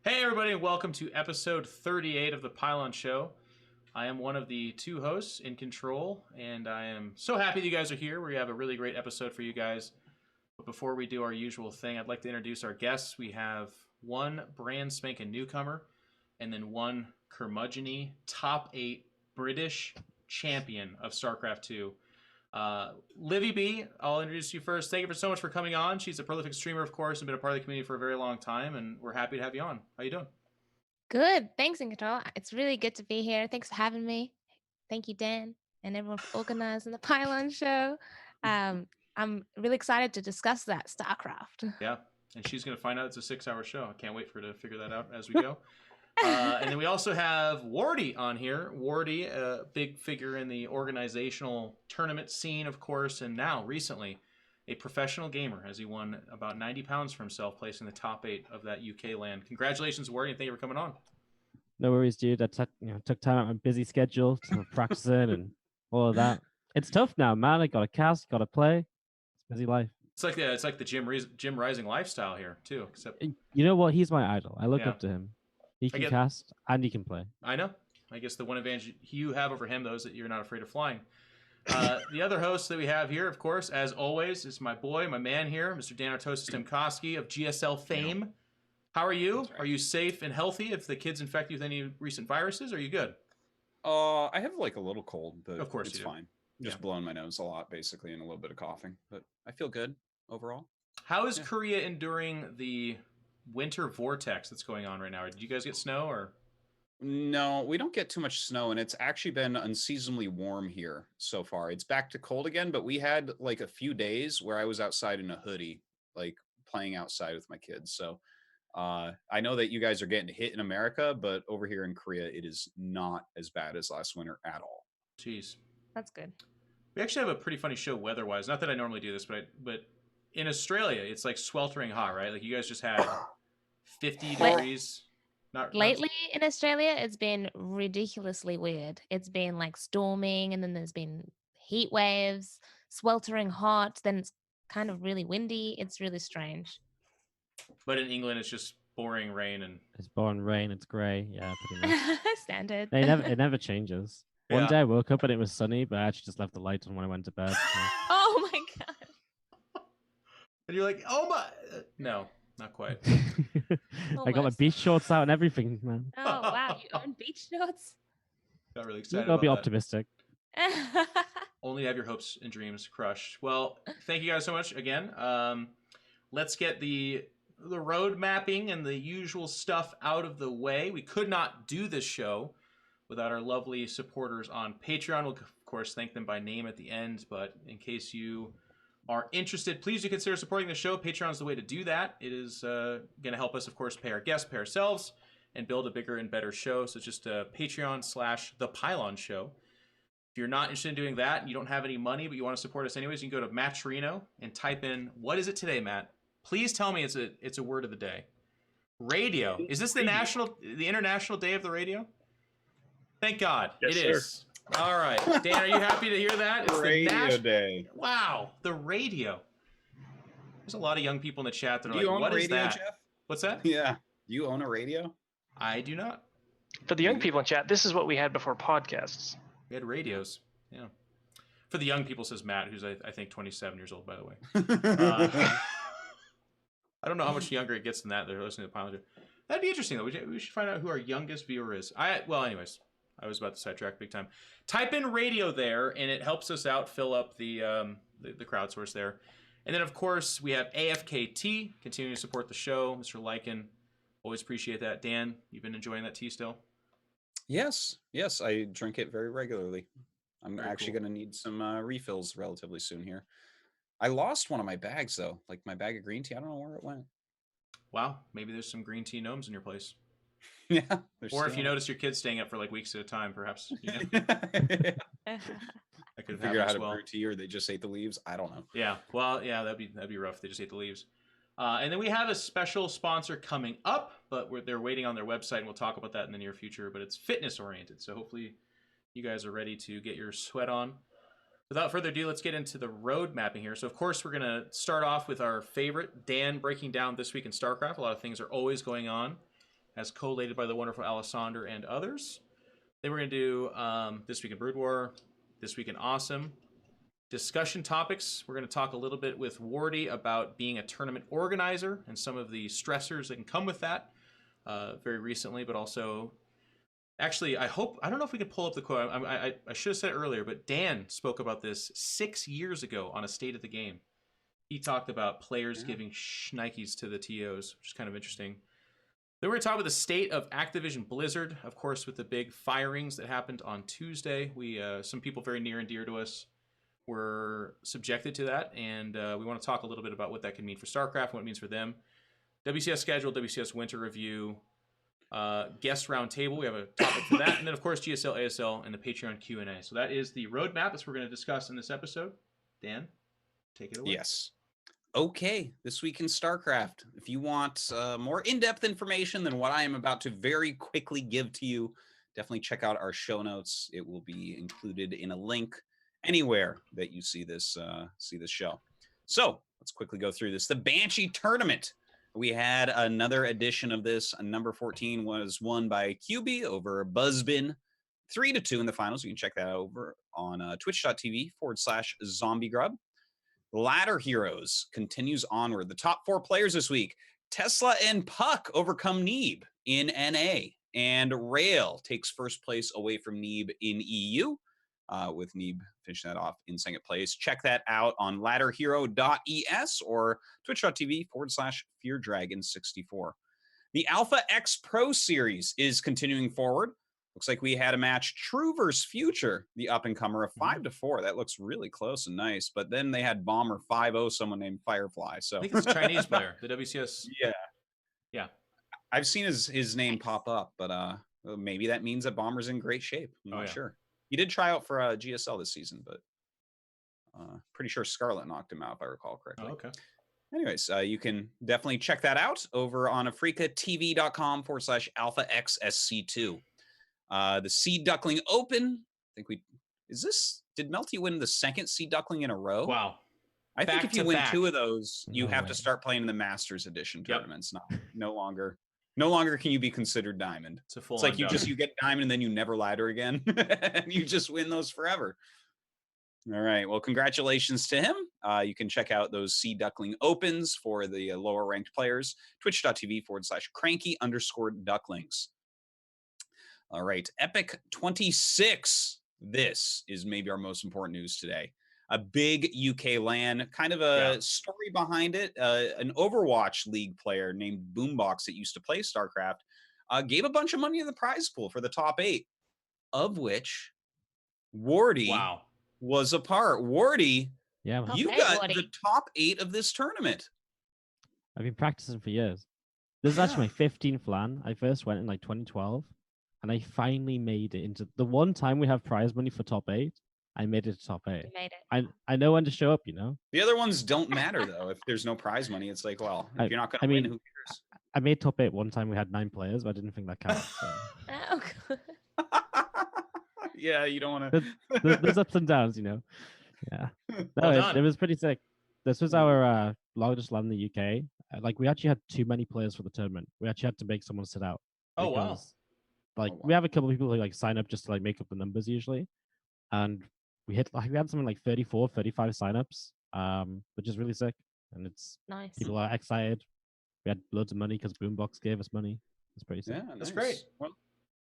Hey everybody, and welcome to episode 38 of the Pylon Show. I am one of the two hosts in control, and I am so happy that you guys are here. We have a really great episode for you guys. But before we do our usual thing, I'd like to introduce our guests. We have one brand spanking newcomer, and then one curmudgeon-y top 8 British champion of Starcraft 2. Livibee, I'll introduce you first. Thank you so much for coming on. She's a prolific streamer, of course, and been a part of the community for a very long time, and we're happy to have you on. How you doing? Good. Thanks, Control. It's really good to be here. Thanks for having me. Thank you, Dan, and everyone for organizing the Pylon Show. I'm really excited to discuss that StarCraft. Yeah, and she's going to find out it's a 6-hour show. I can't wait for her to figure that out as we go. And then we also have Wardi on here. Wardi, a big figure in the organizational tournament scene, of course, and now, recently, a professional gamer as he won about 90 pounds for himself, placing the top 8 of that UK land. Congratulations, Wardi, and thank you for coming on. No worries, dude. I took time out of my busy schedule to practicing and all of that. It's tough now, man. I got to cast, got to play. It's busy life. It's like the Jim Rising lifestyle here too. Except you know what? He's my idol. I look up to him. He can cast and he can play. I know. I guess the one advantage you have over him, though, is that you're not afraid of flying. The other host that we have here, of course, as always, is my boy, my man here, Mr. Dan Artosis of GSL fame. How are you? Right. Are you safe and healthy? If the kids infect you with any recent viruses, are you good? I have like a little cold, but of course it's fine. Just blowing my nose a lot, basically, and a little bit of coughing, but I feel good overall. How is Korea enduring the winter vortex that's going on right now? Did you guys get snow or? No, we don't get too much snow, and it's actually been unseasonably warm here so far. It's back to cold again, but we had like a few days where I was outside in a hoodie, like playing outside with my kids. So I know that you guys are getting hit in America, but over here in Korea, it is not as bad as last winter at all. Jeez. That's good. We actually have a pretty funny show weather-wise. Not that I normally do this, but in Australia, it's like sweltering hot, right? Like you guys just had 50 degrees. Lately in Australia, it's been ridiculously weird. It's been like storming, and then there's been heat waves, sweltering hot, then it's kind of really windy. It's really strange. But in England, it's just boring rain and it's boring rain. It's grey. Yeah, pretty much. Standard. It never changes. One day I woke up and it was sunny, but I actually just left the light on when I went to bed. So. Oh my god! And you're like, oh my, no, not quite. I got my beach shorts out and everything, man. Oh wow, you own beach shorts? Got really excited. I'll be optimistic. Only have your hopes and dreams crushed. Well, thank you guys so much again. Let's get the road mapping and the usual stuff out of the way. We could not do this show without our lovely supporters on Patreon. We'll, of course, thank them by name at the end, but in case you are interested, please do consider supporting the show. Patreon's the way to do that. It is going to help us, of course, pay our guests, pay ourselves, and build a bigger and better show. So it's just Patreon/ThePylonShow. If you're not interested in doing that, and you don't have any money, but you want to support us anyways, you can go to Matt Torino and type in, what is it today, Matt? Please tell me it's a word of the day. Radio. Is this the International Day of the Radio? Thank God. Yes, it is. All right. Dan, are you happy to hear that? It's Radio Day. Wow. The radio. There's a lot of young people in the chat that are like, what is that? Jeff? What's that? Yeah. Do you own a radio? I do not. For the young people in chat, this is what we had before podcasts. We had radios. Yeah. For the young people, says Matt, who's, I think, 27 years old, by the way. I don't know how much younger it gets than that. They're listening to the Pylon. That'd be interesting, though. We should find out who our youngest viewer is. Well, anyways, I was about to sidetrack big time. Type in radio there, and it helps us out, fill up the crowdsource there. And then, of course, we have AFKT, continuing to support the show. Mr. Lycan, always appreciate that. Dan, you've been enjoying that tea still? Yes. I drink it very regularly. I'm actually going to need some refills relatively soon here. I lost one of my bags, though, like my bag of green tea. I don't know where it went. Wow, maybe there's some green tea gnomes in your place. Yeah. Or if you notice your kids staying up for like weeks at a time, perhaps. You know? I could figure out how to brew tea, or they just ate the leaves. I don't know. Yeah, well, yeah, that'd be rough. They just ate the leaves. And then we have a special sponsor coming up, but they're waiting on their website, and we'll talk about that in the near future. But it's fitness oriented, so hopefully you guys are ready to get your sweat on. Without further ado, let's get into the road mapping here. So, of course, we're going to start off with our favorite, Dan, breaking down this week in StarCraft. A lot of things are always going on. as collated by the wonderful Alessander and others. Then we're going to do This Week in Broodwar, This Week in Awesome. Discussion topics. We're going to talk a little bit with Wardi about being a tournament organizer and some of the stressors that can come with that very recently, but also... Actually, I don't know if we can pull up the quote. I should have said it earlier, but Dan spoke about this 6 years ago on a State of the Game. He talked about players giving shnikes to the TOs, which is kind of interesting. Then we're going to talk about the state of Activision Blizzard, of course, with the big firings that happened on Tuesday. Some people very near and dear to us were subjected to that, and we want to talk a little bit about what that can mean for Starcraft, what it means for them. WCS schedule, WCS winter review, guest roundtable. We have a topic for that, and then of course GSL, ASL, and the Patreon Q&A. So that is the roadmap that we're going to discuss in this episode. Dan, take it away. Yes. Okay, this week in StarCraft. If you want more in-depth information than what I am about to very quickly give to you, definitely check out our show notes. It will be included in a link anywhere that you see this show. So let's quickly go through this. The Banshee Tournament. We had another edition of this. Number 14 was won by QB over Buzzbin, 3-2 in the finals. You can check that over on twitch.tv/zombiegrub. Ladder Heroes continues onward. The top 4 players this week: Tesla and Puck overcome Neeb in NA, and Rail takes first place away from Neeb in EU, with Neeb finishing that off in second place. Check that out on ladderhero.es or twitch.tv/FearDragon64. The Alpha X Pro Series is continuing forward. Looks like we had a match, True vs. Future, the up-and-comer, of 5-4. That looks really close and nice. But then they had Bomber 5-0, someone named Firefly. So I think it's a Chinese player, the WCS. Yeah. I've seen his name pop up, but maybe that means that Bomber's in great shape. I'm not sure. He did try out for GSL this season, but pretty sure Scarlet knocked him out, if I recall correctly. Oh, okay. Anyways, you can definitely check that out over on africatv.com/alphaxsc2. The Seed Duckling Open. I think did Melty win the second Seed Duckling in a row? Wow. I think if you win 2 of those, you No have way. to start playing in the Masters Edition tournaments. No longer can you be considered Diamond. It's like you get Diamond and then you never ladder again, and you just win those forever. All right. Well, congratulations to him. You can check out those Seed Duckling Opens for the lower ranked players. Twitch.tv/cranky_ducklings. All right, Epic 26. This is maybe our most important news today. A big UK LAN, kind of a story behind it. An Overwatch League player named Boombox that used to play StarCraft gave a bunch of money to the prize pool for the top 8, of which Wardi was a part. Wardi, Yeah, man. you got the top 8 of this tournament. I've been practicing for years. This is actually my 15th LAN. I first went in like 2012. And I finally made it into the one time we have prize money for top 8. I made it to top 8. You made it. I know when to show up, you know. The other ones don't matter though. If there's no prize money, it's like, well, if you're not going to win, who cares? I made top 8 one time. We had 9 players, but I didn't think that counted. So. Oh, good. Yeah, you don't want to. There's ups and downs, you know. Yeah. No, it was pretty sick. This was our largest LAN in the UK. Like we actually had too many players for the tournament. We actually had to make someone sit out. Oh wow. Like we have a couple of people who like sign up just to like make up the numbers usually, and we had something like 34, 35 signups, which is really sick, and it's Nice. people are excited. We had loads of money because Boombox gave us money. It's pretty sick. Yeah, That's great. Well,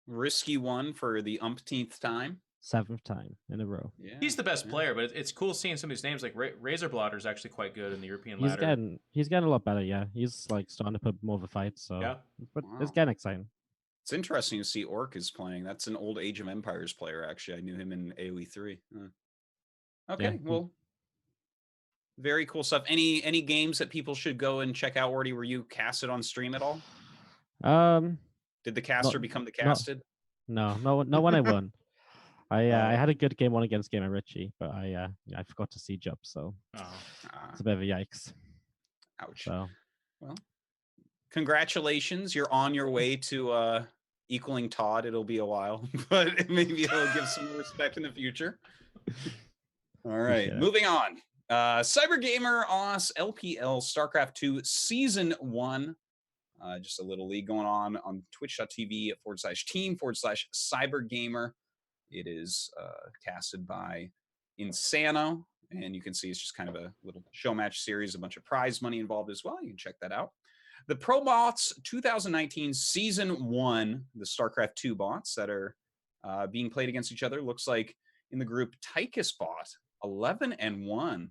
risky one for the umpteenth time. 7th time in a row. Yeah, He's the best player, but it's cool seeing some of these names. Like Razorblotter is actually quite good in the European ladder. He's getting a lot better. Yeah, he's like starting to put more of a fight. So but it's getting exciting. It's interesting to see Orc is playing. That's an old Age of Empires player, actually. I knew him in AoE 3. Okay, well, very cool stuff. Any games that people should go and check out, Wardi? Were you casted on stream at all? Did the caster become the casted? No, when I won. I had a good game 1 against Gamer Richie, but I forgot to siege up, so it's a bit of a yikes. Ouch. So. Well, congratulations. You're on your way to equaling Todd. It'll be a while, but maybe it'll give some respect in the future. All right, moving on. Cyber Gamer OS LPL StarCraft 2 Season 1. Just a little league going on twitch.tv/team/cybergamer. It is casted by Insano, and you can see it's just kind of a little show match series, a bunch of prize money involved as well. You can check that out. The Pro Bots 2019 Season 1, the StarCraft 2 bots that are being played against each other. Looks like in the group, Tychus bot, 11-1.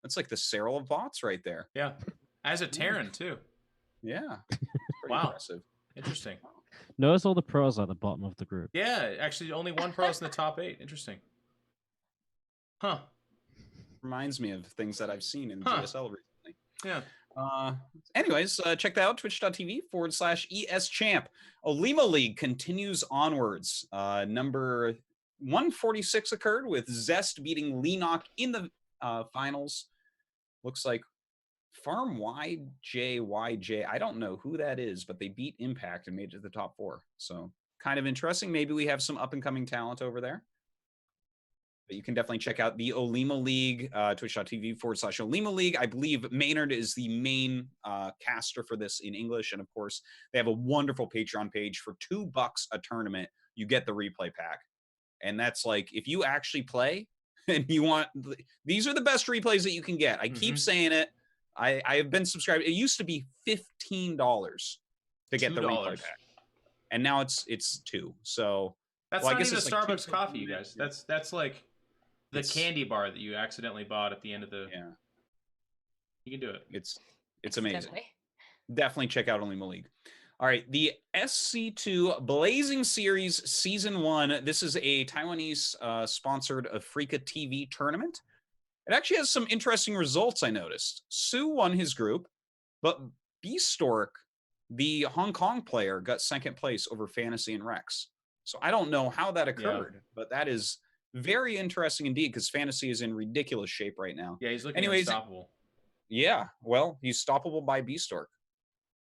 That's like the Cyril of bots right there. Yeah. As a Terran, too. Yeah. Wow. Impressive. Interesting. Notice all the pros at the bottom of the group. Yeah, actually, only one pro's in the top 8. Interesting. Huh. Reminds me of things that I've seen in GSL recently. Yeah. Anyways, check that out, twitch.tv/ESChamp. Olima League continues onwards. Number 146 occurred with Zest beating Leenock in the finals. Looks like Farm YJYJ. I don't know who that is, but they beat Impact and made it to the top 4. So kind of interesting. Maybe we have some up-and-coming talent over there. But you can definitely check out the Olima League, twitch.tv/Olima League. I believe Maynard is the main caster for this in English. And of course, they have a wonderful Patreon page for $2 a tournament. You get the replay pack. And that's like, if you actually play and you want, these are the best replays that you can get. I keep saying it. I have been subscribed. It used to be $15 to get the replay pack. And now it's $2. So that's well, not I guess even a it's like Starbucks coffee, you guys. That's like the candy bar that you accidentally bought at the end of the. Yeah. You can do it. It's amazing. Definitely check out Olima League. All right, the SC2 Blazing Series Season 1. This is a Taiwanese sponsored Africa TV tournament. It actually has some interesting results, I noticed. Su won his group, but B-Stork, the Hong Kong player, got second place over Fantasy and Rex. So I don't know how that occurred, but that is very interesting indeed, because Fantasy is in ridiculous shape right now. Yeah, he's looking unstoppable. Yeah, well, he's stoppable by B-Stork.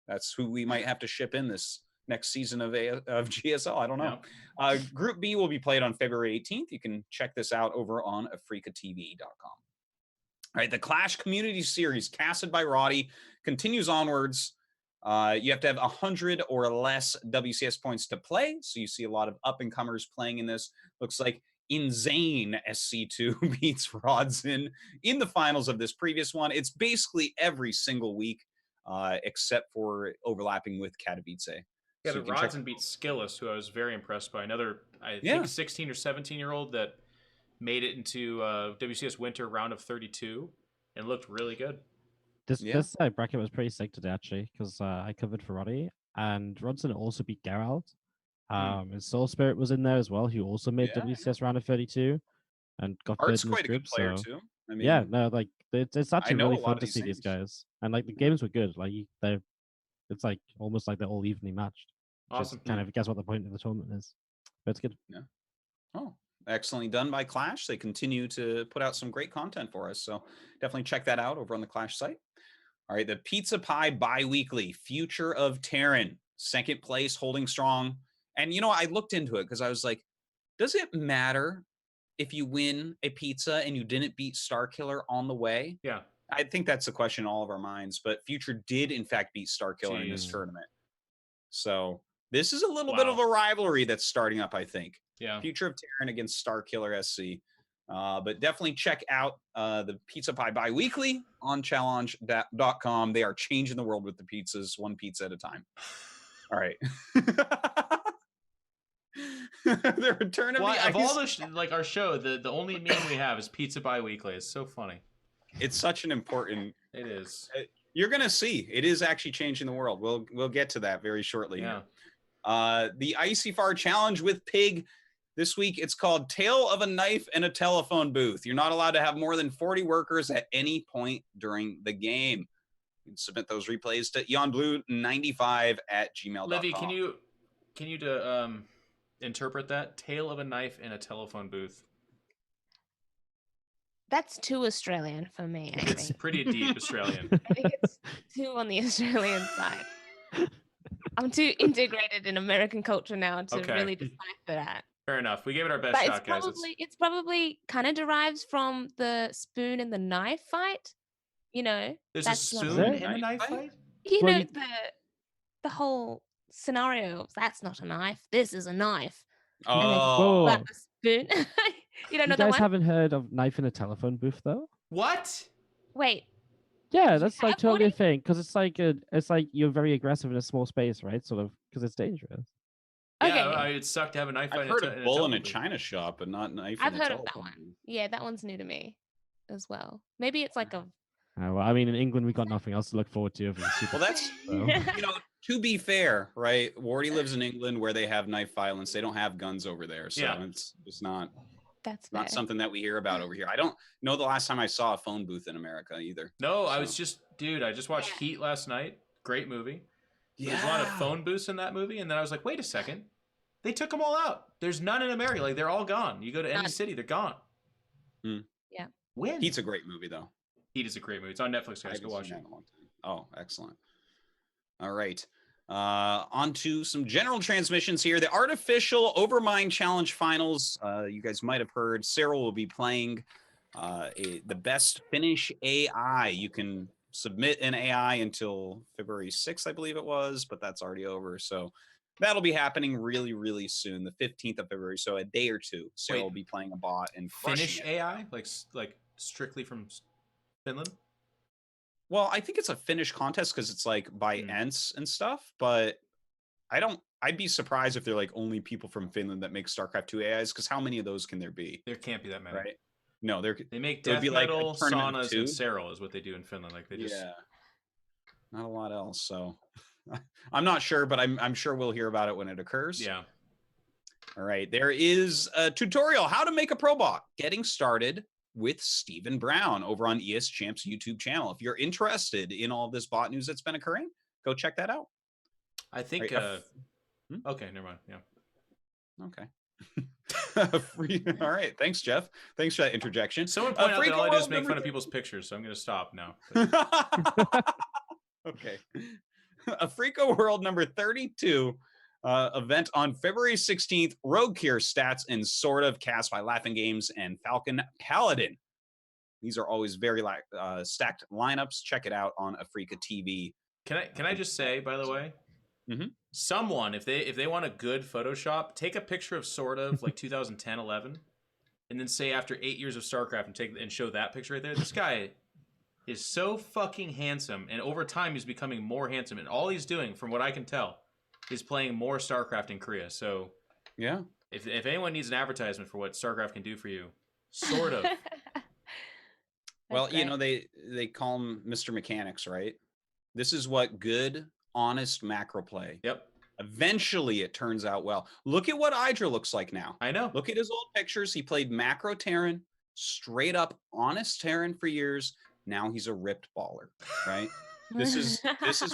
That's who we might have to ship in this next season of GSL. I don't know. Yeah. Group B will be played on February 18th. You can check this out over on africatv.com. All right, the Clash Community Series, casted by Roddy, continues onwards. You have to have 100 or less WCS points to play. So you see a lot of up-and-comers playing in this. Looks like Insane SC2 beats Rodson in the finals of this previous one. It's basically every single week, except for overlapping with Katowice. Yeah, so Rodson beat Skillis, who I was very impressed by. Another, I think, 16 or 17-year-old that made it into WCS Winter round of 32 and looked really good. This bracket was pretty sick today, actually, because I covered for Roddy, and Rodson also beat Geralt. And Soul Spirit was in there as well, who also made WCS round of 32 and got third in this group. Good player too. I mean, yeah, no, like it's actually really fun to see these guys, and like the games were good. Like it's like almost like they're all evenly matched. Awesome. Kind of guess what the point of the tournament is, but it's good. Yeah. Oh, excellently done by Clash. They continue to put out some great content for us, so definitely check that out over on the Clash site. All right, the Pizza Pie Bi-Weekly, Future of Terran, second place, holding strong. And, you know, I looked into it because I was like, does it matter if you win a pizza and you didn't beat Starkiller on the way? Yeah. I think that's the question in all of our minds. But Future did, in fact, beat Starkiller in this tournament. So this is a little bit of a rivalry that's starting up, I think. Yeah. Future of Terran against Starkiller SC. But definitely check out the Pizza Pie Bi-Weekly on challenge.com. They are changing the world with the pizzas, one pizza at a time. All right. The return of the ice. Of all the like our show, the only meme we have is Pizza Bi-Weekly. It's so funny. It's such an important. It is. You're gonna see. It is actually changing the world. We'll get to that very shortly. Yeah. The Icy Far Challenge with Pig. This week, it's called Tale of a Knife and a Telephone Booth. You're not allowed to have more than 40 workers at any point during the game. You can submit those replays to eonblue95@gmail.com. Livy, can you interpret that? Tale of a Knife and a Telephone Booth. That's too Australian for me. I It's think. pretty deep Australian. I think it's too on the Australian side. I'm too integrated in American culture now to really decipher that. Fair enough. We gave it our best shot, guys. It's probably kind of derives from the spoon and the knife fight. You know, there's a spoon and a knife fight. You Well, know, you- the whole scenario of that's not a knife, this is a knife. And then Oh, slap the spoon. You don't know You that guys one? haven't heard of knife in a telephone booth though? What? Wait, Yeah, You that's like have, totally a Woody? thing because it's like you're very aggressive in a small space, right? Sort of because it's dangerous. Yeah, Okay. it'd suck to have a knife I've fight heard in of a bull in a telephone booth. china shop, but not knife I've in a heard of that telephone one. booth. Yeah, that one's new to me as well. Maybe it's like a Well, I mean, in England, we got nothing else to look forward to over the Super Well, that's Bowl, so. you know, to be fair, right? Wardy lives in England where they have knife violence. They don't have guns over there, so Yeah. it's not That's fair. not something that we hear about over here. I don't know the last time I saw a phone booth in America either. No, I So- was just, dude, I just watched Heat last night. Great movie. Yeah. There's a lot of phone booths in that movie, and then I was like, wait a second. They took them all out. There's none in America. Like, they're all gone. You go to any None. city, they're gone. Yeah. When? Heat's a great movie, though. Heat is a great movie. It's on Netflix, I guys. Go haven't watch seen it. that in a long time. Oh, excellent. All right. On to some general transmissions here. The Artificial Overmind Challenge Finals. You guys might have heard Sarah will be playing the best Finnish AI. You can submit an AI until February 6th, I believe it was, but that's already over. So that'll be happening really, really soon, the 15th of February. So a day or two, Sarah Wait. will be playing a bot and Finnish crushing it. AI? Like strictly from Finland? Well, I think it's a Finnish contest because it's like by Ents and stuff, but I'd be surprised if they're like only people from Finland that make StarCraft 2 AIs, because how many of those can there be? There can't be that many. Right? No, They make it would death be like a metal, tournament of saunas, two. and Serral is what they do in Finland. Like they just Not a lot else. So I'm not sure, but I'm sure we'll hear about it when it occurs. Yeah. All right. There is a tutorial how to make a probot. Getting started with Stephen Brown over on ES Champ's YouTube channel. If you're interested in all of this bot news that's been occurring, go check that out. I think Right, okay, never mind. Yeah. Okay. All right. Thanks, Jeff. Thanks for that interjection. Someone pointed out that all I do is make fun of number people's pictures, so I'm gonna stop now. Okay. A Freako World number 32 event on February 16th. Rogue Cure stats and sort of cast by Laughing Games and Falcon Paladin. These are always very stacked lineups. Check it out on Afrika TV. Can I just say, by the way, someone, if they want a good Photoshop, take a picture of sort of like 2010, 11, and then say after 8 years of StarCraft and show that picture right there. This guy is so fucking handsome, and over time he's becoming more handsome, and all he's doing, from what I can tell, is playing more StarCraft in Korea. So yeah, if anyone needs an advertisement for what StarCraft can do for you, sort of. Well, you know, they call him Mr. Mechanics, right? This is what good, honest macro play. Yep. Eventually, it turns out well. Look at what Hydra looks like now. I know. Look at his old pictures. He played macro Terran, straight up honest Terran for years. Now he's a ripped baller, right? This is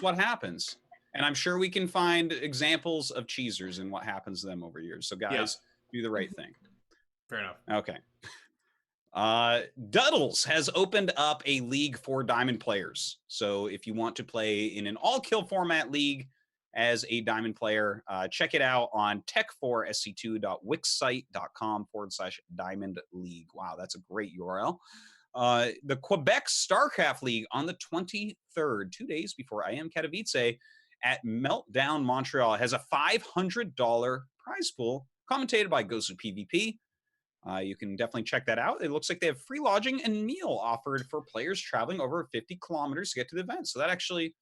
what happens. And I'm sure we can find examples of cheesers and what happens to them over years. So guys, do the right thing. Fair enough. Okay. Duddles has opened up a league for Diamond players. So if you want to play in an all-kill format league as a Diamond player, check it out on tech4sc2.wixsite.com/Diamond League. Wow, that's a great URL. The Quebec Starcraft League on the 23rd, 2 days before I Am Katowice at Meltdown Montreal, has a $500 prize pool commentated by Ghosted PvP. You can definitely check that out. It looks like they have free lodging and meal offered for players traveling over 50 kilometers to get to the event. So that actually,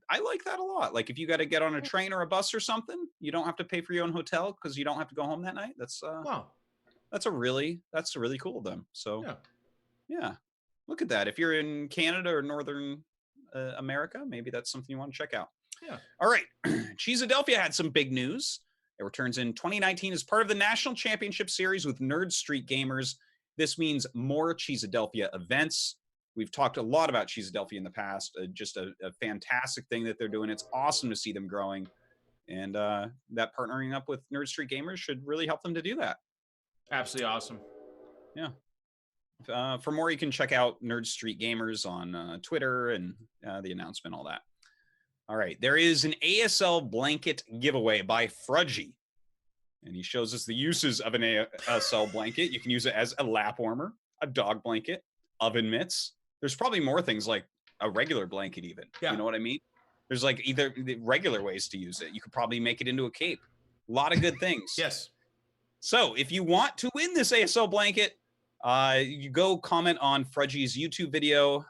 I like that a lot. Like if you got to get on a train or a bus or something, you don't have to pay for your own hotel because you don't have to go home that night. That's wow. That's really cool of them. So yeah, look at that. If you're in Canada or Northern America, maybe that's something you want to check out. Yeah. All right. Cheesadelphia had some big news. It returns in 2019 as part of the National Championship Series with Nerd Street Gamers. This means more Cheesadelphia events. We've talked a lot about Cheesadelphia in the past. Just a fantastic thing that they're doing. It's awesome to see them growing. And that partnering up with Nerd Street Gamers should really help them to do that. Absolutely awesome. Yeah. For more, you can check out Nerd Street Gamers on Twitter and the announcement, all that. All right, there is an ASL blanket giveaway by Frudgy. And he shows us the uses of an ASL blanket. You can use it as a lap warmer, a dog blanket, oven mitts. There's probably more things like a regular blanket even. Yeah. You know what I mean? There's like either the regular ways to use it. You could probably make it into a cape. A lot of good things. Yes. So if you want to win this ASL blanket, you go comment on Fredgy's YouTube video.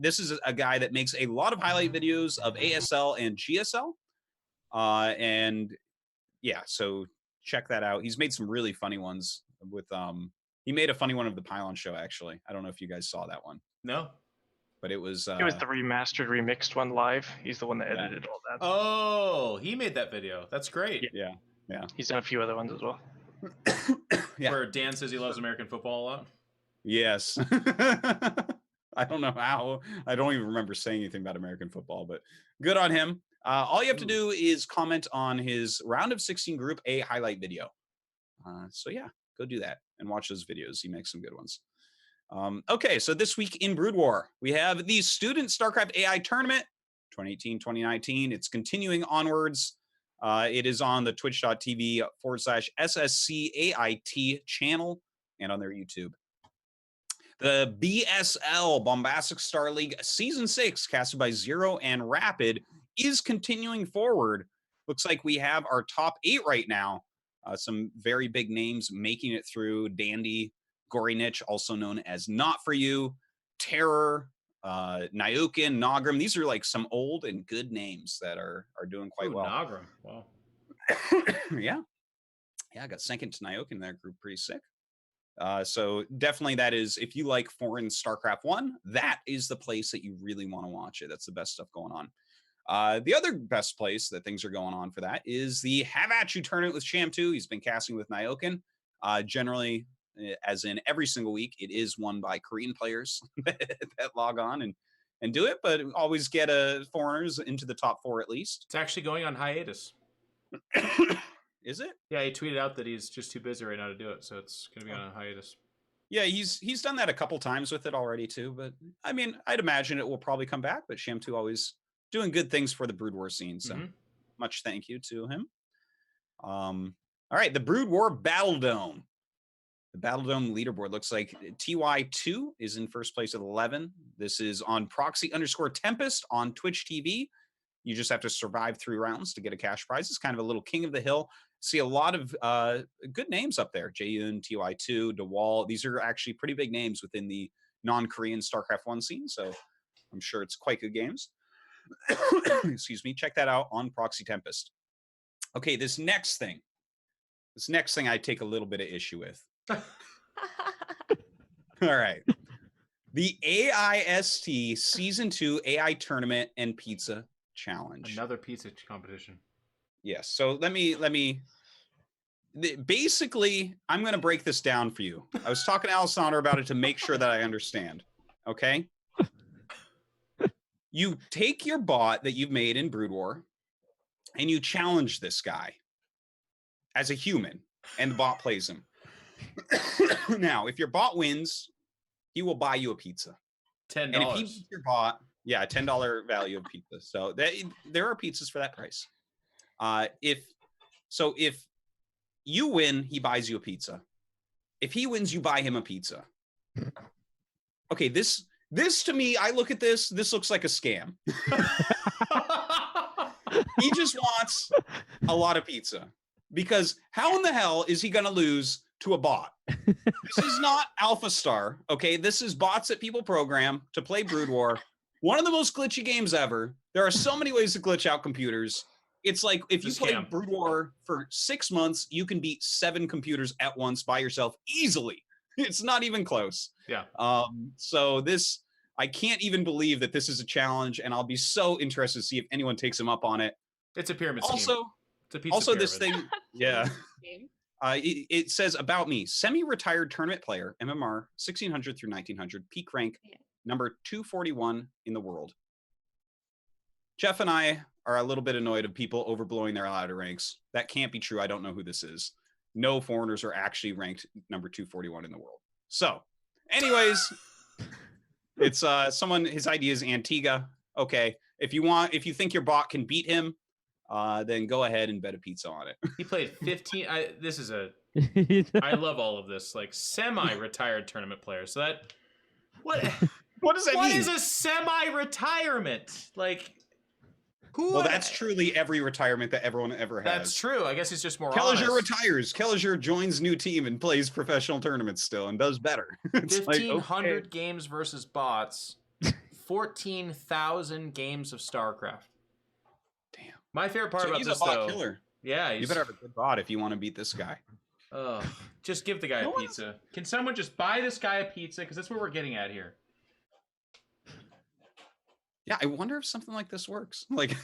This is a guy that makes a lot of highlight videos of ASL and GSL. And yeah, so check that out. He's made some really funny ones with, he made a funny one of the Pylon show, actually. I don't know if you guys saw that one. No. But it was the remastered, remixed one live. He's the one that edited all that. Oh, he made that video. That's great. Yeah. He's done a few other ones as well. Yeah. Where Dan says he loves American football a lot. Yes. I don't know how. I don't even remember saying anything about American football, but good on him. All you have to do is comment on his round of 16 Group A highlight video. So yeah, go do that and watch those videos. He makes some good ones. Okay, so this week in Broodwar, we have the Student StarCraft AI Tournament 2018-2019. It's continuing onwards. It is on the twitch.tv/SSCAIT channel and on their YouTube. The BSL, Bombastic Star League Season 6, casted by Zero and Rapid, is continuing forward. Looks like we have our top 8 right now. Some very big names making it through. Dandy, Gory Niche, also known as Not For You, Terror, Nyokin, Nagram. These are like some old and good names that are doing quite well. Nagram. Wow. Yeah, I got second to Nyokin in that group. Pretty sick. So definitely that is, if you like foreign StarCraft 1, that is the place that you really want to watch it. That's the best stuff going on. The other best place that things are going on for that is the Have At You tournament with Sham 2. He's been casting with Nyokin. Generally, as in every single week, it is won by Korean players that log on and do it, but always get foreigners into the top 4 at least. It's actually going on hiatus. Is it? Yeah, he tweeted out that he's just too busy right now to do it, so it's going to be on a hiatus. Yeah, he's done that a couple times with it already too, but I mean, I'd imagine it will probably come back, but Sham 2 always doing good things for the Broodwar scene, so much thank you to him. All right, the Broodwar Battle Dome. The Battle Dome leaderboard looks like TY2 is in first place at 11. This is on Proxy_Tempest on Twitch TV. You just have to survive 3 rounds to get a cash prize. It's kind of a little king of the hill. See a lot of good names up there. Jaeyoon, TY2, DeWall. These are actually pretty big names within the non-Korean StarCraft 1 scene, so I'm sure it's quite good games. Excuse me. Check that out on Proxy Tempest. Okay, this next thing I take a little bit of issue with. All right. The AIST Season 2 AI Tournament and Pizza Challenge. Another pizza competition. Yes. So let me basically, I'm going to break this down for you. I was talking to Alessandro about it to make sure that I understand. Okay. You take your bot that you've made in Broodwar and you challenge this guy as a human, and the bot plays him. Now, if your bot wins, he will buy you a pizza. $10. And if he beats your bot, yeah, $10 value of pizza. So there are pizzas for that price. If you win, he buys you a pizza. If he wins, you buy him a pizza. Okay, this to me, I look at this looks like a scam. He just wants a lot of pizza, because how in the hell is he going to lose to a bot? This is not Alpha Star, okay? This is bots that people program to play Broodwar. One of the most glitchy games ever. There are so many ways to glitch out computers. It's like if you play Broodwar for 6 months, you can beat 7 computers at once by yourself easily. It's not even close. Yeah. So this, I can't even believe that this is a challenge, and I'll be so interested to see if anyone takes him up on it. It's a pyramid scheme. It's a pizza also pyramid. This thing, yeah. It says about me, semi-retired tournament player, MMR 1600 through 1900, peak rank, number 241 in the world. Jeff and I are a little bit annoyed of people overblowing their ladder ranks. That can't be true. I don't know who this is. No foreigners are actually ranked number 241 in the world. So, anyways, it's someone, his ID is Antigua. Okay, if you think your bot can beat him, then go ahead and bet a pizza on it. He played 15. I love all of this, like semi-retired tournament player. So that, what? What does that What mean? is a semi-retirement? Like, who? Well, that's truly every retirement that everyone ever has. That's true. I guess it's just more Kelliger honest. retires. Kelliger joins new team and plays professional tournaments still and does better. It's 1,500 like, okay. games versus bots. 14,000 games of Starcraft. Damn. My favorite part So about he's this, a bot though. killer. Yeah, You better have a good bot if you want to beat this guy. Just give the guy a pizza. Can someone just buy this guy a pizza? Because that's what we're getting at here. Yeah, I wonder if something like this works. Like,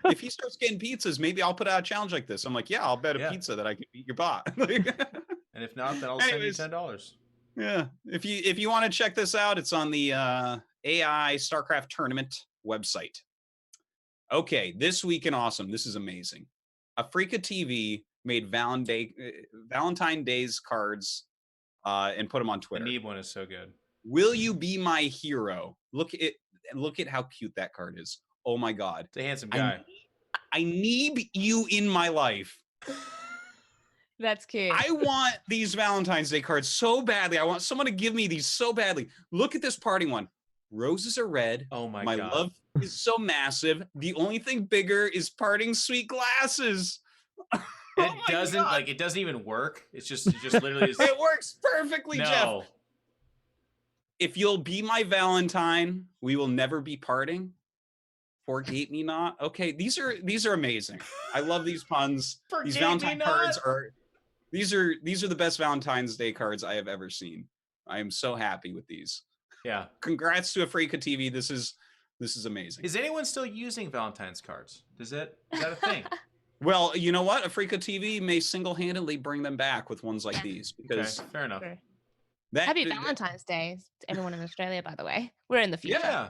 if he starts getting pizzas, maybe I'll put out a challenge like this. I'm like, yeah, I'll bet a pizza that I can beat your bot. And if not, then I'll send you $10. Yeah, if you want to check this out, it's on the AI Starcraft tournament website. Okay, this week in awesome. This is amazing. Afrika TV made Valentine Day's cards and put them on Twitter. The Neeb one is so good. Will you be my hero? Look at how cute that card is. Oh my god. It's a handsome guy. I need you in my life. That's cute. I want these Valentine's Day cards so badly. I want someone to give me these so badly. Look at this parting one. Roses are red. Oh my God. My love is so massive. The only thing bigger is parting sweet glasses. It doesn't even work. It just literally is. It works perfectly, No. Jeff. If you'll be my Valentine, we will never be parting. Forget me not. Okay, these are amazing. I love these puns. These Valentine cards are these are the best Valentine's Day cards I have ever seen. I am so happy with these. Yeah. Congrats to Afrika TV. This is amazing. Is anyone still using Valentine's cards? Is that a thing? Well, you know what? Afrika TV may single-handedly bring them back with ones like these because fair enough. Happy Valentine's Day to everyone in Australia, by the way. We're in the future. Yeah.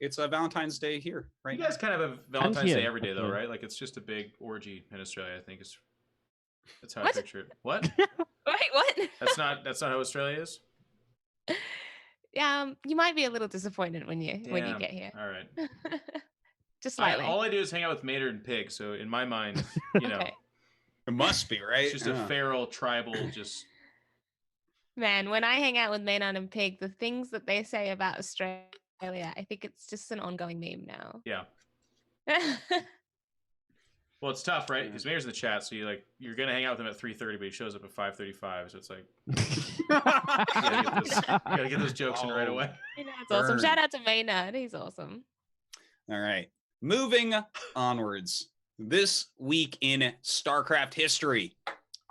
It's a Valentine's Day here, right? You guys kind of have Valentine's Day every day, though, right? Like it's just a big orgy in Australia. I think that's how I picture it. What? Wait, what? That's not how Australia is. You might be a little disappointed when you get here. All right. Just slightly. All I do is hang out with Maynard and Pig, so in my mind, you know, it must be right. It's just a feral tribal, just. Man, when I hang out with Maynard and Pig, the things that they say about Australia, I think it's just an ongoing meme now. Yeah. Well, it's tough, right? Because Mayor's in the chat, so you're gonna hang out with him at 3:30, but he shows up at 5:35, so it's like you gotta get those jokes in right away. You know, it's awesome. Shout out to Maynard, he's awesome. All right, moving onwards. This week in Starcraft history,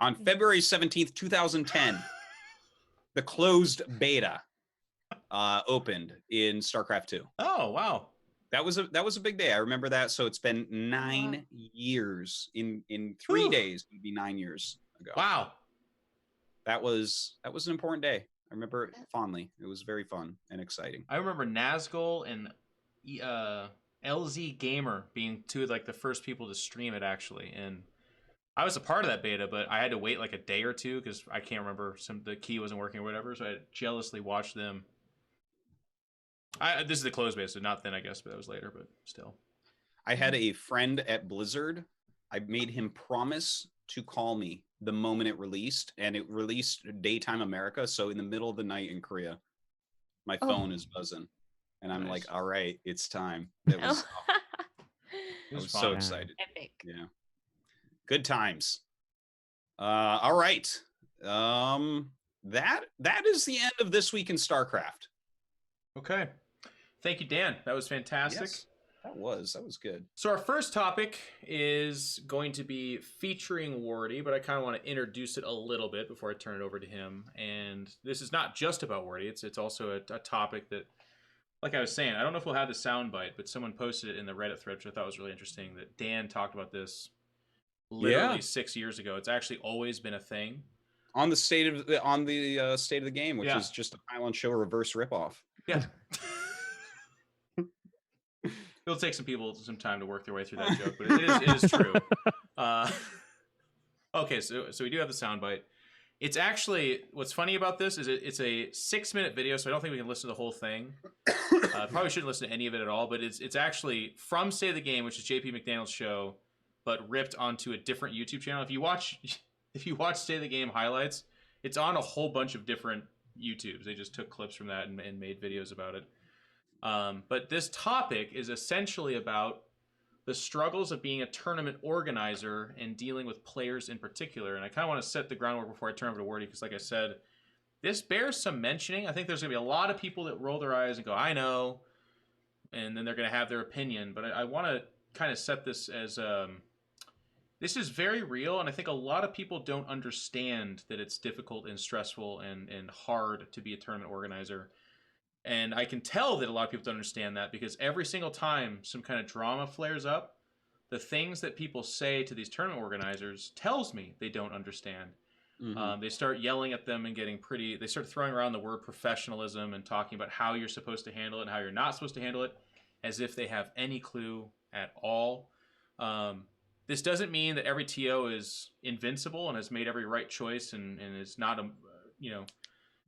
on February 17th, 2010, the closed beta opened in Starcraft 2. Oh wow. That was a big day. I remember that. So it's been 9 years in 3 days. It'd be 9 years ago. Wow. That was an important day. I remember it fondly. It was very fun and exciting. I remember Nazgul and LZ Gamer being two of the first people to stream it actually, and I was a part of that beta, but I had to wait like a day or two because I can't remember the key wasn't working or whatever. So I jealously watched them. This is the closed beta, so not then, I guess, but that was later, but still. I had a friend at Blizzard. I made him promise to call me the moment it released, and it released daytime America. So in the middle of the night in Korea, my phone is buzzing, and I'm like, all right, it's time. It was, I was so excited. Epic. Yeah. Good times. All right. That is the end of this week in StarCraft. Okay. Thank you, Dan. That was fantastic. Yes, that was good. So our first topic is going to be featuring Wardi, but I kind of want to introduce it a little bit before I turn it over to him. And this is not just about Wardi. It's also a topic that, like I was saying, I don't know if we'll have the soundbite, but someone posted it in the Reddit thread, which I thought was really interesting, that Dan talked about this literally 6 years ago. It's actually always been a thing. On the state of the game, which is just a Pylon Show reverse ripoff. Yeah. It'll take some people some time to work their way through that joke, but it is true. Okay, so we do have the soundbite. It's actually, what's funny about this is it's a 6-minute video, so I don't think we can listen to the whole thing. Probably shouldn't listen to any of it at all, but it's actually from State of the Game, which is JP McDaniel's show, but ripped onto a different YouTube channel. If you watch State of the Game highlights, it's on a whole bunch of different YouTubes. They just took clips from that and made videos about it. But this topic is essentially about the struggles of being a tournament organizer and dealing with players in particular. And I kind of want to set the groundwork before I turn over to Wardi, because like I said, this bears some mentioning. I think there's going to be a lot of people that roll their eyes and go, I know, and then they're going to have their opinion. But I want to kind of set this as this is very real, and I think a lot of people don't understand that it's difficult and stressful and hard to be a tournament organizer. And I can tell that a lot of people don't understand that, because every single time some kind of drama flares up, the things that people say to these tournament organizers tells me they don't understand. They start yelling at them and they start throwing around the word professionalism and talking about how you're supposed to handle it and how you're not supposed to handle it, as if they have any clue at all. This doesn't mean that every TO is invincible and has made every right choice and is not,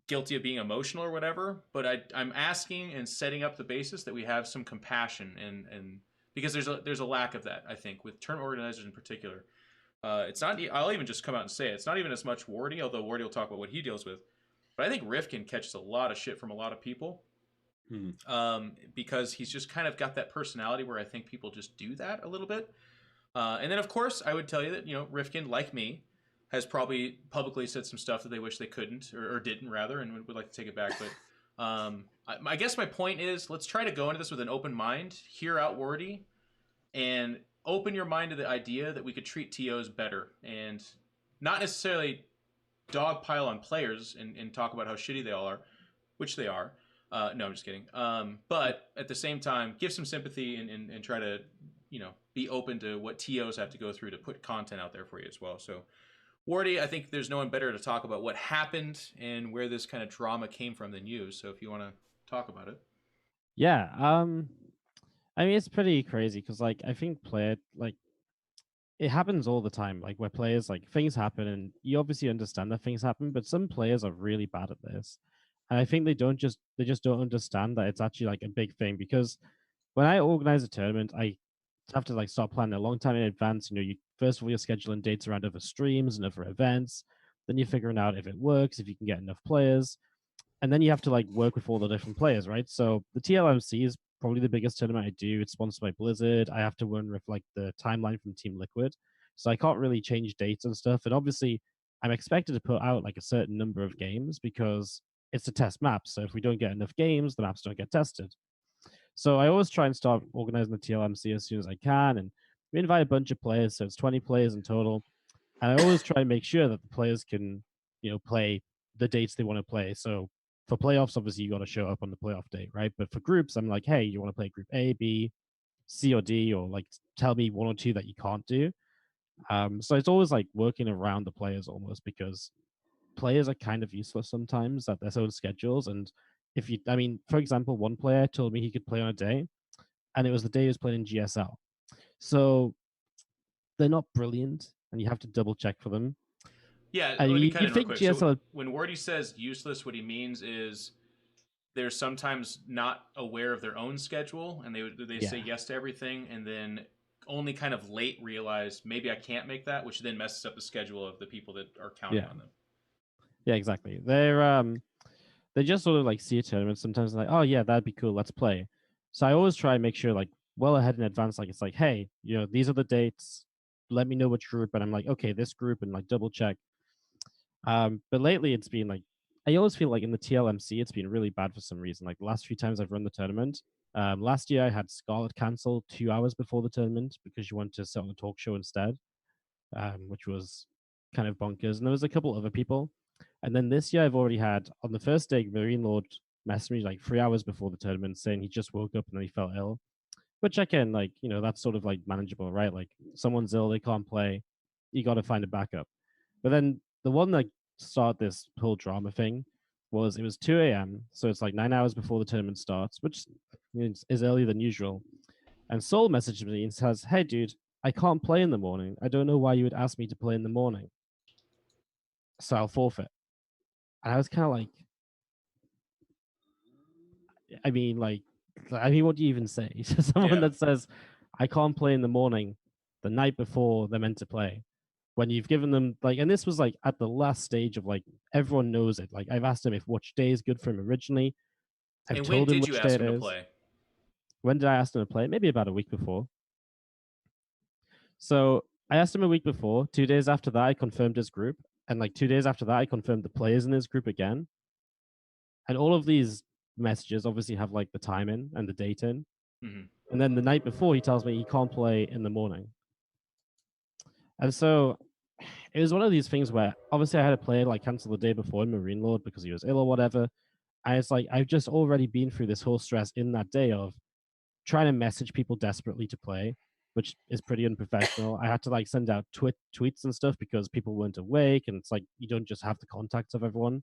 guilty of being emotional or whatever. But I'm asking and setting up the basis that we have some compassion, and because there's a lack of that, I think, with tournament organizers in particular. It's not. I'll even just come out and say it. It's not even as much Wardi, although Wardi will talk about what he deals with. But I think Rifkin catches a lot of shit from a lot of people, because he's just kind of got that personality where I think people just do that a little bit. And then, of course, I would tell you that Rifkin, like me, has probably publicly said some stuff that they wish they couldn't or didn't, rather, and would like to take it back. But I guess my point is, let's try to go into this with an open mind, hear out Wardi, and open your mind to the idea that we could treat TOs better and not necessarily dog pile on players and talk about how shitty they all are, which they are. No, I'm just kidding. But at the same time, give some sympathy and try to, be open to what TOs have to go through to put content out there for you as well. So, Wardi, I think there's no one better to talk about what happened and where this kind of drama came from than you. So if you want to talk about it. Yeah. I mean, it's pretty crazy because, like, I think it happens all the time. Like, where players, like, things happen, and you obviously understand that things happen, but some players are really bad at this, and I think they just don't understand that it's actually like a big thing. Because when I organize a tournament, I have to like start planning a long time in advance. You first of all, you're scheduling dates around other streams and other events. Then you're figuring out if it works, if you can get enough players, and then you have to like work with all the different players, right? So the TLMC is probably the biggest tournament I do. It's sponsored by Blizzard. I have to run with like the timeline from Team Liquid, so I can't really change dates and stuff. And obviously, I'm expected to put out like a certain number of games because it's a test map. So if we don't get enough games, the maps don't get tested. So I always try and start organizing the TLMC as soon as I can, and we invite a bunch of players, so it's 20 players in total. And I always try and make sure that the players can, play the dates they want to play. So for playoffs, obviously you got to show up on the playoff date, right? But for groups, I'm like, hey, you want to play group A, B, C, or D, or like tell me one or two that you can't do. So it's always like working around the players almost, because players are kind of useless sometimes at their own schedules. And for example, one player told me he could play on a day, and it was the day he was playing in GSL. So they're not brilliant, and you have to double check for them. Yeah, and let me you cut in real think quick. GSL... So when Wardi says useless, what he means is they're sometimes not aware of their own schedule, and they say yes to everything, and then only kind of late realize maybe I can't make that, which then messes up the schedule of the people that are counting on them. Yeah, exactly. They just sort of like see a tournament sometimes, like, oh yeah, that'd be cool, let's play. So I always try and make sure like well ahead in advance, like it's like, hey, these are the dates, let me know which group, and I'm like, okay, this group, and like double check. But lately it's been like, I always feel like in the TLMC it's been really bad for some reason. Like the last few times I've run the tournament, last year I had Scarlet cancel 2 hours before the tournament because she wanted to sit on the talk show instead, which was kind of bonkers. And there was a couple other people. And then this year I've already had, on the first day, Marine Lord messaged me like 3 hours before the tournament saying he just woke up and then he felt ill. Which I can, like, that's sort of like manageable, right? Like someone's ill, they can't play, you got to find a backup. But then the one that started this whole drama thing it was 2 a.m. So it's like 9 hours before the tournament starts, which is earlier than usual. And Soul messaged me and says, hey, dude, I can't play in the morning. I don't know why you would ask me to play in the morning. So I'll forfeit. And I was kind of like, what do you even say to someone that says, I can't play in the morning the night before they're meant to play? When you've given them, like, and this was like at the last stage of like, everyone knows it. Like, I've asked him if which day is good for him originally. I've told him which day it is. when did I ask him to play? Maybe about a week before. So I asked him a week before. 2 days after that, I confirmed his group. And like 2 days after that, I confirmed the players in his group again. And all of these messages obviously have like the time in and the date in. Mm-hmm. And then the night before, he tells me he can't play in the morning. And so it was one of these things where obviously I had a player like cancel the day before in Marine Lord because he was ill or whatever. And it's like I've just already been through this whole stress in that day of trying to message people desperately to play, which is pretty unprofessional. I had to like send out tweets and stuff because people weren't awake, and it's like you don't just have the contacts of everyone.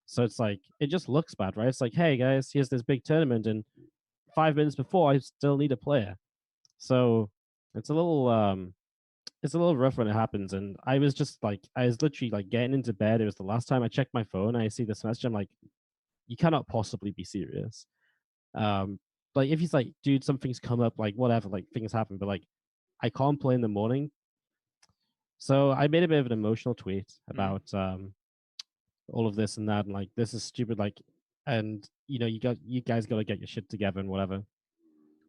So it's like it just looks bad, right? It's like, hey guys, here's this big tournament, and 5 minutes before I still need a player. So it's a little rough when it happens. And I was just like, I was literally like getting into bed. It was the last time I checked my phone. I see this message. I'm like, you cannot possibly be serious. Like if he's like, dude, something's come up, like whatever, like things happen, but like I can't play in the morning. So I made a bit of an emotional tweet about all of this and that, and like this is stupid, like, and you guys got to get your shit together and whatever,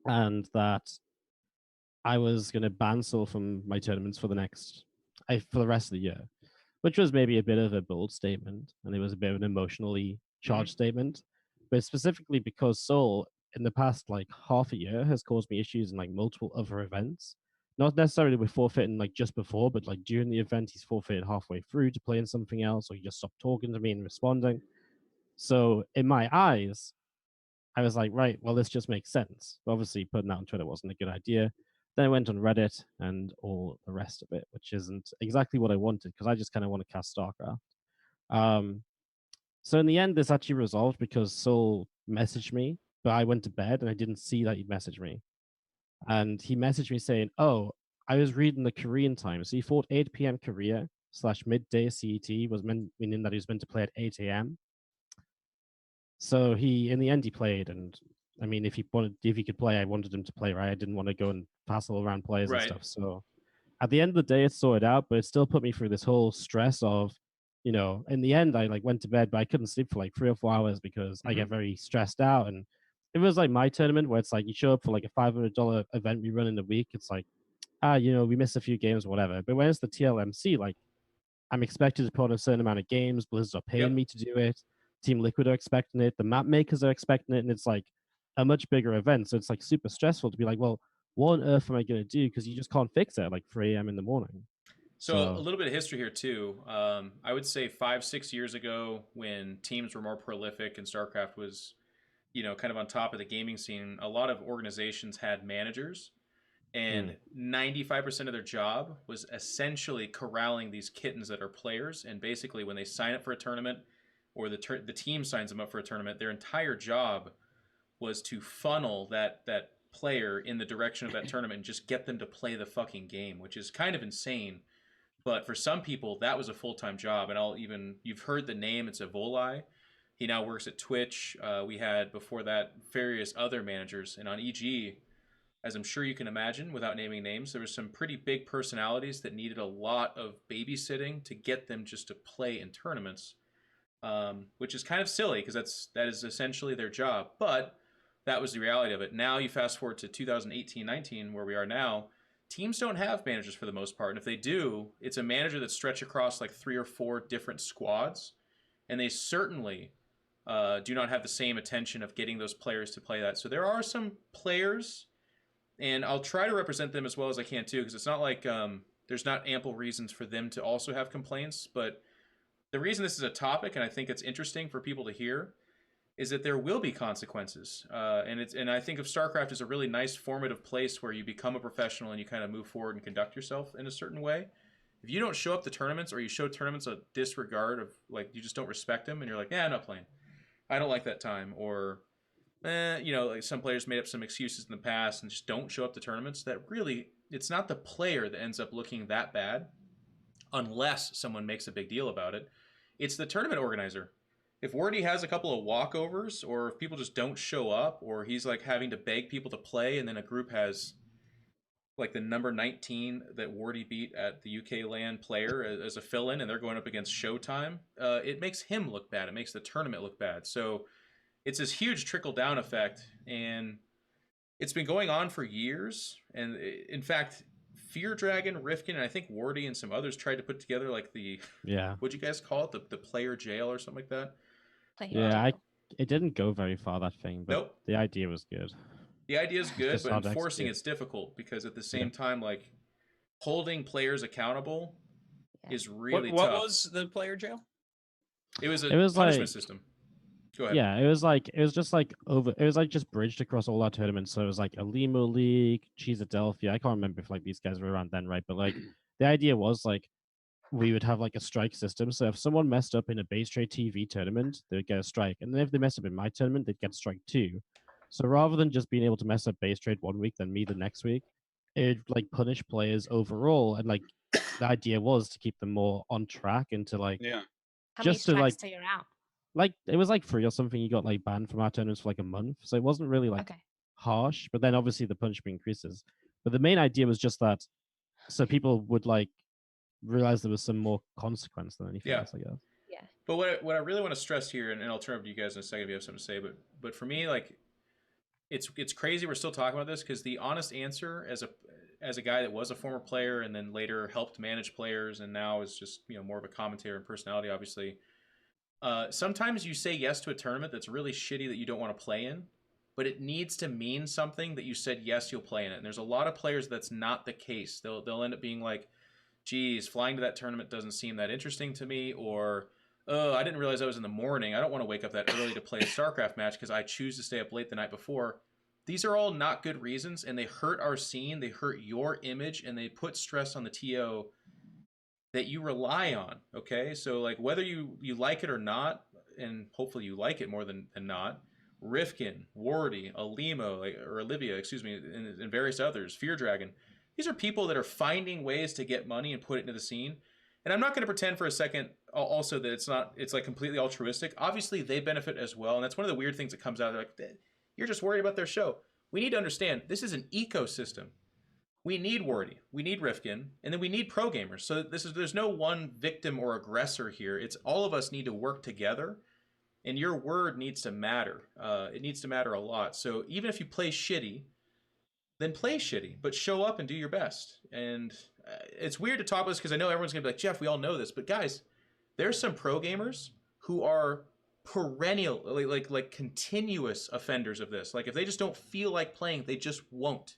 and that I was gonna ban Soul from my tournaments for the rest of the year, which was maybe a bit of a bold statement, and it was a bit of an emotionally charged statement, but specifically because Soul in the past like half a year has caused me issues in like multiple other events. Not necessarily with forfeiting like just before, but like during the event, he's forfeited halfway through to play in something else, or he just stopped talking to me and responding. So in my eyes, I was like, right, well, this just makes sense. But obviously, putting that on Twitter wasn't a good idea. Then I went on Reddit and all the rest of it, which isn't exactly what I wanted because I just kind of want to cast Starcraft. So in the end, this actually resolved because Soul messaged me, but I went to bed and I didn't see that he'd messaged me. And he messaged me saying, "Oh, I was reading the Korean time. So he thought 8 p.m. Korea / midday CET was meaning that he was meant to play at 8 a.m. So in the end, he played. And I mean, if he could play, I wanted him to play, right? I didn't want to go and hassle around players and stuff. So at the end of the day, it's sorted out, but it still put me through this whole stress of, in the end, I like went to bed, but I couldn't sleep for like 3 or 4 hours because I get very stressed out. And it was like my tournament where it's like you show up for like a $500 event we run in a week. It's like, we missed a few games or whatever. But when it's the TLMC, like I'm expected to put on a certain amount of games. Blizzard are paying me to do it. Team Liquid are expecting it. The map makers are expecting it. And it's like a much bigger event. So it's like super stressful to be like, well, what on earth am I going to do? Because you just can't fix it at like 3 a.m. in the morning. So a little bit of history here too. I would say 5-6 years ago, when teams were more prolific and StarCraft was, kind of on top of the gaming scene, a lot of organizations had managers, and 95% of their job was essentially corralling these kittens that are players. And basically, when they sign up for a tournament, or the team signs them up for a tournament, their entire job was to funnel that player in the direction of that tournament and just get them to play the fucking game, which is kind of insane. But for some people, that was a full-time job. And you've heard the name, it's Volai. He now works at Twitch. We had before that various other managers. And on EG, as I'm sure you can imagine, without naming names, there were some pretty big personalities that needed a lot of babysitting to get them just to play in tournaments, which is kind of silly because that is essentially their job. But that was the reality of it. Now you fast forward to 2018-19, where we are now. Teams don't have managers for the most part, and if they do, it's a manager that's stretched across like 3 or 4 different squads, and they certainly do not have the same attention of getting those players to play that. So there are some players, and I'll try to represent them as well as I can too, because it's not like there's not ample reasons for them to also have complaints. But the reason this is a topic, and I think it's interesting for people to hear, is that there will be consequences. And I think of StarCraft as a really nice formative place where you become a professional and you kind of move forward and conduct yourself in a certain way. If you don't show up to tournaments, or you show tournaments a disregard of, like, you just don't respect them and you're like, yeah, I'm not playing, I don't like that time, or like some players made up some excuses in the past and just don't show up to tournaments, that really, it's not the player that ends up looking that bad unless someone makes a big deal about it. It's the tournament organizer. If Wardi has a couple of walkovers, or if people just don't show up, or he's like having to beg people to play, and then a group has like the number 19 that Wardi beat at the UK LAN player as a fill-in, and they're going up against Showtime, it makes him look bad. It makes the tournament look bad. So it's this huge trickle-down effect, and it's been going on for years, and in fact, Fear Dragon, Rifkin, and I think Wardi and some others tried to put together like the what'd you guys call it, the player jail or something like that. It didn't go very far, that thing, but nope. The idea was good. The idea is good, but enforcing it's difficult because at the same time, like holding players accountable is really tough. What was the player jail? It was a punishment system. Go ahead. Yeah, it was just bridged across all our tournaments. So it was like a Limo League, Cheesadelphia. I can't remember if like these guys were around then, right? But like the idea was like we would have like a strike system. So if someone messed up in a base trade TV tournament, they would get a strike. And then if they messed up in my tournament, they'd get a strike too. So rather than just being able to mess up base trade one week, then me the next week, it'd like punish players overall. And like the idea was to keep them more on track and to like How just many strikes till you're out? Like it was like 3 or something. You got like banned from our tournaments for like a month, so it wasn't really like harsh. But then obviously the punishment increases. But the main idea was just that, so people would like realize there was some more consequence than anything else, I guess. Yeah. But what I really want to stress here, and I'll turn over to you guys in a second if you have something to say. But for me, like it's crazy we're still talking about this because the honest answer as a guy that was a former player and then later helped manage players and now is just more of a commentator and personality, obviously. Sometimes you say yes to a tournament that's really shitty that you don't want to play in, but it needs to mean something that you said yes you'll play in it. And there's a lot of players that's not the case. They'll end up being like, geez, flying to that tournament doesn't seem that interesting to me, or oh, I didn't realize I was in the morning. I don't want to wake up that early to play a Starcraft match because I choose to stay up late the night before. These are all not good reasons, and they hurt our scene, they hurt your image, and they put stress on the TO that you rely on, okay? So like whether you like it or not, and hopefully you like it more than not, Rifkin, Wardi, Alimo, or Olivia, excuse me, and various others, Fear Dragon, these are people that are finding ways to get money and put it into the scene. And I'm not going to pretend for a second also that it's like completely altruistic. Obviously they benefit as well, and that's one of the weird things that comes out. They're like, you're just worried about their show. We need to understand this is an ecosystem. We need Wardi, we need Rifkin, and then we need pro gamers. So there's no one victim or aggressor here. It's all of us need to work together, and your word needs to matter. It needs to matter a lot. So even if you play shitty, then play shitty, but show up and do your best. And it's weird to talk about this because I know everyone's gonna be like, Jeff, we all know this, but guys, there's some pro gamers who are perennial, like continuous offenders of this. Like if they just don't feel like playing, they just won't.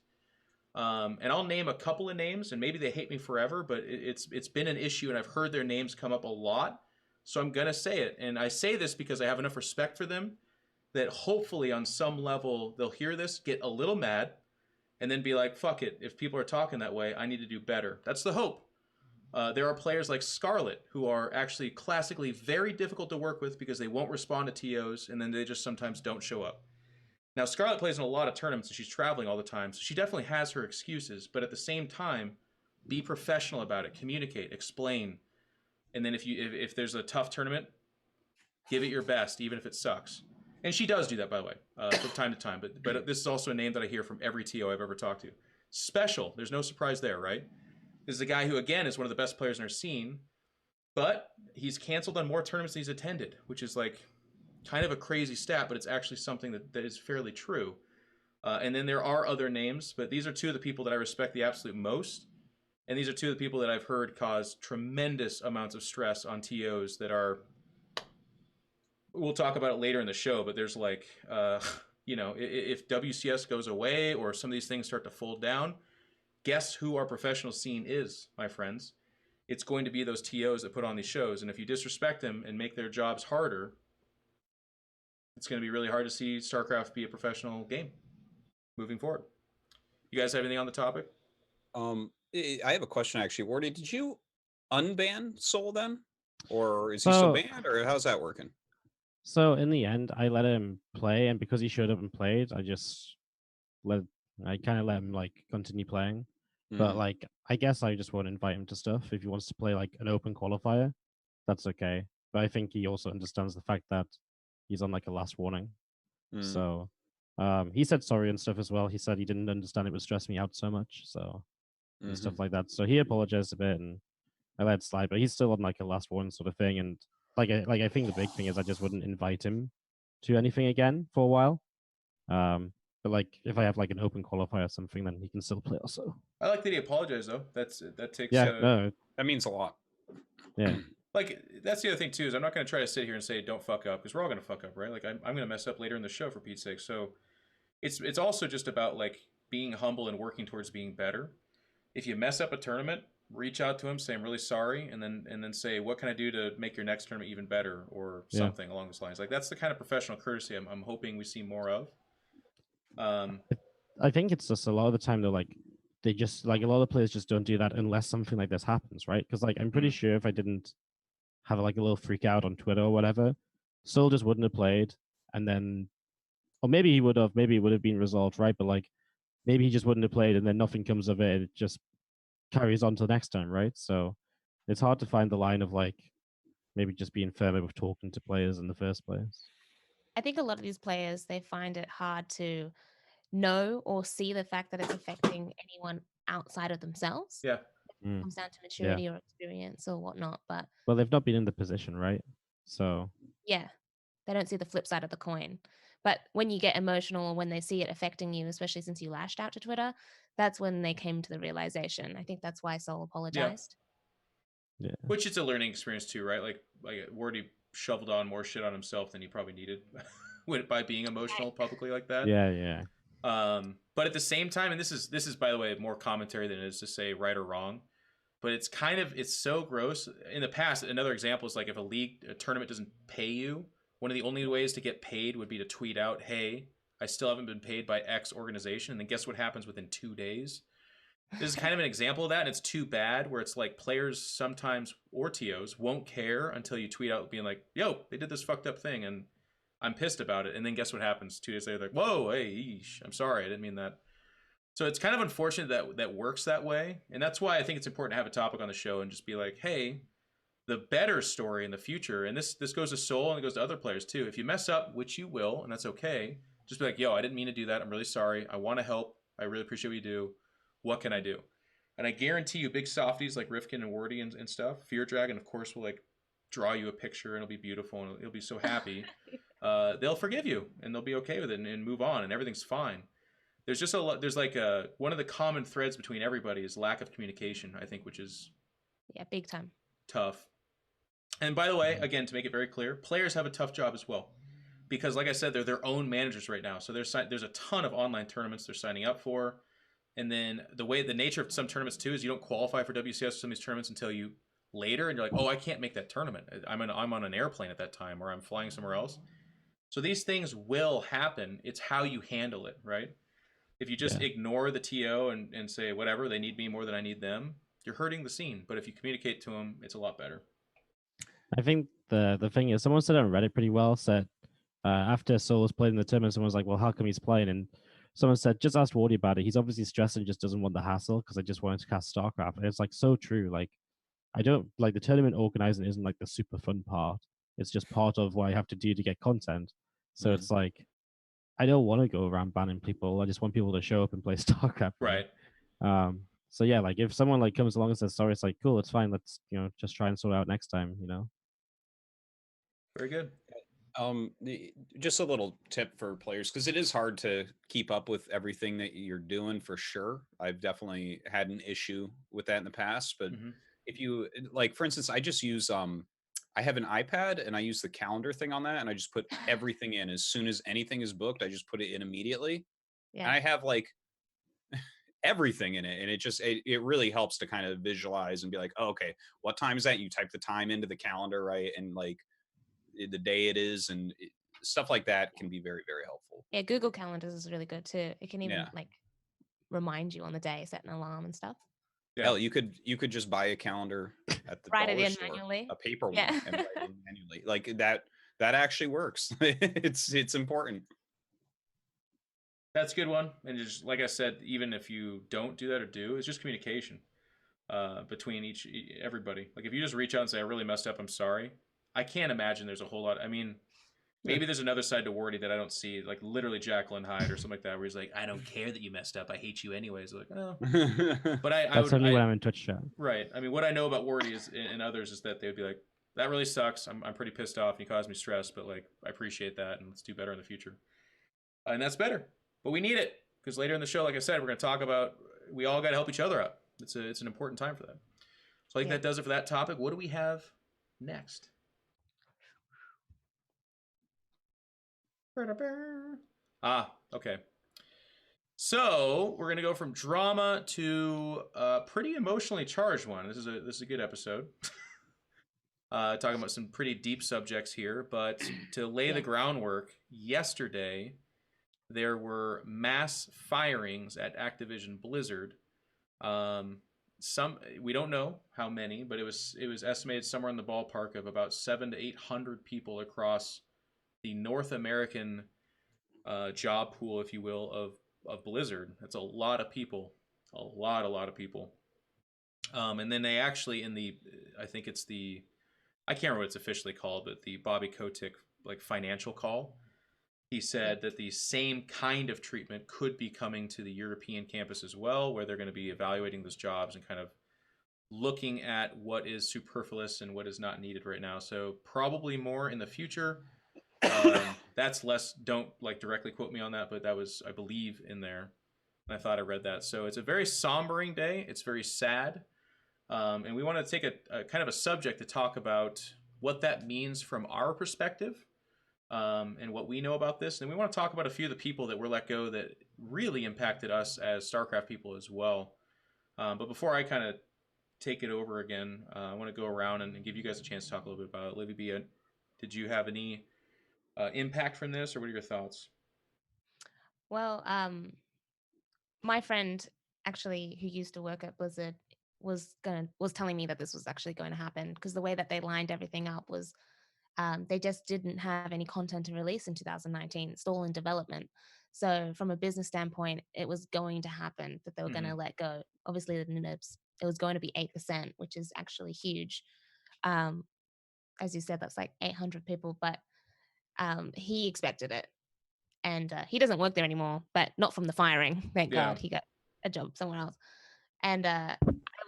And I'll name a couple of names, and maybe they hate me forever, but it's been an issue, and I've heard their names come up a lot. So I'm gonna say it, and I say this because I have enough respect for them that hopefully on some level they'll hear this, get a little mad, and then be like, fuck it, if people are talking that way, I need to do better. That's the hope. There are players like Scarlet who are actually classically very difficult to work with because they won't respond to TOs, and then they just sometimes don't show up. Now, Scarlet plays in a lot of tournaments, and she's traveling all the time, so she definitely has her excuses, but at the same time, be professional about it, communicate, explain, and then if there's a tough tournament, give it your best, even if it sucks. And she does do that, by the way, from time to time, but this is also a name that I hear from every TO I've ever talked to. Special, there's no surprise there, right? This is a guy who, again, is one of the best players in our scene, but he's canceled on more tournaments than he's attended, which is like kind of a crazy stat, but it's actually something that is fairly true. And then there are other names, but these are two of the people that I respect the absolute most. And these are two of the people that I've heard cause tremendous amounts of stress on TOs that are, we'll talk about it later in the show, but there's like, if WCS goes away or some of these things start to fold down, guess who our professional scene is, my friends? It's going to be those TOs that put on these shows. And if you disrespect them and make their jobs harder, it's going to be really hard to see StarCraft be a professional game moving forward. You guys have anything on the topic? I have a question, actually. Wardi, did you unban Soul then? Or is he still banned, or how's that working? So in the end, I let him play, and because he showed up and played, I kind of let him like continue playing. But like, I guess I just won't invite him to stuff. If he wants to play like an open qualifier, that's okay. But I think he also understands the fact that he's on like a last warning. So he said sorry and stuff as well. He said he didn't understand it would stress me out so much. So and stuff like that. So he apologized a bit, and I let it slide. But he's still on like a last warning sort of thing. And I think the big thing is I just wouldn't invite him to anything again for a while. But like, if I have like an open qualifier or something, then he can still play also. I like that he apologized though. That takes. Yeah, no, That means a lot. yeah, Like that's the other thing too is I'm not going to try to sit here and say don't fuck up because we're all going to fuck up, right? Like I'm going to mess up later in the show for Pete's sake. So it's also just about like being humble and working towards being better. If you mess up a tournament, reach out to him, say I'm really sorry, and then say what can I do to make your next tournament even better or something along those lines. Like that's the kind of professional courtesy I'm hoping we see more of. I think it's just a lot of the time they're like, they just like a lot of players just don't do that unless something like this happens, right? Because like I'm pretty sure if I didn't have like a little freak out on Twitter or whatever, Soul just wouldn't have played, and then, or maybe he would have, maybe it would have been resolved, right? But like maybe he just wouldn't have played, and then nothing comes of it. It just carries on to the next time, right? So it's hard to find the line of like maybe just being firmer with talking to players in the first place. I think a lot of these players, they find it hard to know or see the fact that it's affecting anyone outside of themselves. Yeah. It comes down to maturity or experience or whatnot. But well, they've not been in the position, right? So yeah, they don't see the flip side of the coin. But when you get emotional or when they see it affecting you, especially since you lashed out to Twitter, that's when they came to the realization. I think that's why Sol apologized. Yeah. Which is a learning experience too, right? Like Wardi shoveled on more shit on himself than he probably needed by being emotional publicly like that. Yeah. But at the same time, and this is by the way more commentary than it is to say right or wrong, but it's so gross. In the past, another example is like if a tournament doesn't pay you, one of the only ways to get paid would be to tweet out, "Hey, I still haven't been paid by X organization," and then guess what happens within 2 days? This is kind of an example of that, and it's too bad where it's like players sometimes or TOs won't care until you tweet out being like, "Yo, they did this fucked up thing and I'm pissed about it." And then guess what happens? 2 days later, they're like, "Whoa, hey, eesh, I'm sorry, I didn't mean that." So it's kind of unfortunate that works that way, and that's why I think it's important to have a topic on the show and just be like, "Hey, the better story in the future," and this goes to Soul and it goes to other players too. If you mess up, which you will, and that's okay, just be like, "Yo, I didn't mean to do that. I'm really sorry. I want to help. I really appreciate what you do. What can I do?" And I guarantee you, big softies like Rifkin and Wardy and stuff, Fear Dragon, of course, will like draw you a picture and it'll be beautiful and it'll be so happy. They'll forgive you and they'll be okay with it and move on and everything's fine. There's just a lot. There's like one of the common threads between everybody is lack of communication, I think, which is Big time. tough. And by the way, again, to make it very clear, players have a tough job as well. Because like I said, they're their own managers right now. So there's a ton of online tournaments they're signing up for. And then the nature of some tournaments too is you don't qualify for WCS or some of these tournaments until you later, and you're like, oh, I can't make that tournament. I'm on an airplane at that time, or I'm flying somewhere else. So these things will happen. It's how you handle it, right? If you just ignore the TO and say whatever, they need me more than I need them, you're hurting the scene. But if you communicate to them, it's a lot better. I think the thing is, someone said on Reddit pretty well, said after Soul was playing in the tournament, someone was like, well, how come he's playing? And someone said, just ask Wardy about it. He's obviously stressed and just doesn't want the hassle because I just wanted to cast Starcraft. And it's like so true. Like, I don't like the tournament organizing isn't like the super fun part. It's just part of what I have to do to get content. So it's like, I don't want to go around banning people. I just want people to show up and play Starcraft. Right. So yeah, like if someone like comes along and says sorry, it's like cool, it's fine. Let's just try and sort it out next time. Very good. Just a little tip for players because it is hard to keep up with everything that you're doing for sure. I've definitely had an issue with that in the past, but if you like, for instance, I just use I have an iPad and I use the calendar thing on that, and I just put everything in as soon as anything is booked. I just put it in immediately, and I have like everything in it, and it really helps to kind of visualize and be like, oh, okay, what time is that? You type the time into the calendar, right, and like the day it is, and stuff like that can be very, very helpful. Yeah, Google Calendars is really good too. It can even like remind you on the day, set an alarm and stuff. Yeah. Hell, you could just buy a calendar at the write dollar it in store, manually. a paper one, and write it in manually. Like that actually works. It's important. That's a good one. And just like I said, even if you don't do that or do, it's just communication between everybody. Like if you just reach out and say, I really messed up, I'm sorry. I can't imagine there's a whole lot. I mean, maybe there's another side to Wardy that I don't see, like literally Jacqueline Hyde or something like that, where he's like, I don't care that you messed up. I hate you anyways. Like, oh. But that's only when I'm in Twitch chat. Right. I mean, what I know about Wardy is, and others is that they would be like, that really sucks. I'm pretty pissed off and you caused me stress, but like, I appreciate that and let's do better in the future. And that's better. But we need it because later in the show, like I said, we're going to talk about we all got to help each other out. It's an important time for that. So I think that does it for that topic. What do we have next? Okay. So we're gonna go from drama to a pretty emotionally charged one. This is a good episode. Talking about some pretty deep subjects here, but to lay the groundwork, yesterday there were mass firings at Activision Blizzard. Some we don't know how many, but it was estimated somewhere in the ballpark of about 700 to 800 people across the North American job pool, if you will, of Blizzard. That's a lot of people, a lot of people. And then they actually I think it's I can't remember what it's officially called, but the Bobby Kotick like financial call. He said that the same kind of treatment could be coming to the European campus as well, where they're going to be evaluating those jobs and kind of looking at what is superfluous and what is not needed right now. So probably more in the future. That's less, don't like directly quote me on that, but that was, I believe, in there. And I thought I read that. So it's a very sombering day. It's very sad. And we want to take a kind of a subject to talk about what that means from our perspective. And what we know about this. And we want to talk about a few of the people that were let go that really impacted us as StarCraft people as well. But before I kind of take it over again, I want to go around and give you guys a chance to talk a little bit about it. Livibee, did you have any impact from this, or what are your thoughts? Well, my friend actually who used to work at Blizzard was telling me that this was actually going to happen, because the way that they lined everything up was they just didn't have any content to release in 2019. It's all in development. So from a business standpoint, it was going to happen that they were going to let go. Obviously, it was going to be 8%, which is actually huge. As you said, that's like 800 people, but he expected it. And he doesn't work there anymore, but not from the firing. Thank God, he got a job somewhere else. And I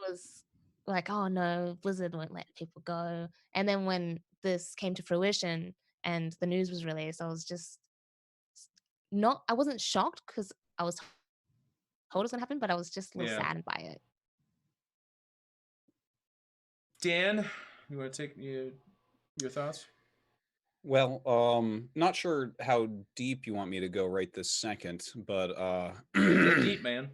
was like, oh no, Blizzard won't let people go. And then when this came to fruition and the news was released, I was just I wasn't shocked because I was told it was going to happen, but I was just a little saddened by it. Dan, you want to take your thoughts? Well, not sure how deep you want me to go right this second, but go deep, man.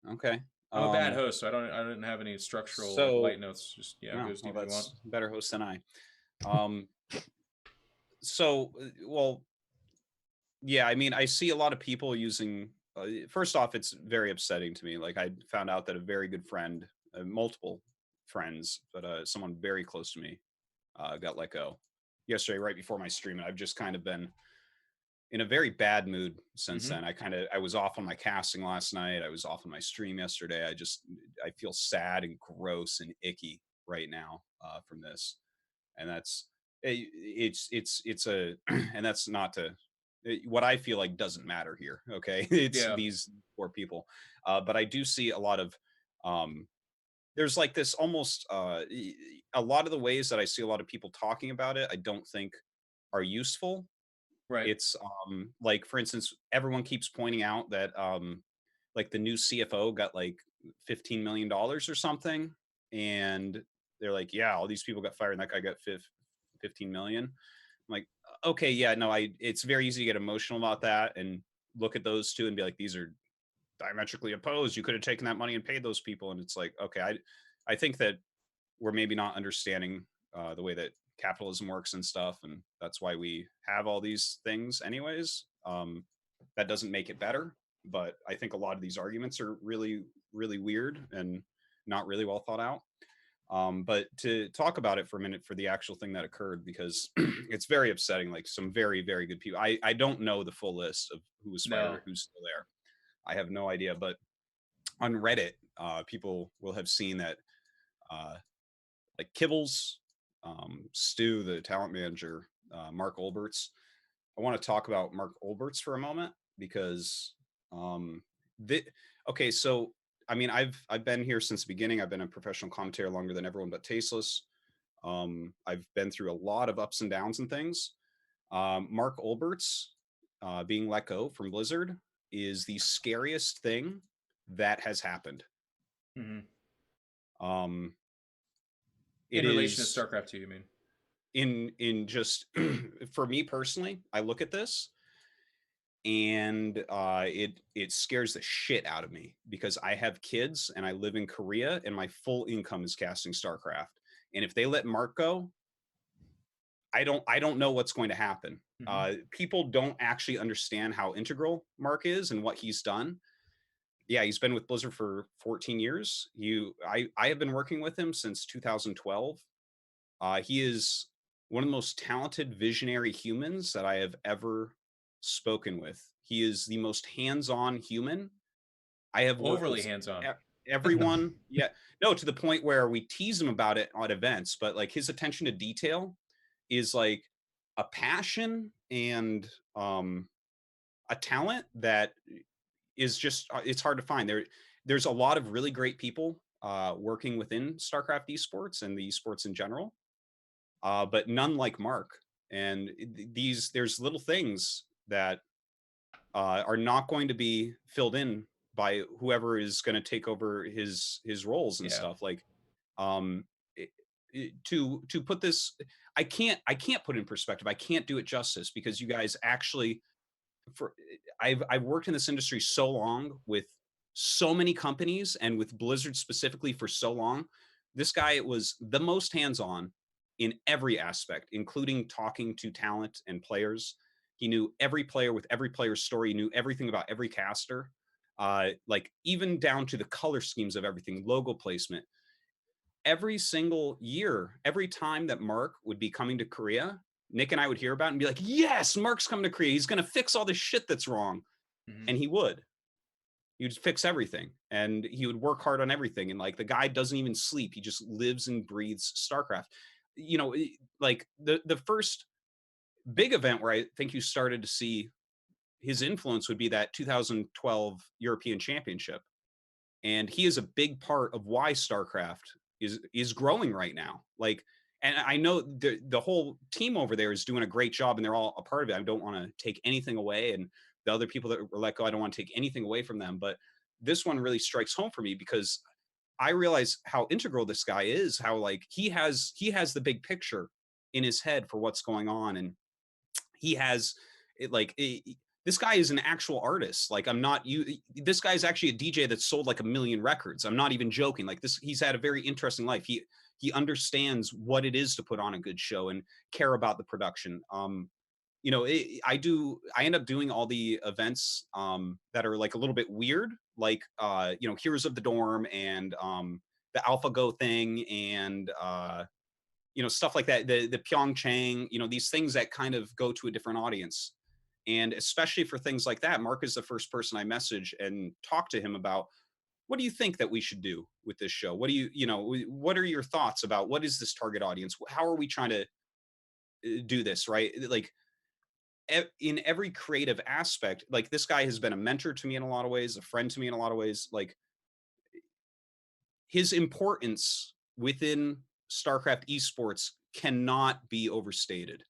Okay. I'm a bad host, so I didn't have any structural light notes. Just go as deep as you want. Better host than I. Yeah, I mean, I see a lot of people using. First off, it's very upsetting to me. Like, I found out that a very good friend, multiple friends, but someone very close to me, got let go yesterday, right before my stream, and I've just kind of been in a very bad mood since then. I was off on my casting last night. I was off on my stream yesterday. I feel sad and gross and icky right now from this, and and that's not to what I feel like doesn't matter here. Okay, it's these poor people, but I do see a lot of there's like this almost a lot of the ways that I see a lot of people talking about it, I don't think are useful. Right. It's like, for instance, everyone keeps pointing out that like the new CFO got like $15 million or something, and they're like, yeah, all these people got fired and that guy got 15 million. I'm like, okay, yeah, no, it's very easy to get emotional about that and look at those two and be like, these are diametrically opposed. You could have taken that money and paid those people. And it's like, okay, I think that we're maybe not understanding the way that capitalism works and stuff, and that's why we have all these things anyways. That doesn't make it better, but I think a lot of these arguments are really, really weird and not really well thought out. But to talk about it for a minute, for the actual thing that occurred, because it's very upsetting. Like, some very, very good people. I don't know the full list of who was fired or who's still there. I have no idea, but on Reddit, people will have seen that like Kibbles, Stu, the talent manager, Mark Olberts. I want to talk about Mark Olberts for a moment because okay, so I mean, I've been here since the beginning. I've been a professional commentator longer than everyone but Tasteless. I've been through a lot of ups and downs and things. Mark Olberts being let go from Blizzard is the scariest thing that has happened. Mm-hmm. In relation to StarCraft 2, you mean? In just for me personally, I look at this and it scares the shit out of me because I have kids and I live in Korea and my full income is casting StarCraft. And if they let Mark go, I don't know what's going to happen. People don't actually understand how integral Mark is and what he's done. Yeah, he's been with Blizzard for 14 years. I have been working with him since 2012. He is one of the most talented visionary humans that I have ever spoken with. He is the most hands-on human I have worked overly with. Hands-on. Everyone, yeah, no, to the point where we tease him about it on events, but like his attention to detail is like a passion and a talent that is just it's hard to find. There's a lot of really great people working within StarCraft esports and the esports in general, but none like Mark. And there's little things that are not going to be filled in by whoever is going to take over his roles and stuff. Like to put this, I can't put in perspective. I can't do it justice because you guys actually, I've worked in this industry so long with so many companies and with Blizzard specifically for so long. This guy was the most hands-on in every aspect, including talking to talent and players. He knew every player with every player's story. He knew everything about every caster, like even down to the color schemes of everything, logo placement. Every single year, every time that Mark would be coming to Korea, Nick and I would hear about it and be like, yes, Mark's coming to Korea. He's going to fix all this shit that's wrong. And he would. He would fix everything. And he would work hard on everything. And like the guy doesn't even sleep. He just lives and breathes StarCraft. You know, like the first big event where I think you started to see his influence would be that 2012 European Championship. And he is a big part of why StarCraft is growing right now. Like, and I know the whole team over there is doing a great job and they're all a part of it. I don't want to take anything away. And the other people that were let go, I don't want to take anything away from them. But this one really strikes home for me because I realize how integral this guy is, how like he has the big picture in his head for what's going on. And he has this guy is an actual artist. Like this guy's actually a DJ that sold like 1 million records. I'm not even joking. Like this, he's had a very interesting life. He understands what it is to put on a good show and care about the production. You know, I end up doing all the events that are like a little bit weird, like you know, Heroes of the Dorm and the AlphaGo thing and you know, stuff like that, the Pyeongchang, you know, these things that kind of go to a different audience. And especially for things like that, Mark is the first person I message and talk to him about, what do you think that we should do with this show? What do you know, what are your thoughts about what is this target audience? How are we trying to do this, right? Like in every creative aspect, like this guy has been a mentor to me in a lot of ways, a friend to me in a lot of ways. Like his importance within StarCraft esports cannot be overstated.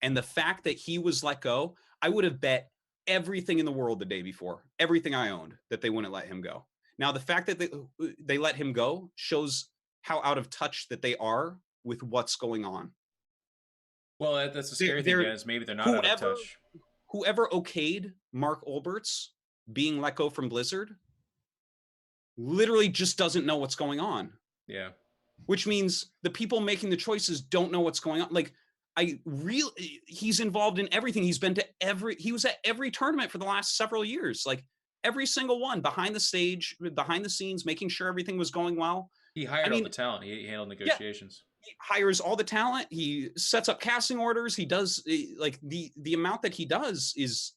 And the fact that he was let go, I would have bet everything in the world the day before, everything I owned, that they wouldn't let him go. Now, the fact that they let him go shows how out of touch that they are with what's going on. Well, that's the scary thing, is maybe they're not out of touch. Whoever okayed Mark Olbert's being let go from Blizzard literally just doesn't know what's going on. Yeah. Which means the people making the choices don't know what's going on. Like, he's involved in everything. He was at every tournament for the last several years. Like every single one, behind the scenes, making sure everything was going well. He hired all the talent. He handled negotiations. Yeah, he hires all the talent. He sets up casting orders. He does like the amount that he does is,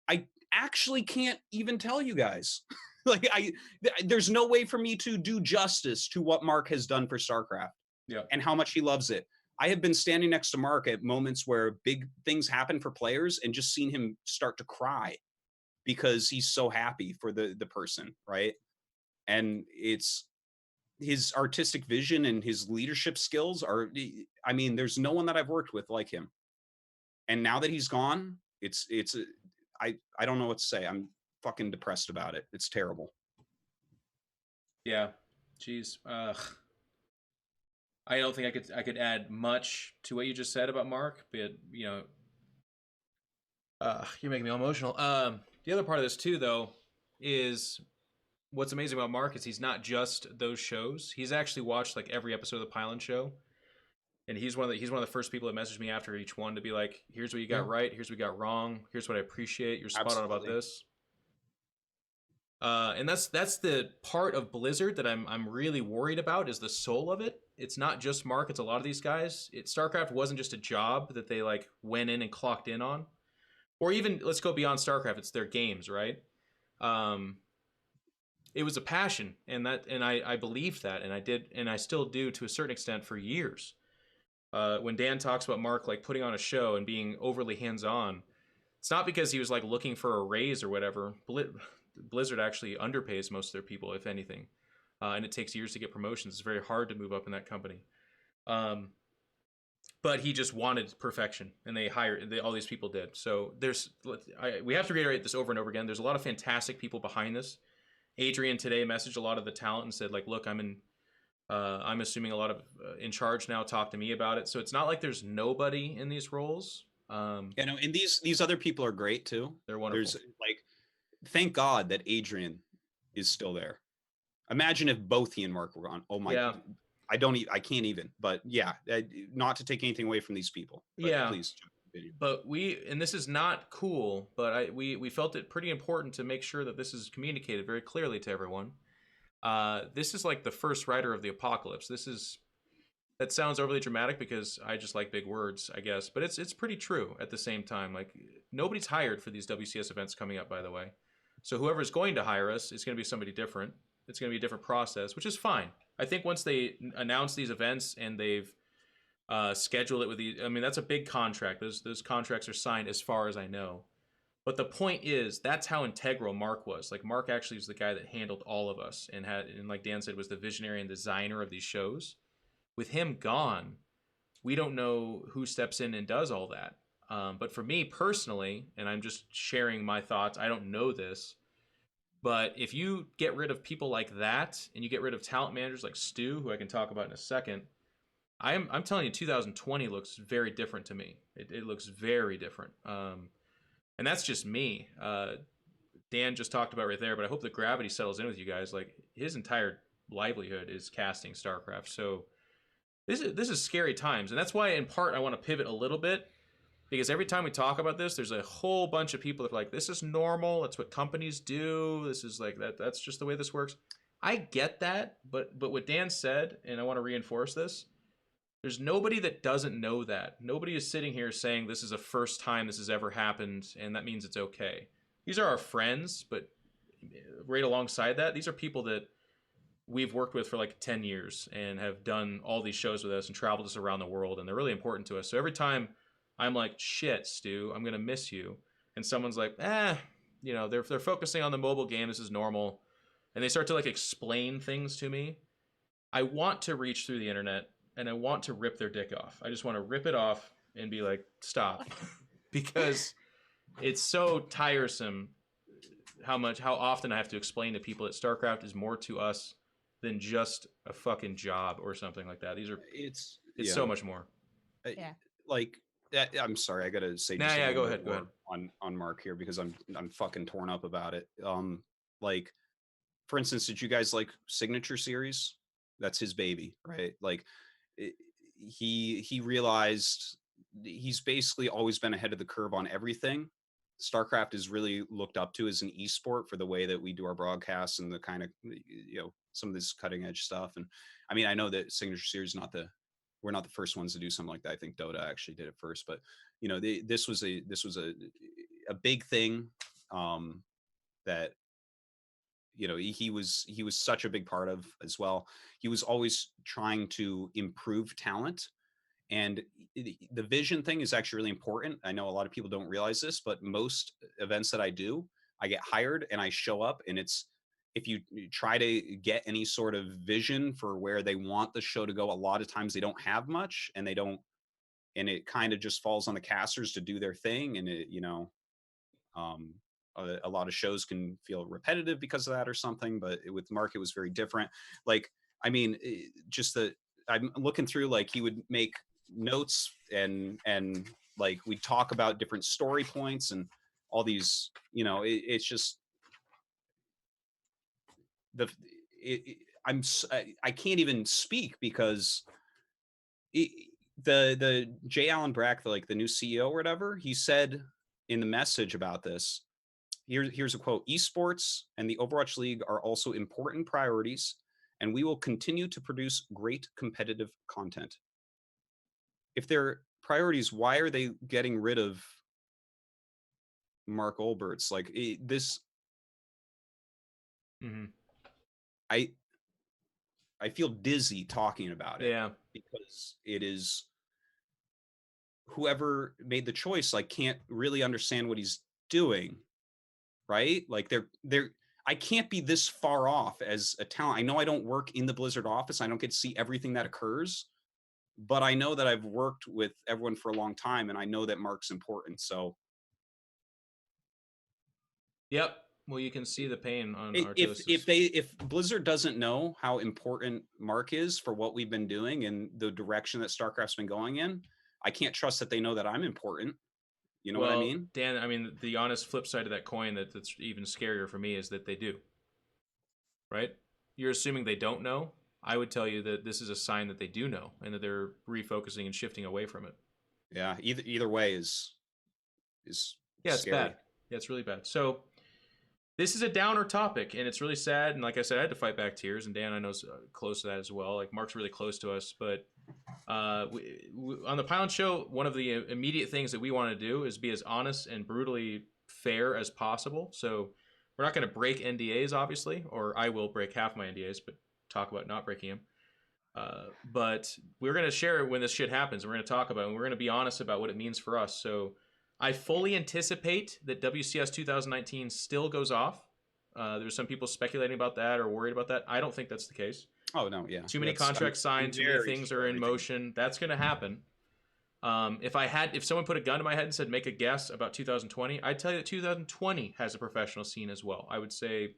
I actually can't even tell you guys. Like there's no way for me to do justice to what Mark has done for StarCraft. Yeah. And how much he loves it. I have been standing next to Mark at moments where big things happen for players and just seen him start to cry because he's so happy for the person, right? And it's his artistic vision and his leadership skills are, I mean, there's no one that I've worked with like him. And now that he's gone, I don't know what to say. I'm fucking depressed about it. It's terrible. Yeah. Jeez. I don't think I could add much to what you just said about Mark, but you know, you're making me emotional. The other part of this too, though, is what's amazing about Mark is he's not just those shows. He's actually watched like every episode of the Pylon Show, and he's one of the first people that messaged me after each one to be like, "Here's what you got right. Here's what you got wrong. Here's what I appreciate. You're spot on about this." And that's the part of Blizzard that I'm really worried about is the soul of it. It's not just Mark; it's a lot of these guys. StarCraft wasn't just a job that they like went in and clocked in on, or even let's go beyond StarCraft. It's their games, right? It was a passion, and I believed that, and I did, and I still do to a certain extent for years. When Dan talks about Mark like putting on a show and being overly hands-on, it's not because he was like looking for a raise or whatever. Blizzard actually underpays most of their people, if anything, and it takes years to get promotions. It's very hard to move up in that company. But he just wanted perfection, and all these people did. So we have to reiterate this over and over again. There's a lot of fantastic people behind this. Adrian today messaged a lot of the talent and said, like, look, I'm assuming a lot of in charge now. Talk to me about it. So it's not like there's nobody in these roles. And these other people are great too. They're wonderful. There's like, thank God that Adrian is still there. Imagine if both he and Mark were on. Oh my! Yeah. I can't even. But yeah, not to take anything away from these people. But yeah, please. But and this is not cool, but we felt it pretty important to make sure that this is communicated very clearly to everyone. This is like the first rider of the apocalypse. That sounds overly dramatic because I just like big words, I guess, but it's pretty true at the same time. Like nobody's hired for these WCS events coming up, by the way. So whoever's going to hire us is going to be somebody different. It's going to be a different process, which is fine. I think once they announce these events and they've schedule it with that's a big contract. Those contracts are signed as far as I know. But the point is, that's how integral Mark was. Like Mark actually was the guy that handled all of us and like Dan said, was the visionary and designer of these shows. With him gone, we don't know who steps in and does all that. But for me personally, and I'm just sharing my thoughts, I don't know this, but if you get rid of people like that and you get rid of talent managers like Stu, who I can talk about in a second, I'm telling you, 2020 looks very different to me. It looks very different. And that's just me. Dan just talked about right there, but I hope the gravity settles in with you guys. Like his entire livelihood is casting StarCraft. So this is scary times. And that's why in part I want to pivot a little bit, because every time we talk about this, there's a whole bunch of people that are like, this is normal. That's what companies do. This is like that's just the way this works. I get that, but what Dan said, and I want to reinforce this, there's nobody that doesn't know that. Nobody is sitting here saying this is the first time this has ever happened, and that means it's okay. These are our friends, but right alongside that, these are people that we've worked with for like 10 years and have done all these shows with us and traveled us around the world, and they're really important to us. So every time I'm like, shit, Stu, I'm going to miss you, and someone's like, they're focusing on the mobile game, this is normal, and they start to like explain things to me, I want to reach through the internet and I want to rip their dick off. I just want to rip it off and be like, stop. Because it's so tiresome how often I have to explain to people that StarCraft is more to us than just a fucking job or something like that. It's so much more. Yeah. Like, I'm sorry, I gotta say. Go ahead. On Mark here, because I'm fucking torn up about it. Like, for instance, did you guys like Signature Series? That's his baby, right? Like, he realized he's basically always been ahead of the curve on everything. StarCraft is really looked up to as an esport for the way that we do our broadcasts and the kind of, some of this cutting edge stuff. And I mean, I know that Signature Series we're not the first ones to do something like that. I think Dota actually did it first, but this was a big thing that he was such a big part of as well. He was always trying to improve talent, and the vision thing is actually really important. I know a lot of people don't realize this, but most events that I do, I get hired and I show up, and if you try to get any sort of vision for where they want the show to go, a lot of times they don't have much, and it kind of just falls on the casters to do their thing. And A lot of shows can feel repetitive because of that or something, but with Mark, it was very different. Like, I mean, I'm looking through, like, he would make notes and like we'd talk about different story points and all these, it's just I can't even speak because the J. Allen Brack, like the new CEO or whatever, he said in the message about this, here's a quote: "Esports and the Overwatch League are also important priorities, and we will continue to produce great competitive content." If they're priorities, why are they getting rid of Mark Olberts? Like, this, Mm-hmm. I feel dizzy talking about it. Yeah. Because it is, whoever made the choice, like, can't really understand what he's doing, right? Like, I can't be this far off as a talent. I know I don't work in the Blizzard office. I don't get to see everything that occurs, but I know that I've worked with everyone for a long time, and I know that Mark's important. So, yep. Well, you can see the pain on Artosis. If Blizzard doesn't know how important Mark is for what we've been doing and the direction that StarCraft's been going in, I can't trust that they know that I'm important. You know what I mean? Dan, I mean, the honest flip side of that coin that's even scarier for me is that they do. Right? You're assuming they don't know. I would tell you that this is a sign that they do know and that they're refocusing and shifting away from it. Yeah, either way is it's scary. bad. Yeah, it's really bad. So this is a downer topic, and it's really sad. And like I said, I had to fight back tears. And Dan, I know, is close to that as well. Like, Mark's really close to us. But on the Pylon Show, one of the immediate things that we want to do is be as honest and brutally fair as possible. So we're not going to break NDAs, obviously, or I will break half my NDAs, but talk about not breaking them. But we're going to share it when this shit happens. And we're going to talk about it, and we're going to be honest about what it means for us. So I fully anticipate that WCS 2019 still goes off. There's some people speculating about that or worried about that. I don't think that's the case. Oh, no, yeah. Too many contracts signed, too many things are in motion. That's going to happen. If someone put a gun to my head and said, make a guess about 2020, I'd tell you that 2020 has a professional scene as well. I would say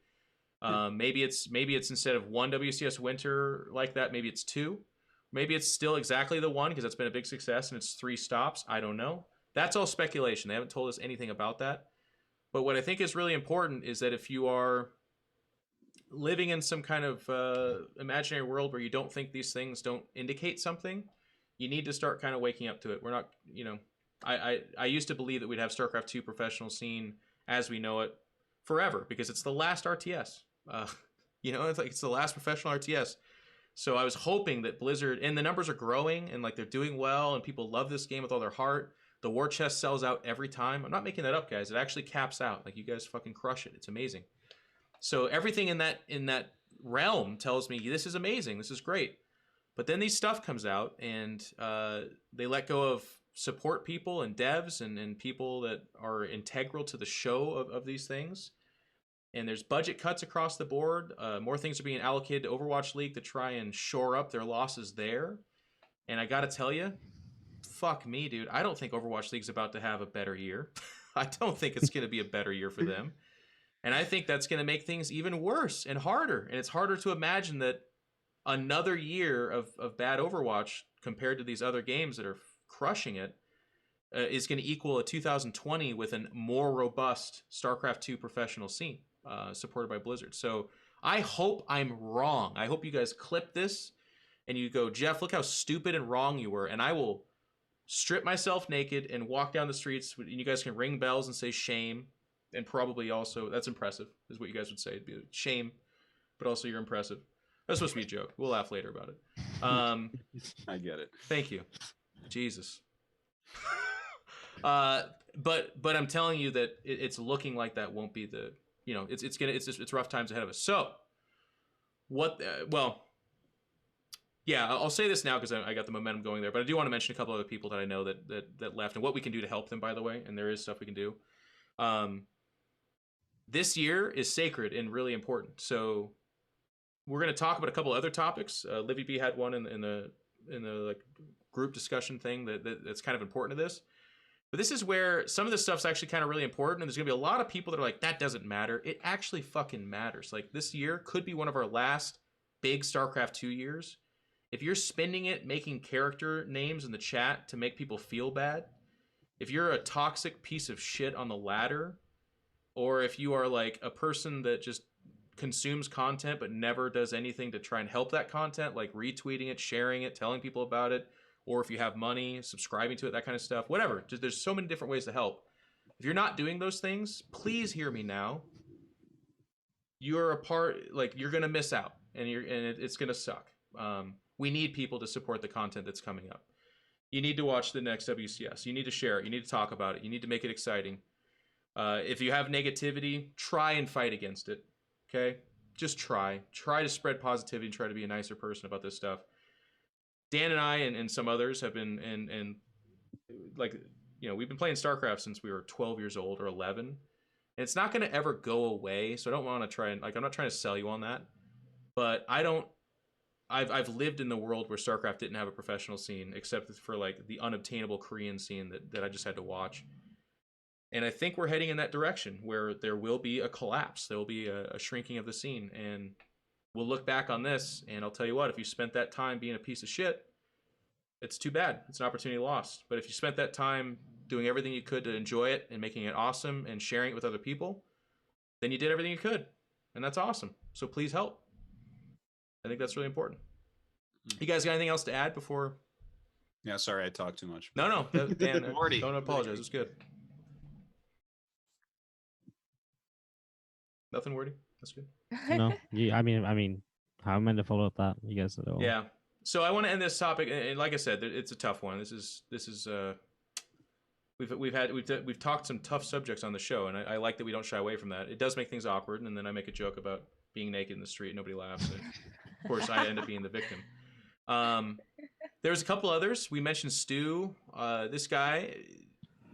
maybe it's instead of one WCS winter like that, maybe it's two. Maybe it's still exactly the one because it's been a big success and it's 3 stops. I don't know. That's all speculation. They haven't told us anything about that. But what I think is really important is that if you are living in some kind of imaginary world where you don't think these things don't indicate something, you need to start kind of waking up to it. We're not, I used to believe that we'd have StarCraft 2 professional scene as we know it forever because it's the last RTS. It's the last professional RTS. So I was hoping that Blizzard, and the numbers are growing and like they're doing well and people love this game with all their heart. The war chest sells out every time. I'm not making that up, guys. It actually caps out. Like, you guys fucking crush it. It's amazing. So everything in that realm tells me this is amazing. This is great. But then these stuff comes out and they let go of support people and devs and people that are integral to the show of these things. And there's budget cuts across the board. More things are being allocated to Overwatch League to try and shore up their losses there. And I got to tell you, fuck me, dude. I don't think Overwatch League's about to have a better year. I don't think it's going to be a better year for them. And I think that's going to make things even worse and harder. And it's harder to imagine that another year of bad Overwatch compared to these other games that are crushing it is going to equal a 2020 with a more robust StarCraft 2 professional scene supported by Blizzard. So I hope I'm wrong. I hope you guys clip this and you go, Jeff, look how stupid and wrong you were. And I will strip myself naked and walk down the streets, and you guys can ring bells and say shame, and probably also, that's impressive, is what you guys would say. It'd be shame, but also you're impressive. That's supposed to be a joke. We'll laugh later about it. I get it. Thank you. Jesus. But I'm telling you that it's looking like that won't be the, it's rough times ahead of us. So I'll say this now because I got the momentum going there, but I do want to mention a couple other people that I know that left and what we can do to help them, by the way. And there is stuff we can do. This year is sacred and really important. So we're going to talk about a couple other topics. Livibee had one in the like group discussion thing that's kind of important to this. But this is where some of this stuff's actually kind of really important, and there's gonna be a lot of people that are like, that doesn't matter. It actually fucking matters. Like, this year could be one of our last big StarCraft 2 years. If you're spending it making character names in the chat to make people feel bad, if you're a toxic piece of shit on the ladder, or if you are like a person that just consumes content but never does anything to try and help that content, like retweeting it, sharing it, telling people about it, or if you have money, subscribing to it, that kind of stuff, whatever. Just, there's so many different ways to help. If you're not doing those things, please hear me now. You're a part, like, you're gonna miss out, and it's gonna suck. We need people to support the content that's coming up. You need to watch the next WCS. You need to share it. You need to talk about it. You need to make it exciting. If you have negativity, try and fight against it. Okay? Just try. Try to spread positivity and try to be a nicer person about this stuff. Dan and I and some others have been, and like, you know, we've been playing StarCraft since we were 12 years old or 11. And it's not going to ever go away. So I don't want to try and, like, I'm not trying to sell you on that. But I've lived in the world where StarCraft didn't have a professional scene, except for like the unobtainable Korean scene that I just had to watch. And I think we're heading in that direction where there will be a collapse. There will be a shrinking of the scene. And we'll look back on this, and I'll tell you what, if you spent that time being a piece of shit, it's too bad. It's an opportunity lost. But if you spent that time doing everything you could to enjoy it and making it awesome and sharing it with other people, then you did everything you could. And that's awesome. So please help. I think that's really important. You guys got anything else to add before? Yeah, sorry, I talked too much. No, Dan, don't apologize. It's good. Nothing wordy. That's good. No, I mean, how am I meant to follow up that? You guys at all? Yeah. So I want to end this topic, and like I said, it's a tough one. This is we've talked some tough subjects on the show, and I like that we don't shy away from that. It does make things awkward, and then I make a joke about being naked in the street, nobody laughs, and of course I end up being the victim. There's a couple others. We mentioned Stu. This guy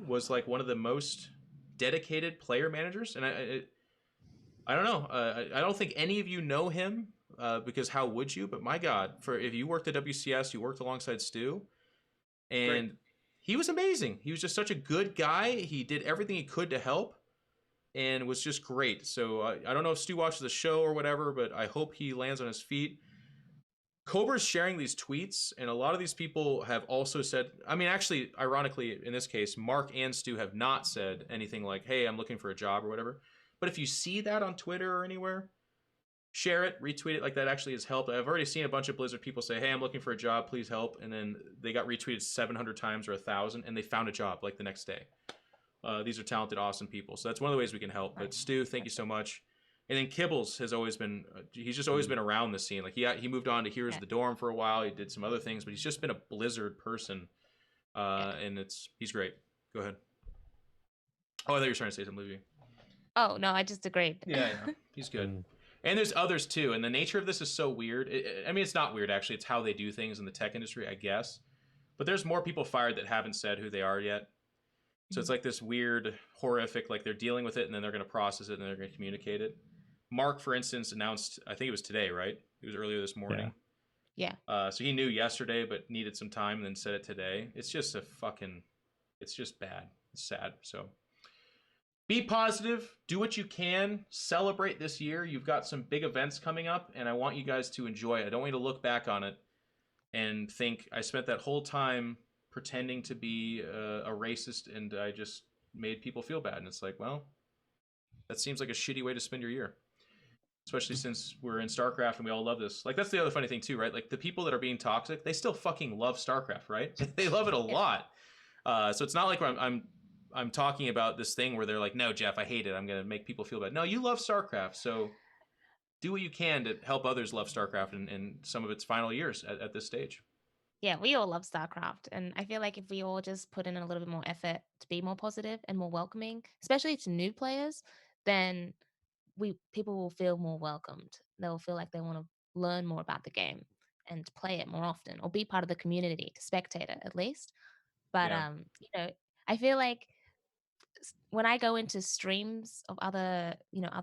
was like one of the most dedicated player managers, and I don't know. I don't think any of you know him because how would you? But my God, if you worked at WCS, you worked alongside Stu, and Great. He was amazing. He was just such a good guy. He did everything he could to help, and was just great. So I don't know if Stu watches the show or whatever, but I hope he lands on his feet. Cobra's sharing these tweets, and a lot of these people have also said, I mean, actually, ironically, in this case, Mark and Stu have not said anything like, hey, I'm looking for a job or whatever. But if you see that on Twitter or anywhere, share it, retweet it. Like, that actually has helped. I've already seen a bunch of Blizzard people say, hey, I'm looking for a job, please help. And then they got retweeted 700 times or 1,000, and they found a job like the next day. These are talented, awesome people. So that's one of the ways we can help. But Stu, thank you so much. And then Kibbles has always been, he's just always been around the scene. Like, he moved on to Heroes of the Dorm for a while. He did some other things, but he's just been a Blizzard person. And he's great. Go ahead. Oh, I thought you were trying to say something, Livy. Oh, no, I just agreed. Yeah, he's good. And there's others too. And the nature of this is so weird. I mean, it's not weird, actually. It's how they do things in the tech industry, I guess. But there's more people fired that haven't said who they are yet. So it's like this weird, horrific, like they're dealing with it and then they're going to process it and they're going to communicate it. Mark, for instance, announced, I think it was today, right? It was earlier this morning. Yeah. So he knew yesterday, but needed some time and then said it today. It's just it's just bad. It's sad. So be positive. Do what you can. Celebrate this year. You've got some big events coming up, and I want you guys to enjoy it. I don't want you to look back on it and think, I spent that whole time pretending to be a racist and I just made people feel bad. And it's like, well, that seems like a shitty way to spend your year. Especially since we're in StarCraft and we all love this. Like, that's the other funny thing too, right? Like, the people that are being toxic, they still fucking love StarCraft, right? They love it a lot. So it's not like I'm talking about this thing where they're like, no, Jeff, I hate it. I'm going to make people feel bad. No, you love StarCraft. So do what you can to help others love StarCraft in some of its final years at this stage. Yeah, we all love StarCraft. And I feel like if we all just put in a little bit more effort to be more positive and more welcoming, especially to new players, then people will feel more welcomed. They'll feel like they want to learn more about the game and play it more often, or be part of the community, to spectate it at least. But I feel like when I go into streams of other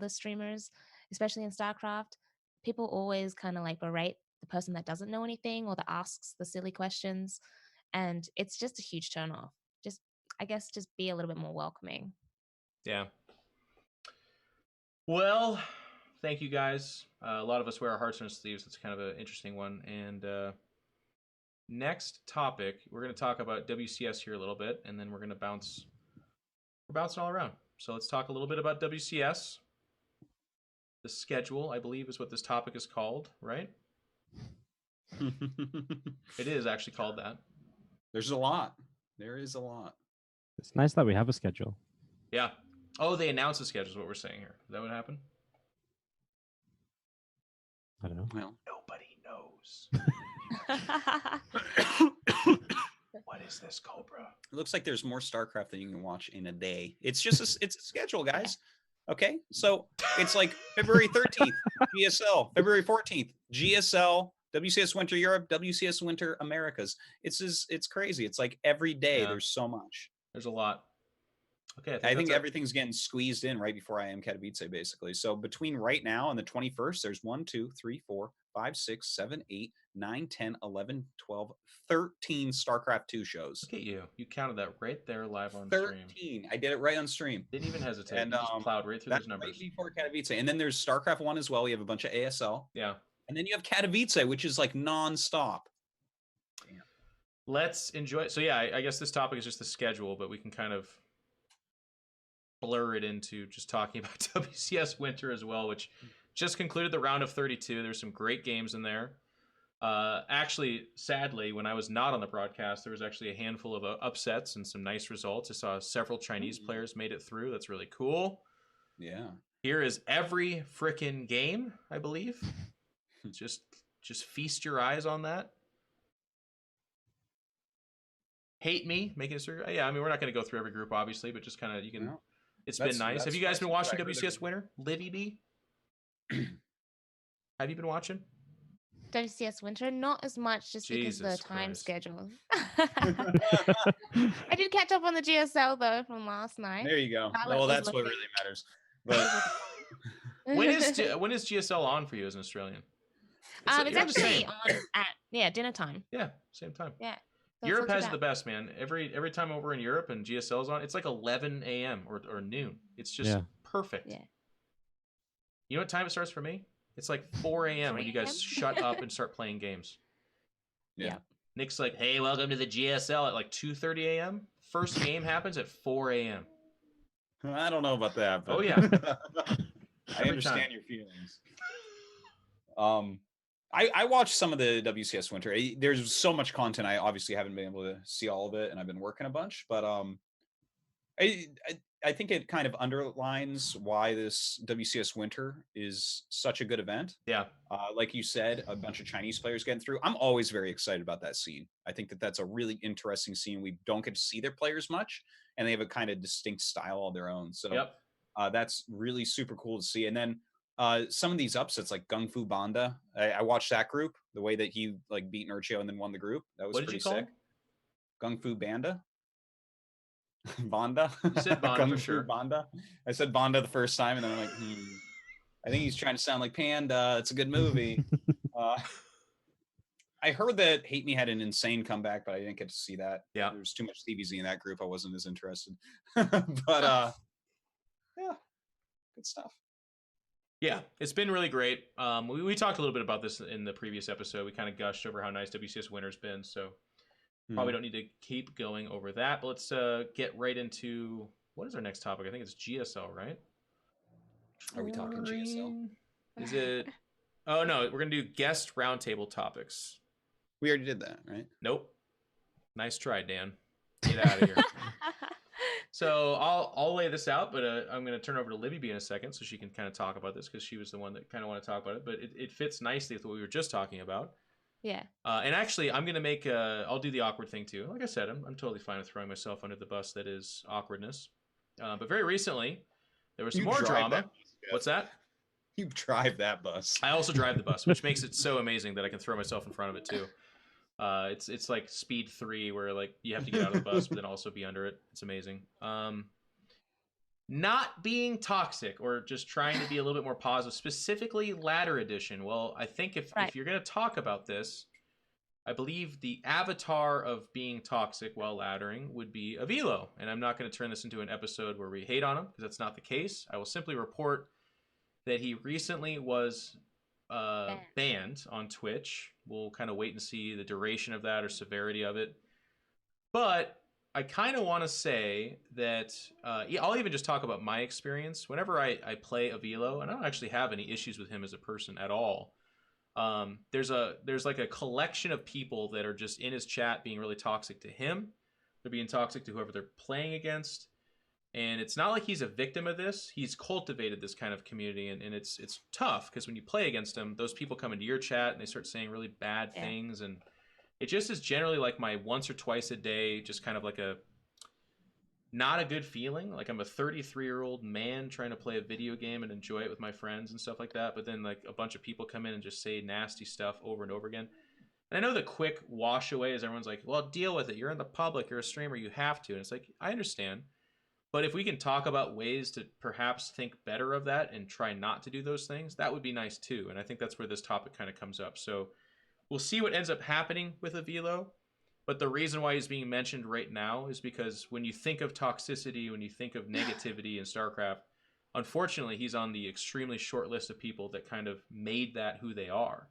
streamers, especially in StarCraft, people always kind of like berate the person that doesn't know anything or that asks the silly questions, and it's just a huge turnoff. I guess just be a little bit more welcoming. Yeah. Well, thank you guys. A lot of us wear our hearts on our sleeves. It's kind of an interesting one. And next topic, we're going to talk about WCS here a little bit, and then we're going to bounce. We're bouncing all around. So let's talk a little bit about WCS. The schedule, I believe, is what this topic is called, right? It is actually called that. There's a lot. There is a lot. It's nice that we have a schedule. Yeah. Oh, they announced the schedule is what we're saying here. Is that what happened? I don't know. Well, Nobody knows. What is this, Cobra? it looks like there's more Starcraft than you can watch in a day. It's just it's a schedule, guys. Okay, so it's like February 13th, GSL. February 14th, GSL. WCS Winter Europe, WCS Winter Americas. It's crazy. It's like every day there's so much. There's a lot. Okay, I think everything's getting squeezed in right before I am Katowice, basically. So between right now and the 21st, there's 1, 2, 3, 4, 5, 6, 7, 8, 9, 10, 11, 12, 13 StarCraft 2 shows. Look at you. You counted that right there live on 13. stream. I did it right on stream. Didn't even hesitate. And You just plowed right through those numbers. Right before Katowice. And then there's StarCraft 1 as well. We have a bunch of ASL. Yeah. And then you have Katowice, which is like nonstop. Let's enjoy it. So yeah, I guess this topic is just the schedule, but we can kind of blur it into just talking about WCS Winter as well, which just concluded the round of 32. There's some great games in there. Actually, sadly, when I was not on the broadcast, there was actually a handful of upsets and some nice results. I saw several Chinese players made it through. That's really cool. Yeah. Here is every frickin' game, I believe. Just feast your eyes on that. Hate me, making it sure. Yeah, I mean, we're not going to go through every group, obviously, but just kind of, you can. No. It's been nice. Have you guys been watching WCS Winter? Livibee? Have you been watching? WCS Winter, not as much, just because of the time schedule. I did catch up on the GSL though from last night. There you go. Well, that's what really matters. But when is GSL on for you as an Australian? It's actually on at dinner time. Yeah, same time. Yeah. So Europe has the best, man. Every time over in Europe and GSL's on, it's like 11 a.m. or noon. It's just perfect. Yeah. You know what time it starts for me? It's like 4 a.m. when you guys shut up and start playing games. Yeah. Nick's like, hey, welcome to the GSL at like 2:30 a.m. First game happens at 4 a.m. I don't know about that. But oh, yeah. I understand your feelings. I watched some of the WCS Winter. There's so much content. I obviously haven't been able to see all of it, and I've been working a bunch. But I think it kind of underlines why this WCS Winter is such a good event. Yeah. Like you said, a bunch of Chinese players getting through. I'm always very excited about that scene. I think that's a really interesting scene. We don't get to see their players much, and they have a kind of distinct style of their own. So that's really super cool to see. And then some of these upsets, like Gung Fu Banda, I watched that group, the way that he like beat Nurchio and then won the group. That was pretty sick. Gung Fu Banda. Banda. You said Banda for sure. Banda. I said Banda the first time, and then I'm like, I think he's trying to sound like Panda. It's a good movie. I heard that Hate Me had an insane comeback, but I didn't get to see that. Yeah, there was too much CVZ in that group. I wasn't as interested. But yeah, good stuff. Yeah, it's been really great. We talked a little bit about this in the previous episode. We kind of gushed over how nice WCS Winter's been, so probably don't need to keep going over that. But let's get right into, what is our next topic? I think it's GSL, right? Are we talking GSL? Is it? Oh, no, we're going to do guest roundtable topics. We already did that, right? Nope. Nice try, Dan. Get out of here. So I'll lay this out, but I'm going to turn over to Livibee in a second so she can kind of talk about this because she was the one that kind of wanted to talk about it. But it fits nicely with what we were just talking about. Yeah. And actually, I'm going to make I'll do the awkward thing too. Like I said, I'm totally fine with throwing myself under the bus that is awkwardness. But very recently, there was some more drama. What's that? You drive that bus. I also drive the bus, which makes it so amazing that I can throw myself in front of it too. It's like Speed 3, where like you have to get out of the bus, but then also be under it. It's amazing. Not being toxic or just trying to be a little bit more positive, specifically Ladder Edition. Well, I think if you're going to talk about this, I believe the avatar of being toxic while laddering would be Avilo. And I'm not going to turn this into an episode where we hate on him, because that's not the case. I will simply report that he recently was banned on Twitch. We'll kind of wait and see the duration of that or severity of it. But I kind of want to say that I'll even just talk about my experience. Whenever I play Avilo, and I don't actually have any issues with him as a person at all. There's like a collection of people that are just in his chat being really toxic to him. They're being toxic to whoever they're playing against. And it's not like he's a victim of this. He's cultivated this kind of community, and it's tough because when you play against him, those people come into your chat and they start saying really bad things, and it just is generally like my once or twice a day, just kind of like a not a good feeling. Like I'm a 33-year-old man trying to play a video game and enjoy it with my friends and stuff like that. But then like a bunch of people come in and just say nasty stuff over and over again. And I know the quick wash away is everyone's like, well, deal with it. You're in the public. You're a streamer. You have to. And it's like, I understand. But if we can talk about ways to perhaps think better of that and try not to do those things, that would be nice too. And I think that's where this topic kind of comes up. So we'll see what ends up happening with Avilo. But the reason why he's being mentioned right now is because when you think of toxicity, when you think of negativity in StarCraft, unfortunately, he's on the extremely short list of people that kind of made that who they are.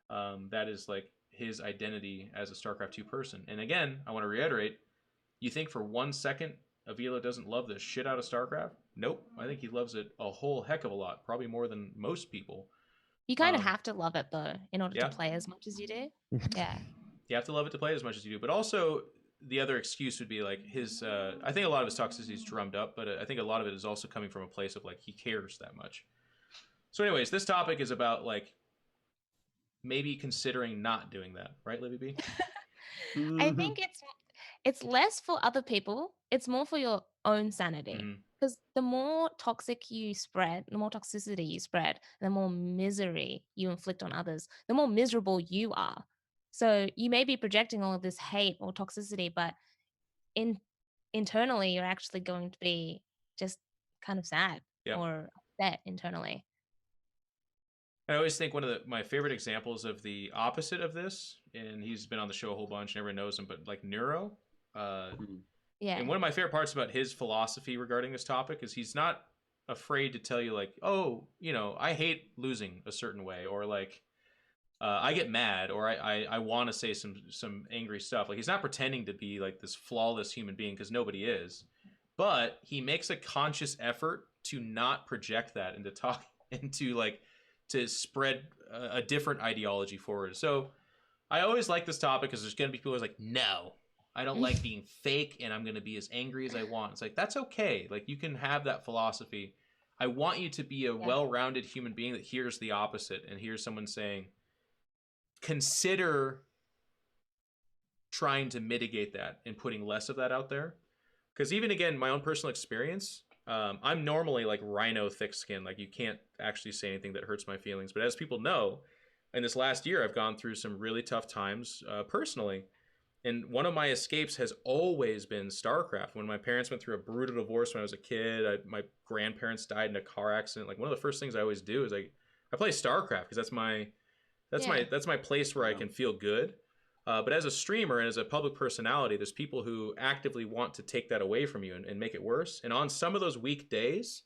That is like his identity as a StarCraft 2 person. And again, I want to reiterate, you think for 1 second Avilo doesn't love the shit out of StarCraft? Nope. I think he loves it a whole heck of a lot, probably more than most people. You kind of have to love it though in order to play as much as you do. Yeah. You have to love it to play as much as you do. But also the other excuse would be like his, I think a lot of his toxicity is drummed up, but I think a lot of it is also coming from a place of like he cares that much. So anyways, this topic is about like maybe considering not doing that. Right, Livibee? I think it's less for other people. It's more for your own sanity. Because the more toxic you spread, the more toxicity you spread, the more misery you inflict on others, the more miserable you are. So you may be projecting all of this hate or toxicity, but internally, you're actually going to be just kind of sad or upset internally. I always think one of my favorite examples of the opposite of this, and he's been on the show a whole bunch, and everyone knows him, but like Neuro. And one of my favorite parts about his philosophy regarding this topic is he's not afraid to tell you like, oh, you know, I hate losing a certain way, or like I get mad, or I want to say some angry stuff. Like he's not pretending to be like this flawless human being, because nobody is. But he makes a conscious effort to not project that and to talk into like to spread a different ideology forward. So I always like this topic because there's going to be people who's like, no, I don't like being fake and I'm going to be as angry as I want. It's like, that's okay. Like you can have that philosophy. I want you to be a well-rounded human being that hears the opposite and hears someone saying, consider trying to mitigate that and putting less of that out there. Because even again, my own personal experience, I'm normally like rhino thick skin. Like you can't actually say anything that hurts my feelings. But as people know, in this last year, I've gone through some really tough times personally. And one of my escapes has always been StarCraft. When my parents went through a brutal divorce when I was a kid, my grandparents died in a car accident. Like one of the first things I always do is I play StarCraft because that's my place where I can feel good. But as a streamer and as a public personality, there's people who actively want to take that away from you and make it worse. And on some of those weak days,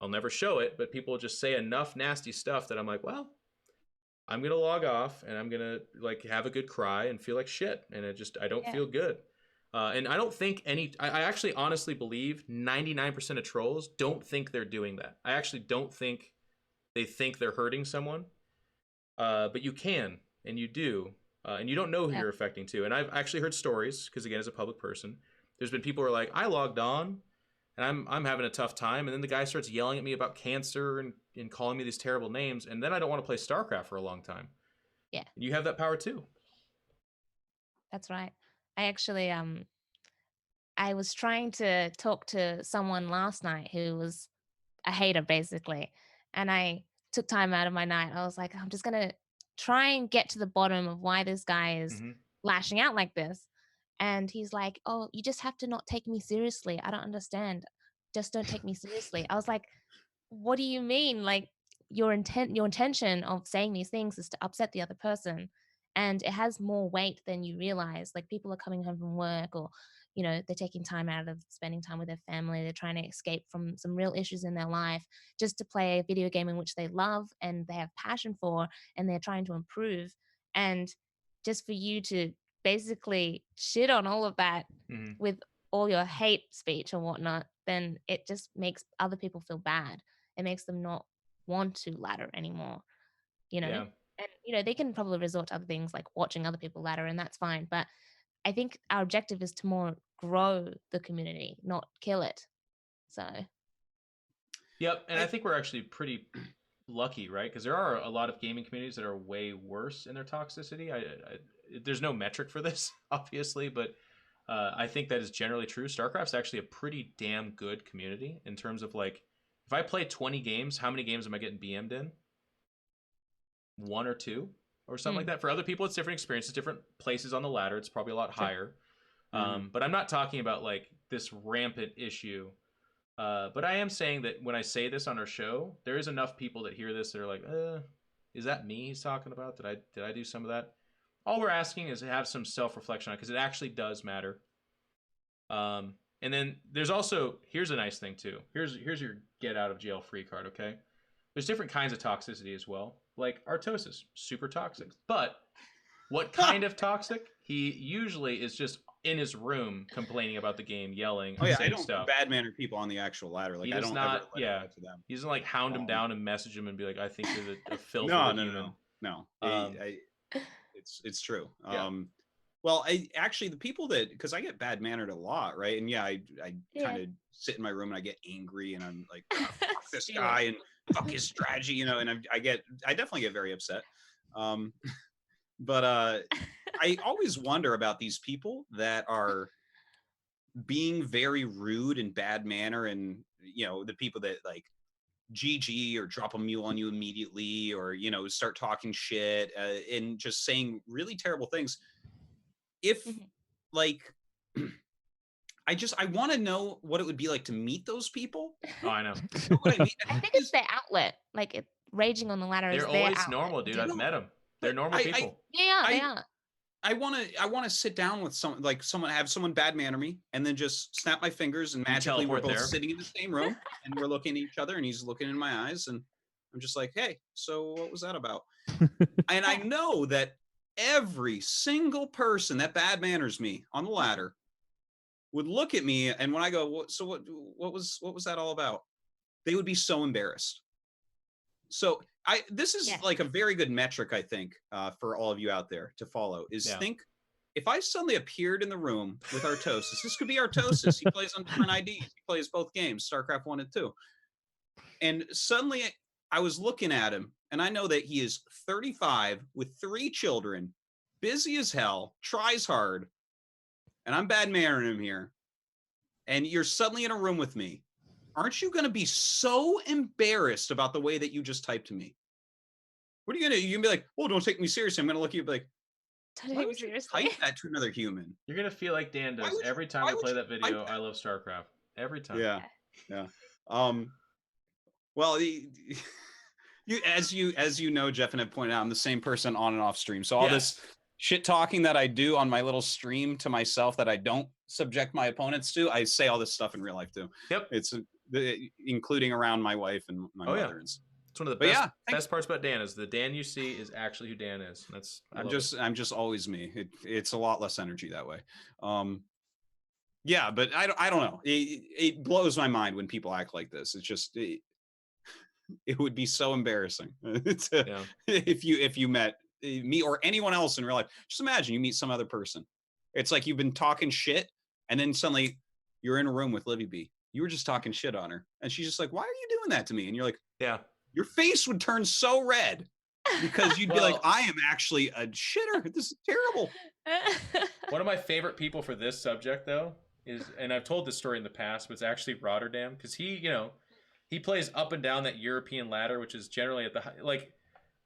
I'll never show it, but people just say enough nasty stuff that I'm like, well, I'm going to log off and I'm going to like have a good cry and feel like shit. And I don't feel good. And I don't think I actually honestly believe 99% of trolls don't think they're doing that. I actually don't think they think they're hurting someone. But you can, and you do. And you don't know who you're affecting too. And I've actually heard stories, because again, as a public person, there's been people who are like, I logged on and I'm having a tough time. And then the guy starts yelling at me about cancer and calling me these terrible names. And then I don't want to play StarCraft for a long time. Yeah. And you have that power too. That's right. I actually, I was trying to talk to someone last night who was a hater basically. And I took time out of my night. I was like, I'm just going to try and get to the bottom of why this guy is lashing out like this. And he's like, oh, you just have to not take me seriously. I don't understand. Just don't take me seriously. I was like, what do you mean? Like your intention of saying these things is to upset the other person. and it has more weight than you realize. Like, people are coming home from work, or they're taking time out of spending time with their family. They're trying to escape from some real issues in their life just to play a video game in which they love and they have passion for, and they're trying to improve. And just for you to basically shit on all of that with all your hate speech and whatnot, then it just makes other people feel bad. It makes them not want to ladder anymore, Yeah. And they can probably resort to other things like watching other people ladder, and that's fine. But I think our objective is to more grow the community, not kill it. So Yep, and I think we're actually pretty lucky, right? Because there are a lot of gaming communities that are way worse in their toxicity. There's no metric for this, obviously, but I think that is generally true. StarCraft's actually a pretty damn good community in terms of, like, if I play 20 games, how many games am I getting BM'd in? 1 or 2 or something like that. For other people, it's different experiences, different places on the ladder. It's probably a lot higher. But I'm not talking about like this rampant issue. But I am saying that when I say this on our show, there is enough people that hear this that are like, is that me he's talking about? Did I do some of that? All we're asking is to have some self-reflection on it, because it actually does matter. And then there's also, here's a nice thing too. Here's your get out of jail free card, okay? There's different kinds of toxicity as well. Like Artosis, super toxic. But what kind of toxic? He usually is just in his room complaining about the game, yelling, Oh yeah, saying I don't stuff. bad manner people on the actual ladder. Like, He I does don't not, ever let it get to them. He doesn't like hound him down and message him and be like, I think you're a filthy human. No. It's true. Yeah. Well, actually the people that, because I get bad mannered a lot, right? And yeah, I kind of sit in my room and I get angry and I'm like, oh, fuck this guy and fuck his strategy, and I definitely get very upset. But I always wonder about these people that are being very rude and bad manner, and the people that like GG or drop a mule on you immediately, or start talking shit and just saying really terrible things. If like I want to know what it would be like to meet those people. Oh, I know. You know what I mean? I think it's their outlet. Like, raging on the ladder is They're their always outlet. normal, dude. I've met them. They're normal people. They are. I want to sit down with have someone bad manner me, and then just snap my fingers, and magically we're both sitting in the same room and we're looking at each other, and he's looking in my eyes, and I'm just like, hey, so what was that about? And I know that every single person that bad manners me on the ladder would look at me, and when I go, what was that all about? They would be so embarrassed. So this is like a very good metric, I think, for all of you out there to follow, is think, if I suddenly appeared in the room with Artosis, this could be Artosis. He plays on different IDs. He plays both games, StarCraft 1 and 2. And suddenly I was looking at him, and I know that he is 35 with 3 children, busy as hell, tries hard, and I'm bad mannering him here. And you're suddenly in a room with me. Aren't you going to be so embarrassed about the way that you just typed to me? What are you going to do? You're going to be like, oh, don't take me seriously. I'm going to look at you and be like, why would you type that to another human? You're going to feel like Dan does every time I play that video, I love StarCraft. Every time. Yeah. Well, as you know, Jeff and I pointed out, I'm the same person on and off stream. So all this shit talking that I do on my little stream to myself that I don't subject my opponents to, I say all this stuff in real life too. Yep. It's including around my wife and my mother. Yeah. It's one of the best parts about Dan is the Dan you see is actually who Dan is. I'm just always me. It's a lot less energy that way. Yeah, but I don't know. It blows my mind when people act like this. It's just it would be so embarrassing if you met me or anyone else in real life. Just imagine you meet some other person. It's like you've been talking shit, and then suddenly you're in a room with Livibee. You were just talking shit on her, and she's just like, "Why are you doing that to me?" And you're like, "Yeah." Your face would turn so red because you'd be like, "I am actually a shitter. This is terrible." One of my favorite people for this subject, though, is, and I've told this story in the past, but it's actually Rotterdam, because he plays up and down that European ladder, which is generally at the like.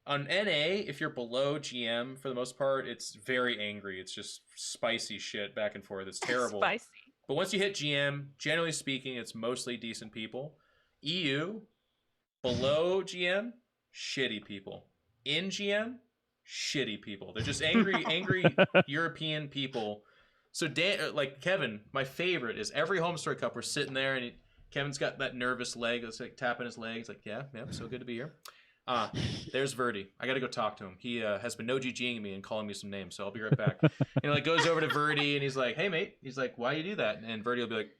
On NA, if you're below GM, for the most part, it's very angry. It's just spicy shit back and forth. It's terrible. Spicy. But once you hit GM, generally speaking, it's mostly decent people. EU, below GM, shitty people. In GM, shitty people. They're just angry European people. So Dan, like Kevin, my favorite is every Home Story Cup. We're sitting there, and Kevin's got that nervous leg. It's like tapping his leg. He's like, yeah, so good to be here. There's Verdi. I got to go talk to him. He has been no GGing me and calling me some names, so I'll be right back. And like goes over to Verdi, and he's like, hey mate. He's like, why you do that? And Verdi will be like,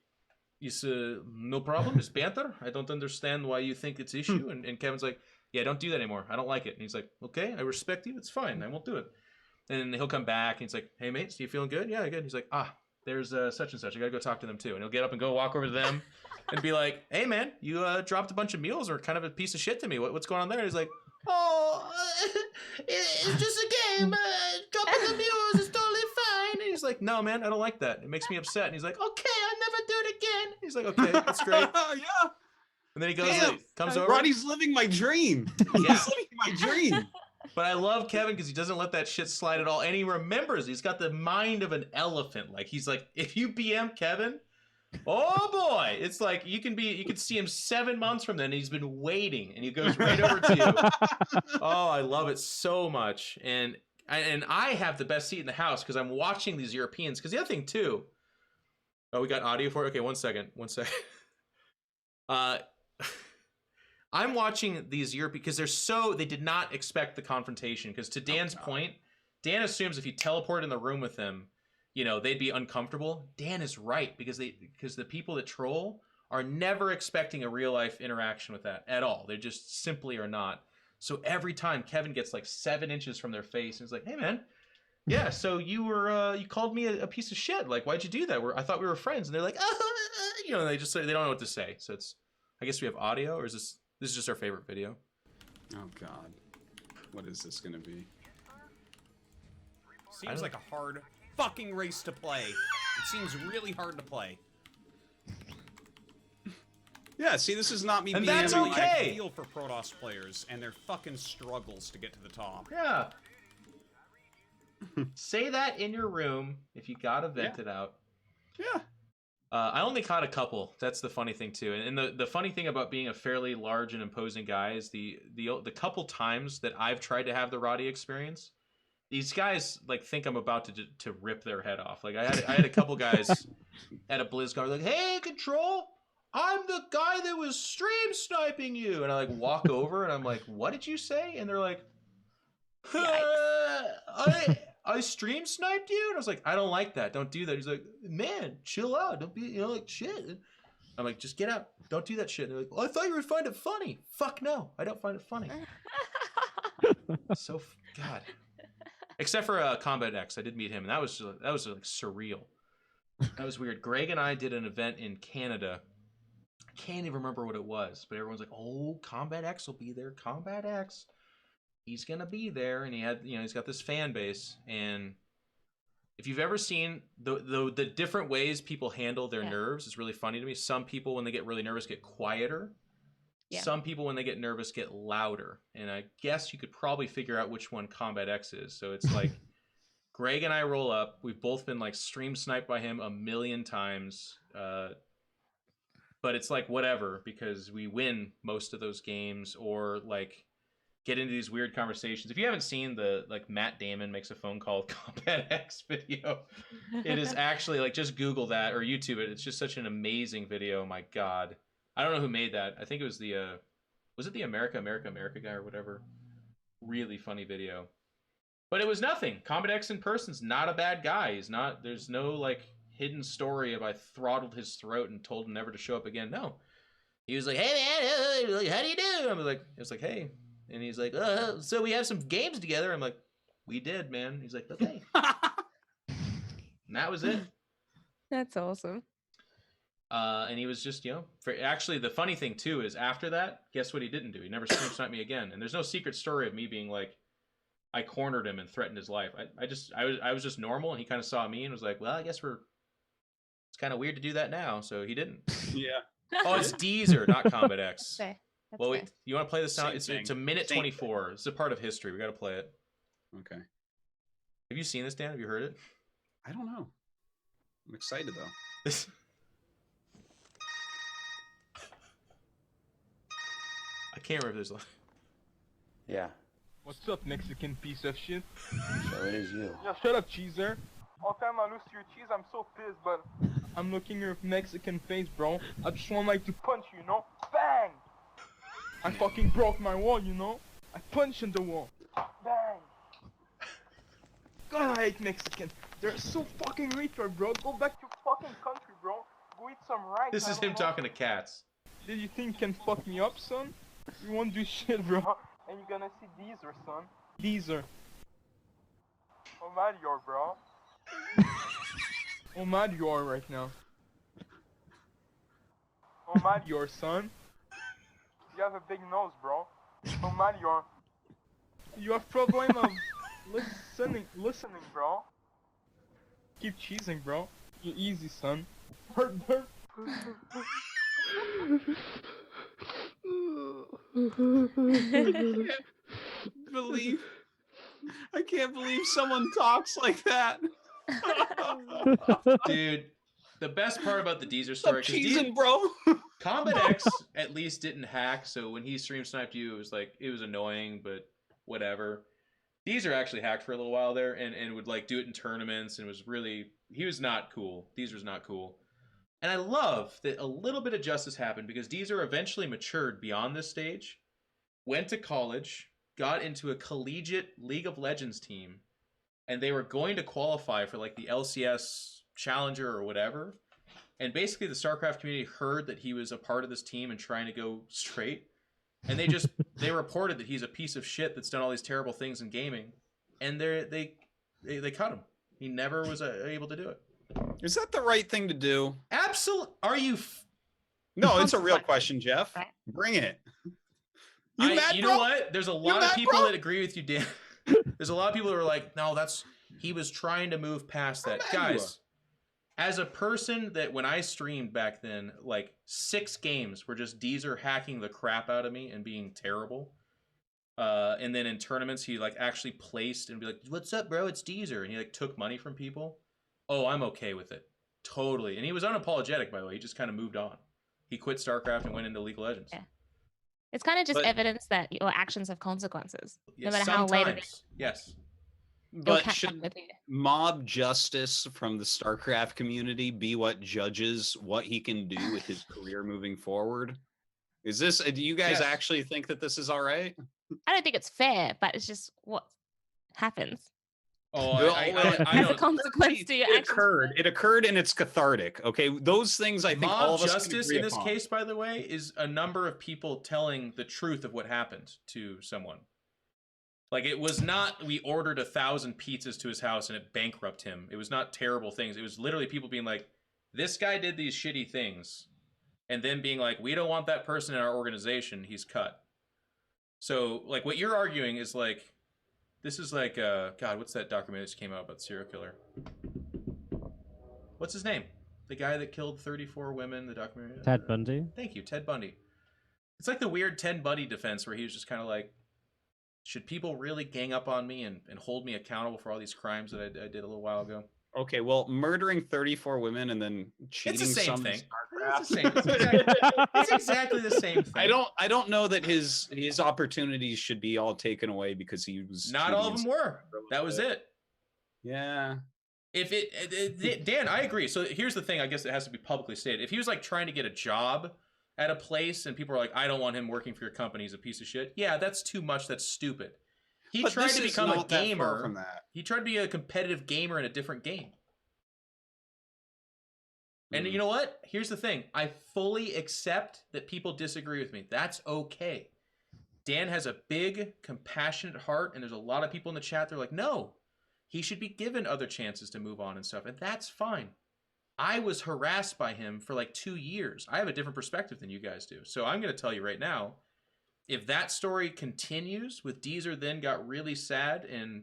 it's no problem. It's banter. I don't understand why you think it's issue. And Kevin's like, yeah, don't do that anymore. I don't like it. And he's like, okay, I respect you. It's fine. I won't do it. And he'll come back, and he's like, hey, mate, so you feeling good? Yeah, good. He's like, there's such and such. I got to go talk to them, too. And he'll get up and go walk over to them and be like, hey, man, you dropped a bunch of mules or kind of a piece of shit to me. What's going on there? And he's like, it's just a game. Dropping the mules is totally fine. And he's like, no, man, I don't like that. It makes me upset. And he's like, okay, I'll never do it again. He's like, okay, that's great. Yeah. And then he goes, comes over. Roddy's living my dream. Yeah. He's living my dream. But I love Kevin because he doesn't let that shit slide at all. And he remembers. He's got the mind of an elephant. Like, he's like, if you PM Kevin, oh boy. It's like you can see him 7 months from then. And he's been waiting. And he goes right over to you. Oh, I love it so much. And I have the best seat in the house because I'm watching these Europeans. Because the other thing, too. Oh, we got audio for it? Okay, one second. I'm watching these Europeans because they did not expect the confrontation. Because to Dan's point, Dan assumes if you teleport in the room with them, they'd be uncomfortable. Dan is right because the people that troll are never expecting a real life interaction with that at all. They just simply are not. So every time Kevin gets like 7 inches from their face and he's like, hey man, yeah, so you called me a piece of shit. Like, why'd you do that? I thought we were friends. And they're like, they just they don't know what to say. So I guess we have audio, or is this is just our favorite video? Oh God, what is this gonna be? Seems like a hard fucking race to play. It seems really hard to play. Yeah, see, this is not me and being that's able okay. to feel for Protoss players and their fucking struggles to get to the top. Yeah. Say that in your room if you gotta vent it out. Yeah. I only caught a couple. That's the funny thing too. And the funny thing about being a fairly large and imposing guy is the couple times that I've tried to have the Roddy experience, these guys like think I'm about to rip their head off. Like I had a couple guys at a BlizzCon like, "Hey, Control, I'm the guy that was stream sniping you." And I like walk over and I'm like, "What did you say?" And they're like, I stream sniped you? And I was like, I don't like that. Don't do that. He's like, man, chill out. Don't be, like shit. I'm like, just get out. Don't do that shit. And they're like, well, I thought you would find it funny. Fuck no. I don't find it funny. God. Except for Combat X. I did meet him, and that was like surreal. That was weird. Greg and I did an event in Canada. I can't even remember what it was, but everyone's like, oh, Combat X will be there. Combat X. He's gonna be there, and he's got this fan base. And if you've ever seen the different ways people handle their nerves, it's really funny to me. Some people, when they get really nervous, get quieter. Yeah. Some people, when they get nervous, get louder. And I guess you could probably figure out which one Combat X is. So it's like Greg and I roll up. We've both been like stream sniped by him 1,000,000 times. But it's like whatever, because we win most of those games, or like get into these weird conversations. If you haven't seen the like Matt Damon makes a phone call Combat X video, it is actually like, just Google that or YouTube it. It's just such an amazing video. My God, I don't know who made that. I think it was was it the America guy or whatever? Really funny video. But it was nothing. Combat X in person's not a bad guy. He's not. There's no like hidden story of I throttled his throat and told him never to show up again. No, he was like, hey man, how do you do? I was like, hey. And he's like, so we have some games together. I'm like, we did, man. He's like, okay. And that was it. That's awesome. And he was just, actually the funny thing too is after that, guess what he didn't do? He never stream sniped me again. And there's no secret story of me being like, I cornered him and threatened his life. I was just normal, and he kind of saw me and was like, well, I guess it's kind of weird to do that now. So he didn't. Yeah. Oh, it's Deezer, not Combat X. Okay. Well, wait, you want to play the sound? It's a minute Same 24. It's a part of history. We got to play it. Okay. Have you seen this, Dan? Have you heard it? I don't know. I'm excited though. This. I can't remember if there's. Yeah. What's up, Mexican piece of shit? So it is you. Yeah, shut up, cheeser. All time I lose to your cheese, I'm so pissed, but I'm looking at your Mexican face, bro. I just want like to punch you, you know? Bang! I fucking broke my wall, you know? I punched in the wall. Bang! God, I hate Mexican. They're so fucking retard, bro. Go back to your fucking country, bro. Go eat some rice. This is him talking to cats. Did you think you can fuck me up, son? You won't do shit, bro. And you're gonna see Deezer, son. Deezer. Oh, mad you are, bro. Oh, mad you are right now. Oh, mad you are, son. You have a big nose, bro. Oh, mad you are. You have problem of listening, bro. Keep cheesing, bro. You're easy, son. Hurt. I can't believe someone talks like that. Dude, the best part about the Deezer Stop story, cheesing, bro. Combat X at least didn't hack, so when he stream sniped you, it was annoying, but whatever. Deezer actually hacked for a little while there and would like do it in tournaments and he was not cool. Deezer's not cool. And I love that a little bit of justice happened because Deezer eventually matured beyond this stage, went to college, got into a collegiate League of Legends team, and they were going to qualify for like the LCS Challenger or whatever. And basically the Starcraft community heard that he was a part of this team and trying to go straight. And they reported that he's a piece of shit that's done all these terrible things in gaming. And they cut him. He never was able to do it. Is that the right thing to do? Absolutely. Are you? No, it's a real question, Jeff. Bring it. You know what? There's a lot of people that agree with you, Dan. There's a lot of people that are like, no, he was trying to move past that. Guys, as a person that when I streamed back then, like 6 games were just Deezer hacking the crap out of me and being terrible. And then in tournaments, he like actually placed and be like, what's up, bro? It's Deezer. And he like took money from people. Oh, I'm okay with it. Totally. And he was unapologetic, by the way. He just kind of moved on. He quit StarCraft and went into League of Legends. Yeah. It's kind of just evidence that your actions have consequences, no matter how late it is. Yes. But should mob justice from the StarCraft community be what judges what he can do with his career moving forward? Is this? Do you guys actually think that this is all right? I don't think it's fair, but it's just what happens. Oh, as a consequence to your actions. It occurred, and it's cathartic. Okay, those things I think mob all of us justice can agree in this upon. case, by the way, is a number of people telling the truth of what happened to someone. Like it was not we ordered 1,000 pizzas to his house and it bankrupted him. It was not terrible things. It was literally people being like, "This guy did these shitty things," and then being like, "We don't want that person in our organization. He's cut." So, like, what you're arguing is like. This is like, God, what's that documentary that just came out about the serial killer? What's his name? The guy that killed 34 women, the documentary? Ted Bundy? Thank you, Ted Bundy. It's like the weird Ted Bundy defense where he was just kind of like, should people really gang up on me and hold me accountable for all these crimes that I did a little while ago? Okay, well, murdering 34 women and then cheating it's the same some thing. StarCraft. It's exactly the same thing. I don't know that his opportunities should be all taken away because he was not all of them were. That was it. Yeah. If Dan, I agree. So here's the thing. I guess it has to be publicly stated. If he was like trying to get a job at a place and people are like, I don't want him working for your company. He's a piece of shit. Yeah, that's too much. That's stupid. He tried to become a gamer. From that. He tried to be a competitive gamer in a different game. And you know what? Here's the thing. I fully accept that people disagree with me. That's okay. Dan has a big, compassionate heart, and there's a lot of people in the chat that are like, no, he should be given other chances to move on and stuff, and that's fine. I was harassed by him for like 2 years. I have a different perspective than you guys do. So I'm going to tell you right now, if that story continues with Deezer then got really sad and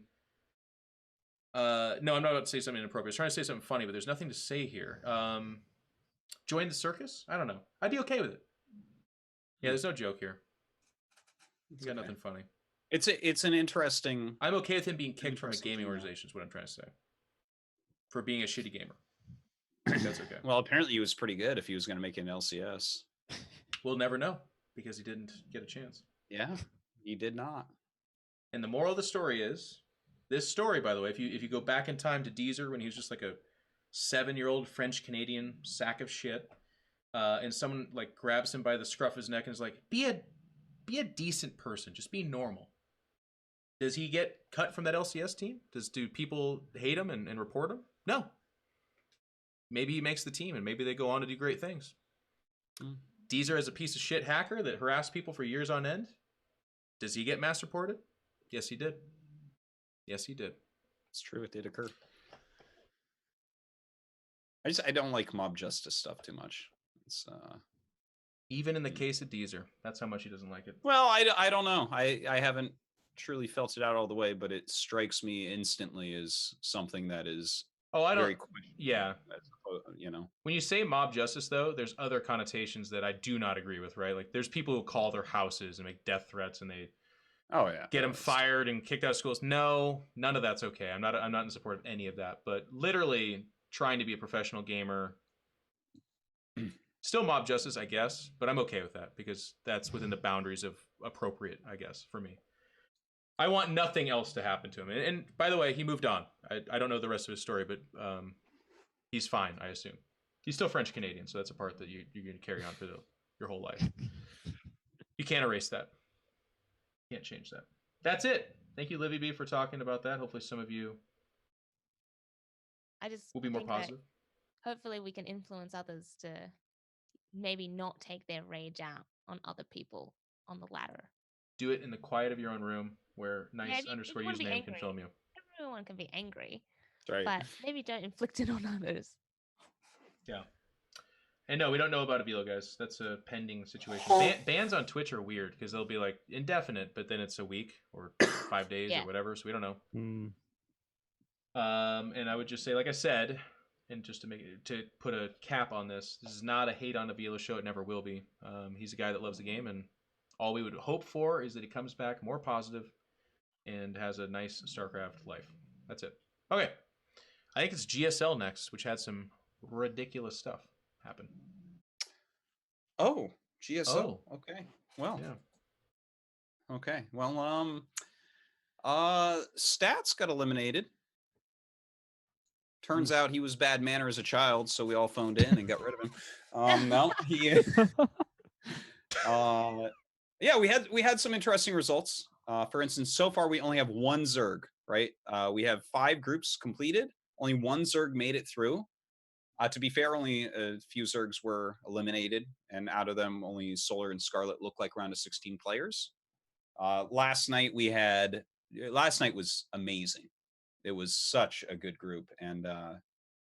no, I'm not about to say something inappropriate. I was trying to say something funny, but there's nothing to say here. Join the circus? I don't know. I'd be okay with it. Yeah, there's no joke here. He's got nothing funny. It's an interesting. I'm okay with him being kicked from a gaming organization. Is what I'm trying to say. For being a shitty gamer. I think that's okay. Well, apparently he was pretty good if he was going to make an LCS. We'll never know because he didn't get a chance. Yeah, he did not. And the moral of the story is, this story, by the way, if you go back in time to Deezer when he was just like a 7-year-old French Canadian sack of shit, and someone like grabs him by the scruff of his neck and is like, be a decent person, just be normal. Does he get cut from that LCS team? Do people hate him and report him? No. Maybe he makes the team and maybe they go on to do great things. Deezer is a piece of shit hacker that harassed people for years on end. Does he get mass reported? Yes, he did. Yes, he did. It's true. It did occur. I don't like mob justice stuff too much. It's even in the case of Deezer, that's how much he doesn't like it. Well, I don't know. I haven't truly felt it out all the way, but it strikes me instantly as something that is very questionable. Yeah. You know, when you say mob justice, though, there's other connotations that I do not agree with, right? Like, there's people who call their houses and make death threats and they get them fired and kicked out of schools. No, none of that's okay. I'm not in support of any of that. But literally trying to be a professional gamer, still mob justice, I guess. But I'm okay with that because that's within the boundaries of appropriate, I guess, for me. I want nothing else to happen to him. And by the way, he moved on. I don't know the rest of his story, but he's fine, I assume. He's still French Canadian, so that's a part that you're going to carry on for your whole life. You can't erase that. Can't change that. That's it. Thank you, Livibee, for talking about that. Hopefully some of you will be more positive. Hopefully we can influence others to maybe not take their rage out on other people on the ladder. Do it in the quiet of your own room where nice_username can film you. Everyone can be angry. Right. But maybe don't inflict it on others. Yeah. And no, we don't know about Avilo, guys. That's a pending situation. Bans on Twitch are weird because they'll be like indefinite, but then it's a week or 5 days or whatever, so we don't know. And I would just say, like I said, and just to put a cap on this is not a hate on Avilo show. It never will be. He's a guy that loves the game, and all we would hope for is that he comes back more positive and has a nice StarCraft life. That's it. Okay. I think it's GSL next, which had some ridiculous stuff happen. Oh, GSL. Oh. Okay. Well. Yeah. Okay. Well, Stats got eliminated. Turns out he was bad manner as a child, so we all phoned in and got rid of him. No, he. Yeah, we had some interesting results. For instance, so far we only have one Zerg, right? We have 5 groups completed. Only one Zerg made it through. To be fair, only a few Zergs were eliminated, and out of them, only Solar and Scarlet look like around 16 players. Last night was amazing. It was such a good group, and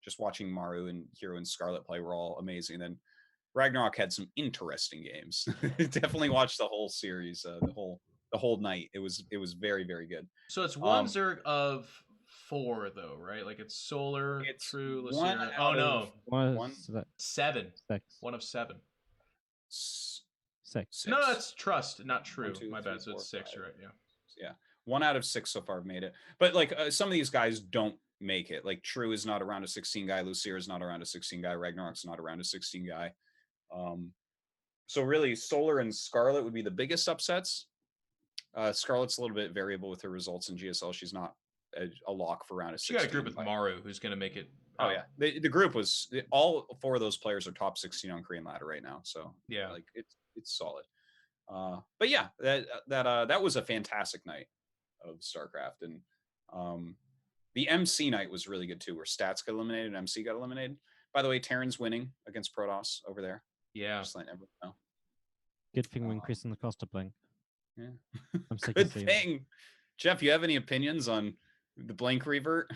just watching Maru and Hero and Scarlet play were all amazing. And then Ragnarok had some interesting games. Definitely watched the whole series, the whole night. It was very, very good. So it's one Zerg of 4, though, right? Like it's Solar, True, Lucera. Oh no, 7. 6. 1 of 7. 6. No, that's Trust, not True. 1, 2, My 3, bad. So it's 6, right? Yeah. 1 out of 6 so far have made it. But like some of these guys don't make it. Like True is not around a 16 guy. Lucera is not around a 16 guy. Ragnarok's not around a 16 guy. So really, Solar and Scarlet would be the biggest upsets. Scarlet's a little bit variable with her results in GSL. She's not a lock for round of 16. She got a group with Maru, who's going to make it. Oh yeah, the group was all 4 of those players are top 16 on Korean ladder right now. So yeah, like it's solid. But yeah, that was a fantastic night of StarCraft, and the MC night was really good too, where Stats got eliminated and MC got eliminated. By the way, Terran's winning against Protoss over there. Yeah, just letting everyone know. Good thing we're increasing the cost of Blink. Yeah, I'm sick good thing. Jeff, you have any opinions on the Blink revert?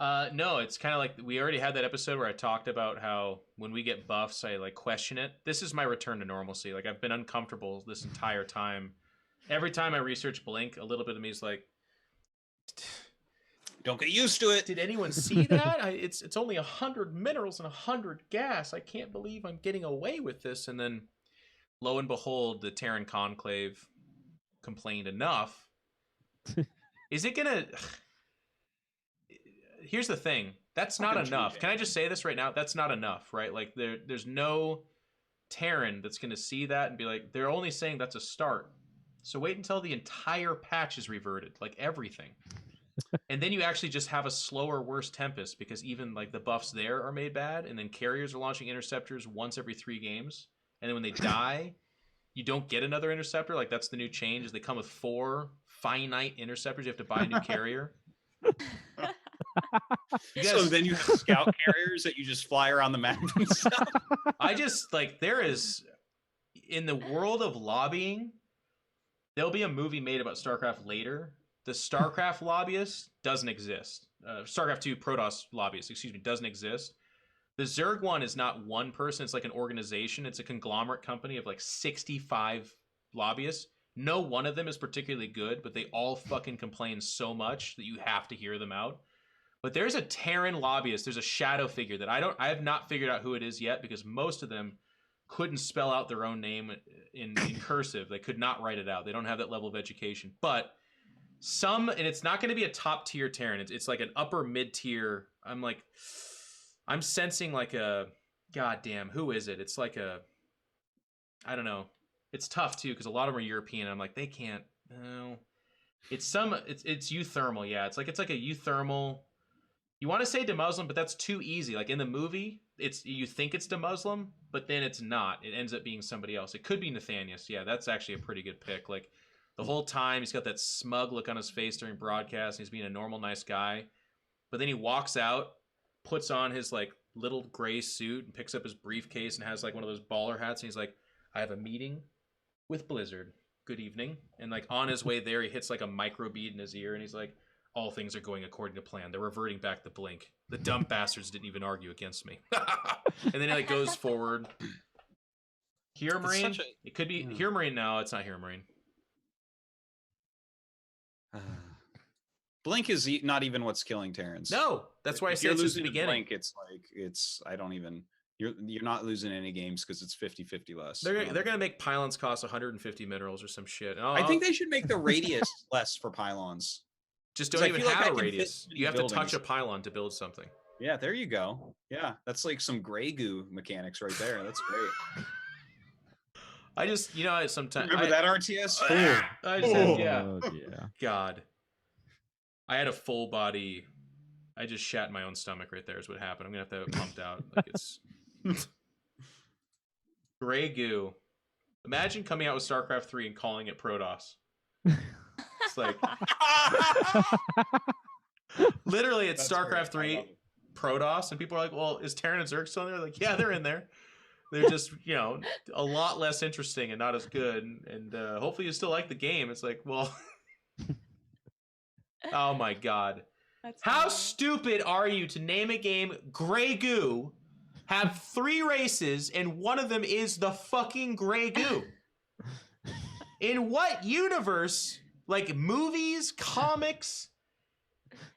No, it's kind of like we already had that episode where I talked about how when we get buffs, I like question it. This is my return to normalcy. Like I've been uncomfortable this entire time. Every time I research Blink, a little bit of me is like, don't get used to it. Did anyone see that? It's only 100 minerals and 100 gas. I can't believe I'm getting away with this. And then, lo and behold, the Terran Conclave complained enough. Is it gonna? Here's the thing. That's not enough. Can I just say this right now? That's not enough, right? Like there's no Terran that's gonna see that and be like, they're only saying that's a start. So wait until the entire patch is reverted, like everything. And then you actually just have a slower, worse Tempest because even like the buffs there are made bad. And then carriers are launching interceptors once every 3 games. And then when they die, you don't get another interceptor. Like that's the new change is they come with 4 finite interceptors. You have to buy a new carrier. So then you have scout carriers that you just fly around the map and stuff. I just like there is in the world of lobbying, there'll be a movie made about StarCraft later. The StarCraft lobbyist doesn't exist. StarCraft 2 Protoss lobbyist, doesn't exist. The Zerg one is not one person. It's like an organization. It's a conglomerate company of like 65 lobbyists. No one of them is particularly good, but they all fucking complain so much that you have to hear them out. But there's a Terran lobbyist. There's a shadow figure that I have not figured out who it is yet because most of them couldn't spell out their own name in cursive. They could not write it out. They don't have that level of education. But and it's not going to be a top tier Terran. It's like an upper mid tier. I'm sensing like a, goddamn, who is it? It's like a, I don't know. It's tough too because a lot of them are European. I'm like, they can't. No, it's euthermal. Yeah, it's like a euthermal. You want to say demuslim, but that's too easy. Like in the movie, you think it's demuslim, but then it's not. It ends up being somebody else. It could be Nathanius. Yeah, that's actually a pretty good pick. Like the whole time, he's got that smug look on his face during broadcast. And he's being a normal, nice guy, but then he walks out, puts on his like little gray suit, and picks up his briefcase and has like one of those baller hats. And he's like, "I have a meeting with Blizzard. Good evening." And like on his way there, he hits like a micro bead in his ear, and he's like, "All things are going according to plan. They're reverting back the blink. The dumb bastards didn't even argue against me." And then he like goes forward. Hero Marine? It could be Hero Marine. No, it's not Hero Marine. Blink is not even what's killing Terrans. No, that's why I said it's just the beginning. Blink, I don't even. You're not losing any games because it's 50-50 less. They're gonna make pylons cost 150 minerals or some shit. I think they should make the radius less for pylons. Just don't even have a radius. You have to touch a pylon to build something. Yeah, there you go. Yeah, that's like some gray goo mechanics right there. That's great. I just, sometimes remember that RTS. I just had, yeah. Oh, yeah. God, I had a full body. I just shat in my own stomach right there. Is what happened. I'm gonna have to have it pumped out. Like it's gray goo. Imagine coming out with StarCraft 3 and calling it Protoss. It's like literally it's StarCraft 3 Protoss, and people are like, "Well, is Terran and Zerg still in there?" Like, yeah, they're in there. They're just, a lot less interesting and not as good. And hopefully you still like the game. It's like, well, oh my God. How stupid are you to name a game Grey Goo, have 3 races, and one of them is the fucking Grey Goo? In what universe, like movies, comics,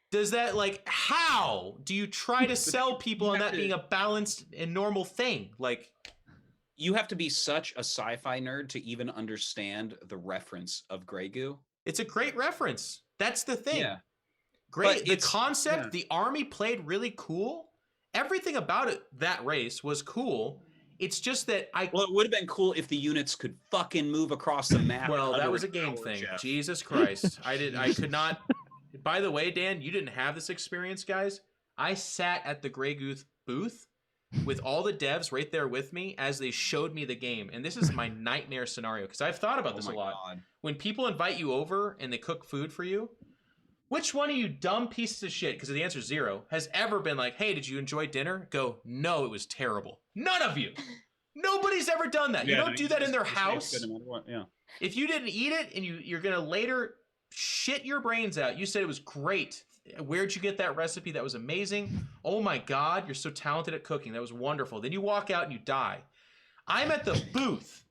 does that, like, how do you try to sell people on that being a balanced and normal thing? Like, you have to be such a sci-fi nerd to even understand the reference of Grey Goo. It's a great reference. That's the thing. Yeah. Great. The concept, the army played really cool. Everything about it, that race was cool. It's just that well, it would have been cool if the units could fucking move across the map. Well, that was a game thing. Jeff. Jesus Christ. I could not. By the way, Dan, you didn't have this experience, guys. I sat at the Grey Goose booth with all the devs right there with me as they showed me the game. And this is my nightmare scenario because I've thought about this a lot. God. When people invite you over and they cook food for you, which one of you dumb pieces of shit, because the answer is 0, has ever been like, "Hey, did you enjoy dinner?" Go, "No, it was terrible." None of you. Nobody's ever done that. Yeah, you don't do that in their house. Yeah. If you didn't eat it and you're going to later shit your brains out, you said it was great. Where'd you get that recipe? That was amazing. Oh my God, you're so talented at cooking. That was wonderful. Then you walk out and you die. I'm at the booth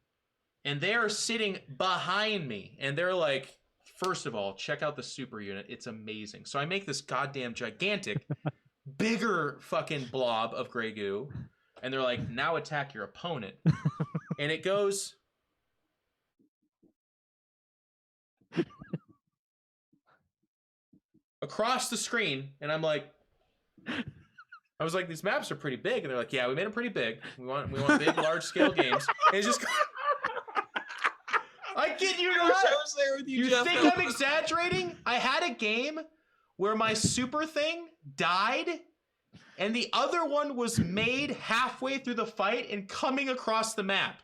and they are sitting behind me and they're like, "First of all, check out the super unit. It's amazing." So I make this goddamn gigantic, bigger fucking blob of Grey Goo. And they're like, "Now attack your opponent." And it goes across the screen. And I'm like, I was like, "These maps are pretty big." And they're like, "Yeah, we made them pretty big. We want big, large scale games." And it's just I kid you I wish not. I was there with you, You Jeff. think I'm exaggerating? I had a game where my super thing died, and the other one was made halfway through the fight and coming across the map.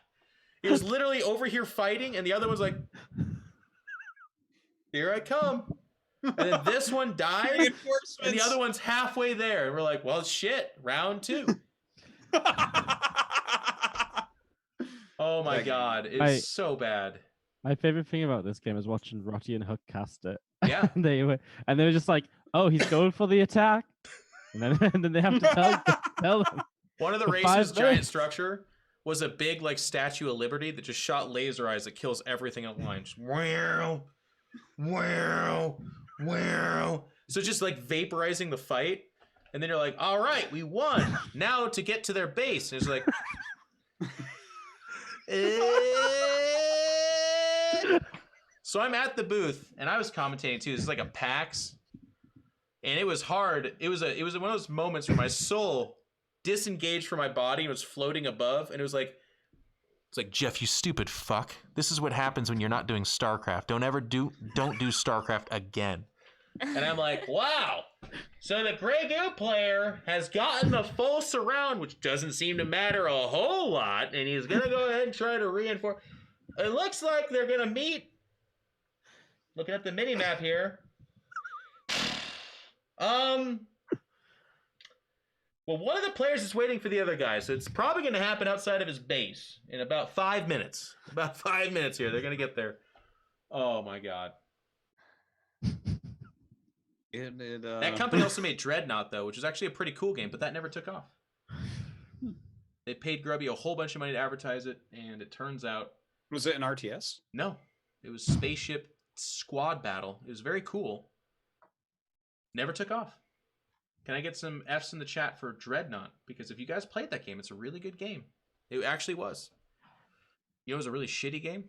It was literally over here fighting, and the other one's like, here I come. And then this one died, and the other one's halfway there. And we're like, well, shit, round 2. Oh my God, it's so bad. My favorite thing about this game is watching Rotty and Huck cast it. Yeah. They were just like, oh, he's going for the attack. And then they have to tell them. One of the race's giant structure was a big like Statue of Liberty that just shot laser eyes that kills everything on the line. Just wow, wow, wow. So just like vaporizing the fight. And then you're like, all right, we won. Now to get to their base. And it's like, so I'm at the booth and I was commentating too. This is like a PAX. And it was hard. It was one of those moments where my soul disengaged from my body and was floating above. And it's like, Jeff, you stupid fuck. This is what happens when you're not doing Starcraft. Don't do Starcraft again. And I'm like, wow. So the Grey Goo player has gotten the full surround, which doesn't seem to matter a whole lot. And he's going to go ahead and try to reinforce. It looks like they're going to meet. Looking at the mini map here. Well, one of the players is waiting for the other guy, so it's probably going to happen outside of his base in about 5 minutes. About 5 minutes here. They're going to get there. Oh, my God. That company also made Dreadnought, though, which is actually a pretty cool game, but that never took off. They paid Grubby a whole bunch of money to advertise it, and it turns out... Was it an RTS? No. It was Spaceship Squad Battle. It was very cool. Never took off. Can I get some Fs in the chat for Dreadnought? Because if you guys played that game, it's a really good game. It actually was. You know, it was a really shitty game.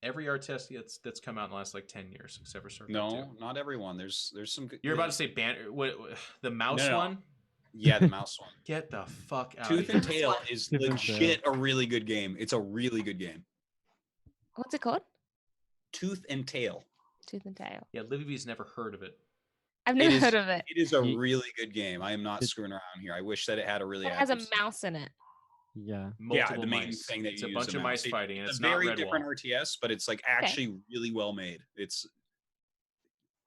Every RTS that's come out in the last like 10 years, except for Starcraft 2. No, not everyone. There's some good. You're about to say the mouse one? Yeah, the mouse one. Get the fuck out Tooth of here. and Tail is legit a really good game. It's a really good game. What's it called? Tooth and Tail. Tooth and Tail. Yeah, Livybee's never heard of it. I've never heard of it. It is a really good game. I am not screwing around here. I wish that it had a really. It has a mouse in it. Yeah. Multiple the main mice. thing that it's you a use bunch of mice fighting, and it's a not very Redwall. different RTS, but it's like actually really well made.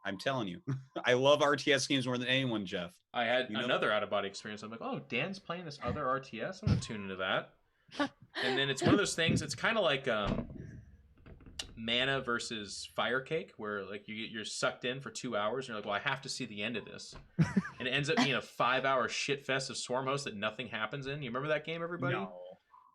I'm telling you, I love RTS games more than anyone, Jeff. I had another out-of-body experience. I'm like, oh, Dan's playing this other RTS. I'm gonna tune into that. And then it's one of those things. It's kind of like Mana versus Fire Cake, where like you're sucked in for 2 hours, and you're like, well, I have to see the end of this. And it ends up being a 5-hour shit fest of Swarm Host that nothing happens in. You remember that game, everybody? No.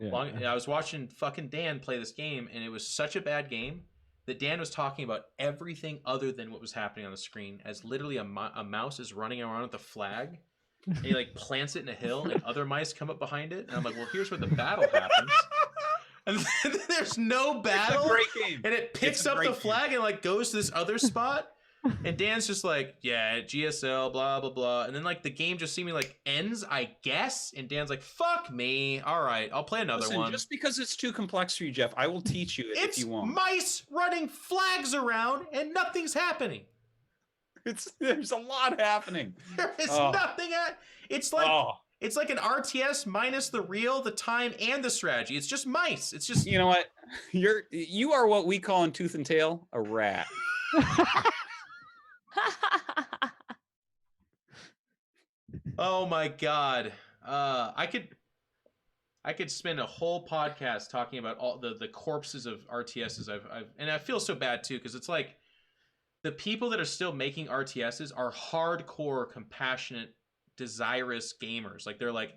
Yeah. I was watching fucking Dan play this game, and it was such a bad game that Dan was talking about everything other than what was happening on the screen, as literally a mouse is running around with a flag, and he like plants it in a hill, and other mice come up behind it, and I'm like, well, here's where the battle happens. And then there's no battle, It's a great game. and it picks up the flag and like goes to this other spot. And Dan's just like, yeah, GSL, blah, blah, blah. And then like the game just seemingly like ends, I guess. And Dan's like, fuck me. All right, I'll play another one. Just because it's too complex for you, Jeff, I will teach you if you want. It's mice running flags around and nothing's happening. There's a lot happening. There is nothing. It's like an RTS minus the real, the time, and the strategy. It's just mice. It's just, you know what? You are what we call in Tooth and Tail a rat. Oh my God. I could spend a whole podcast talking about all the corpses of RTSs and I feel so bad too, because it's like the people that are still making RTSs are hardcore, compassionate, desirous gamers. Like they're like,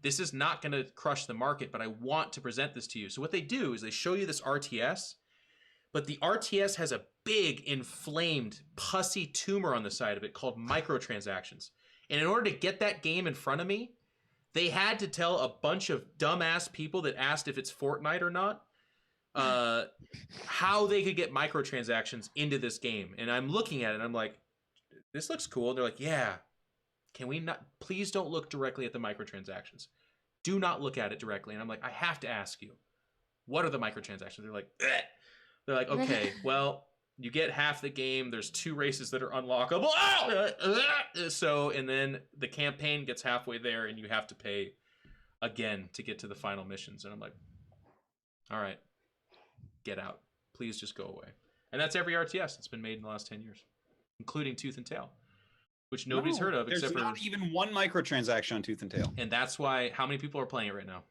this is not going to crush the market, but I want to present this to you. So what they do is they show you this RTS, but the RTS has a big, inflamed, pussy tumor on the side of it called microtransactions. And in order to get that game in front of me, they had to tell a bunch of dumbass people that asked if it's Fortnite or not, how they could get microtransactions into this game. And I'm looking at it and I'm like, this looks cool. And they're like, yeah, can we not, please don't look directly at the microtransactions. Do not look at it directly. And I'm like, I have to ask you, what are the microtransactions? They're like, bleh. They're like, okay, well, you get half the game. There's 2 races that are unlockable. So, and then the campaign gets halfway there, and you have to pay again to get to the final missions. And I'm like, all right, get out. Please just go away. And that's every RTS that's been made in the last 10 years, including Tooth and Tail, which nobody's heard of except for... There's not even one microtransaction on Tooth and Tail. And that's why... How many people are playing it right now?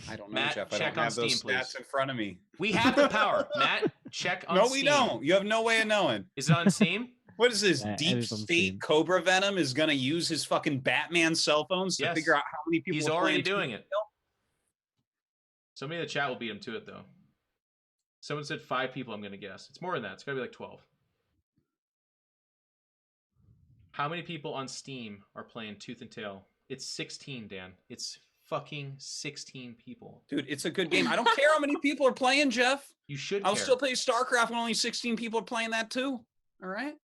I don't know, Matt, Jeff. I check don't have on those Steam, stats please. in front of me. We have the power. Matt, check on Steam. No, we don't. You have no way of knowing. Is it on Steam? What is this? Yeah, it Deep is on State Steam. Cobra Venom is going to use his fucking Batman cell phones to Yes. figure out how many people He's are already playing Tooth doing and it. Somebody in the chat will beat him to it, though. Someone said 5 people, I'm going to guess. It's more than that. It's got to be like 12. How many people on Steam are playing Tooth and Tail? It's 16, Dan. It's fucking 16 people. Dude, it's a good game. I don't care how many people are playing, Jeff. You should I'll care. still play Starcraft when only 16 people are playing that too. All right?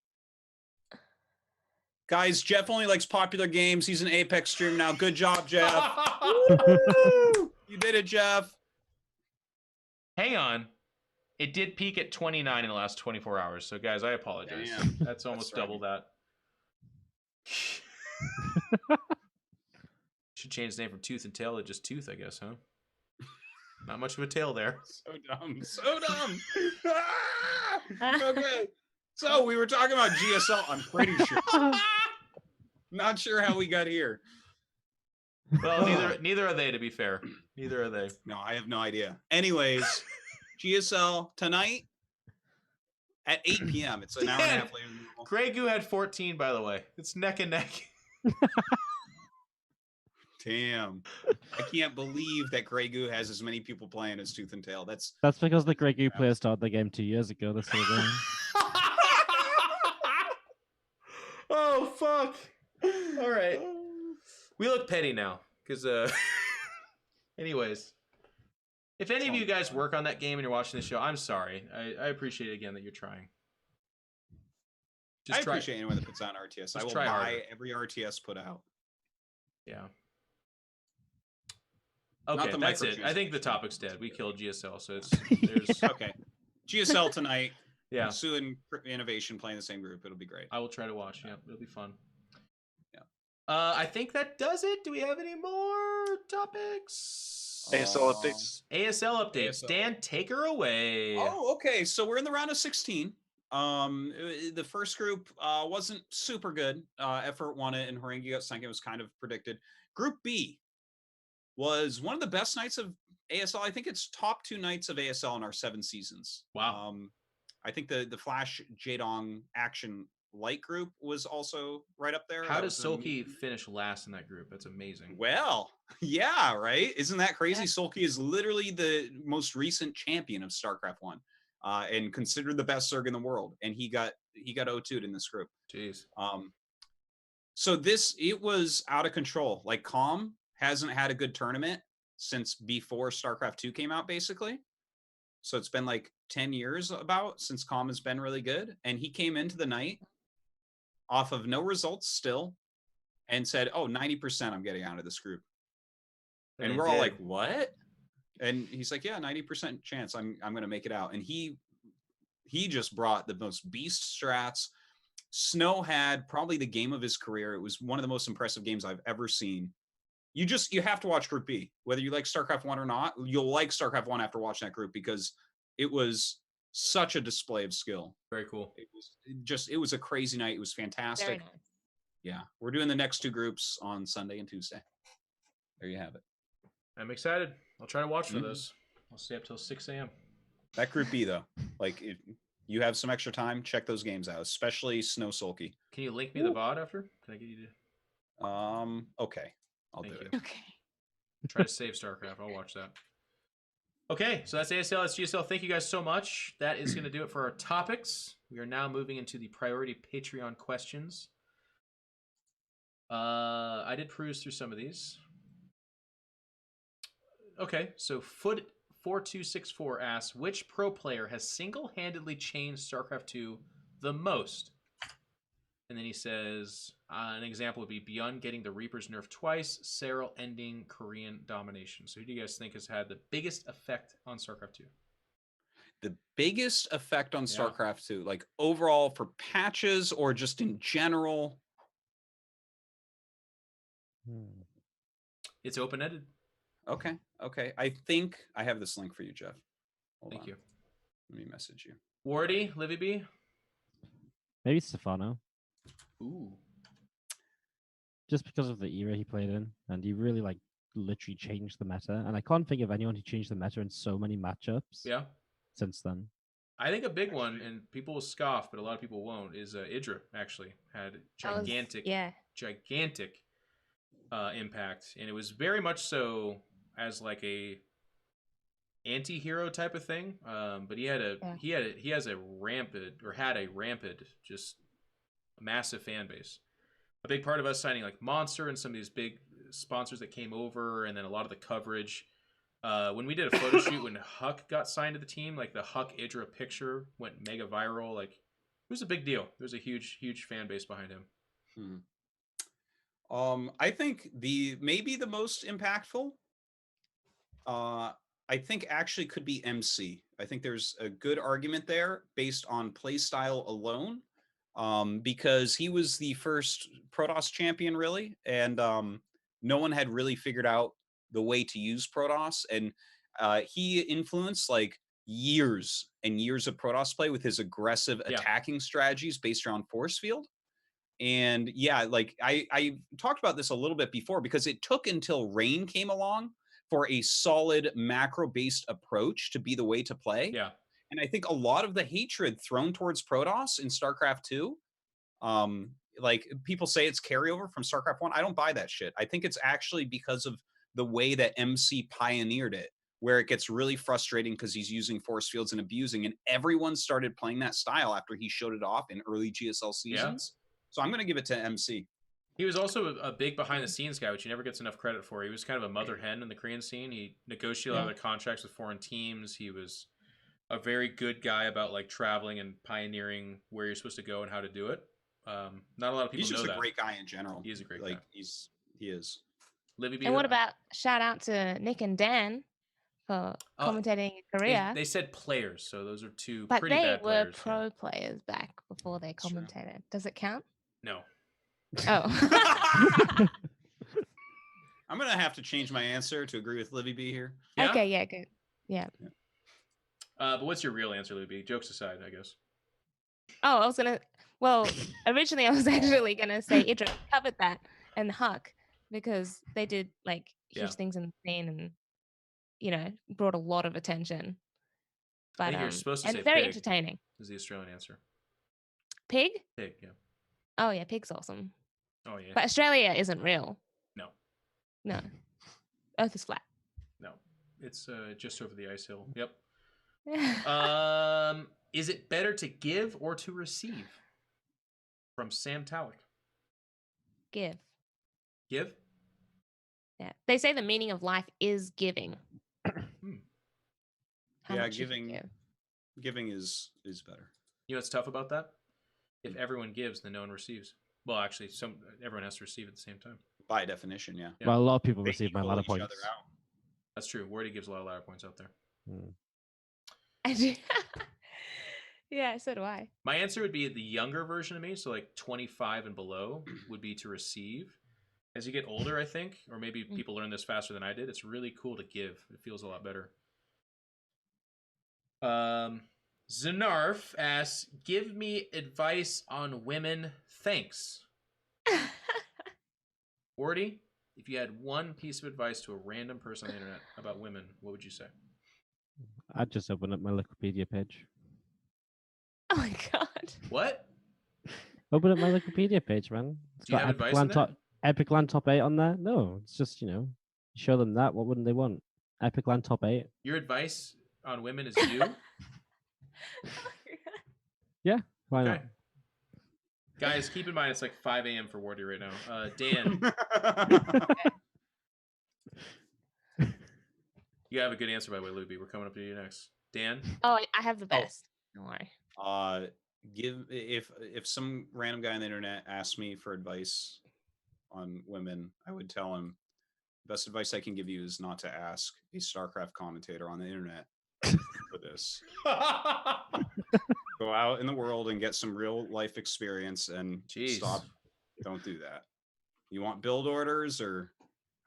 Guys, Jeff only likes popular games. He's an Apex streamer now. Good job, Jeff. Woo! You did it, Jeff. Hang on. It did peak at 29 in the last 24 hours. So, guys, I apologize. Damn. That's almost right. double that. Should change the name from Tooth and Tail to just Tooth, I guess, huh? Not much of a tail there. So dumb. So dumb. Okay. So we were talking about GSL. I'm pretty sure. Not sure how we got here. Well, neither are they, to be fair. Neither are they. No, I have no idea. Anyways, GSL tonight at 8 p.m. It's an hour and a half later than normal. Grey Goo had 14, by the way. It's neck and neck. Damn. I can't believe that Grey Goo has as many people playing as Tooth and Tail. That's because the Grey Goo players started the game 2 years ago. That's what it is. Oh, fuck. All right. We look petty now. Because, anyways. If any of you guys work on that game and you're watching the show, I'm sorry. I appreciate again that you're trying. I appreciate anyone that puts on RTS. I will buy harder. every RTS put out. Yeah. Okay, the that's it. I think the microtransactions. topic's dead. We killed GSL, so there's Okay. GSL tonight. yeah. Sue and Innovation playing the same group. It'll be great. I will try to watch. Yeah, it'll be fun. Yeah. I think that does it. Do we have any more topics? ASL updates. ASL updates. ASL. Dan, take her away. Oh, okay. So we're in the round of 16. The first group wasn't super good. Effort won it, and Harangi got second. It was kind of predicted. Group B was one of the best nights of ASL. I think it's top 2 nights of ASL in our 7 seasons. Wow. I think the Flash Jadong Action Light group was also right up there. How That does was an Sulky finish last in that group? That's amazing. Well, yeah, right. Isn't that crazy? Sulky is literally the most recent champion of StarCraft 1, and considered the best Zerg in the world. And he got O2'd in this group. Jeez. So it was out of control. Like Calm hasn't had a good tournament since before StarCraft 2 came out, basically. So it's been like 10 years about since Calm has been really good. And he came into the night off of no results still and said, oh, 90% I'm getting out of this group. And we're all like, what? And he's like, yeah, 90% chance I'm going to make it out. And he just brought the most beast strats. Snow had probably the game of his career. It was one of the most impressive games I've ever seen. You have to watch Group B. Whether you like StarCraft 1 or not, you'll like StarCraft 1 after watching that group because it was such a display of skill. Very cool. It was a crazy night. It was fantastic. Very nice. Yeah. We're doing the next 2 groups on Sunday and Tuesday. There you have it. I'm excited. I'll try to watch for Mhm. those. I'll stay up till 6 a.m. That Group B, though, like if you have some extra time, check those games out, especially Snow Sulky. Can you link me the VOD after? Can I get you to Okay. I'll Thank do you. it. Okay. try to save StarCraft? I'll watch that. Okay, so that's ASL, that's GSL. Thank you guys so much. That is going to do it for our topics. We are now moving into the priority Patreon questions. I did peruse through some of these. Okay, so Foot4264 asks, which pro player has single-handedly changed StarCraft 2 the most? And then he says, an example would be Beyond getting the Reaper's nerf twice, Serral ending Korean domination. So who do you guys think has had the biggest effect on StarCraft 2? the biggest effect on Yeah. StarCraft 2, like overall for patches or just in general? It's open-ended. Okay. I think I have this link for you, Jeff. Hold Thank on. you. Let me message you. Wardi, Livibee? Maybe Stefano, Ooh. just because of the era he played in, and he really like literally changed the meta. And I can't think of anyone who changed the meta in so many matchups. Yeah. Since then. I think a big one, and people will scoff, but a lot of people won't, is Idra actually had gigantic impact, and it was very much so as like a anti-hero type of thing. But he had a rampant, just massive fan base. A big part of us signing like Monster and some of these big sponsors that came over, and then a lot of the coverage. When we did a photo shoot when Huck got signed to the team, like the Huck Idra picture went mega viral. Like it was a big deal. There's a huge fan base behind him. I think maybe the most impactful, I think actually could be MC. I think there's a good argument there based on playstyle alone, because he was the first Protoss champion really, and no one had really figured out the way to use Protoss, and he influenced like years and years of Protoss play with his aggressive attacking strategies based around force field. And yeah, like I talked about this a little bit before, because it took until Rain came along for a solid macro-based approach to be the way to play. Yeah. And I think a lot of the hatred thrown towards Protoss in StarCraft 2, like people say it's carryover from StarCraft 1. I don't buy that shit. I think it's actually because of the way that MC pioneered it, where it gets really frustrating because he's using force fields and abusing, and everyone started playing that style after he showed it off in early GSL seasons. So I'm going to give it to MC. He was also a big behind-the-scenes guy, which he never gets enough credit for. He was kind of a mother hen in the Korean scene. He negotiated a lot of the contracts with foreign teams. He was a very good guy about like traveling and pioneering where you're supposed to go and how to do it. Not a lot of people know that. He's just a great guy in general. He is a great guy. He is. Livibee, and what about shout out to Nick and Dan for commentating in Korea? They said players, so those are two but pretty bad players. But they were pro players back before they commentated. Does it count? No. Oh. I'm going to have to change my answer to agree with Livibee here. Yeah? Okay, yeah, good. Yeah. But what's your real answer, Livibee? Jokes aside, I guess. Oh, I was going to... Well, originally I was actually going to say Idra covered that and Huck, because they did like huge things in the scene and, you know, brought a lot of attention. But, I think you're supposed to say very pig entertaining. Is the Australian answer. Pig? Pig, yeah. Oh, yeah, pig's awesome. Oh, yeah. But Australia isn't real. No. No. Earth is flat. No. It's just over the ice hill. Yep. Is it better to give or to receive? From Sam Talik. Give. Give? Yeah. They say the meaning of life is giving. Yeah, giving is better. You know what's tough about that? If everyone gives, then no one receives. Well, actually, everyone has to receive at the same time. By definition, yeah. Well, a lot of people receive my ladder points. That's true. Wardi gives a lot of ladder points out there. I do. Yeah, so do I. My answer would be the younger version of me, so like 25 and below would be to receive. As you get older, I think, or maybe people learn this faster than I did, it's really cool to give. It feels a lot better. Zanarf asks, give me advice on women, thanks. Wardi, if you had one piece of advice to a random person on the internet about women, what would you say? I'd just open up my Wikipedia page. Oh my god. What? Open up my Wikipedia page, man. It's got Epic Land top 8 on there. No, it's just, you know, show them that. What wouldn't they want? Epic Land top 8. Your advice on women is you? Yeah, why not? Guys, keep in mind it's like 5 a.m. for Wardi right now. Dan. You have a good answer, by the way, Livibee. We're coming up to you next. Dan? Oh, I have the best. Don't worry. If some random guy on the internet asked me for advice on women, I would tell him, best advice I can give you is not to ask a StarCraft commentator on the internet for this. this. Go out in the world and get some real life experience and stop. Don't do that. You want build orders or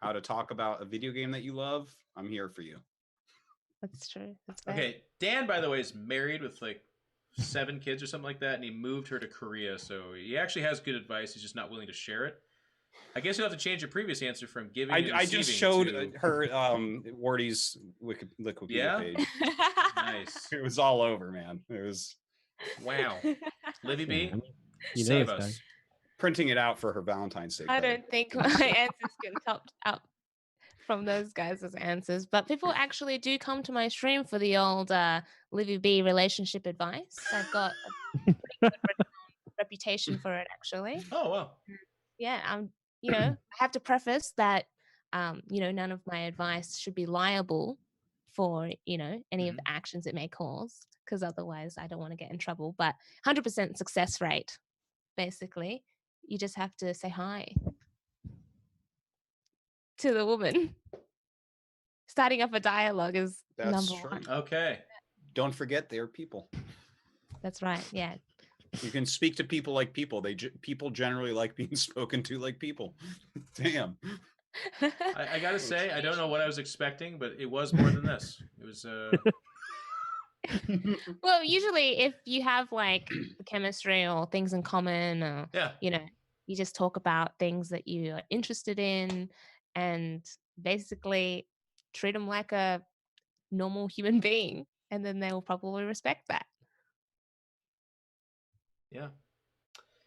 how to talk about a video game that you love? I'm here for you. That's true. That's fair. Okay, Dan, by the way, is married with like 7 kids or something like that, and he moved her to Korea, so he actually has good advice. He's just not willing to share it. I guess you'll have to change your previous answer from giving to I just receiving showed to... her Wardi's Wikipedia page. Nice. It was all over, man. It was... Wow. Livibee, you know save this us. guy. Printing it out for her Valentine's Day I card. don't think my answers can top up from those guys' answers, but people actually do come to my stream for the old Livibee relationship advice. I've got a pretty good reputation for it, actually. Oh, wow. Yeah, I have to preface that, none of my advice should be liable for, any of the actions it may cause, because otherwise I don't want to get in trouble. But 100% success rate, basically. You just have to say hi to the woman. Starting up a dialogue is That's number true. one. Okay. Don't forget they're people. That's right. Yeah. You can speak to people like people. People generally like being spoken to like people. Damn. I gotta say, I don't know what I was expecting, but it was more than this. It was Well, usually if you have like the chemistry or things in common, or you just talk about things that you are interested in, and basically treat them like a normal human being, and then they will probably respect that. Yeah.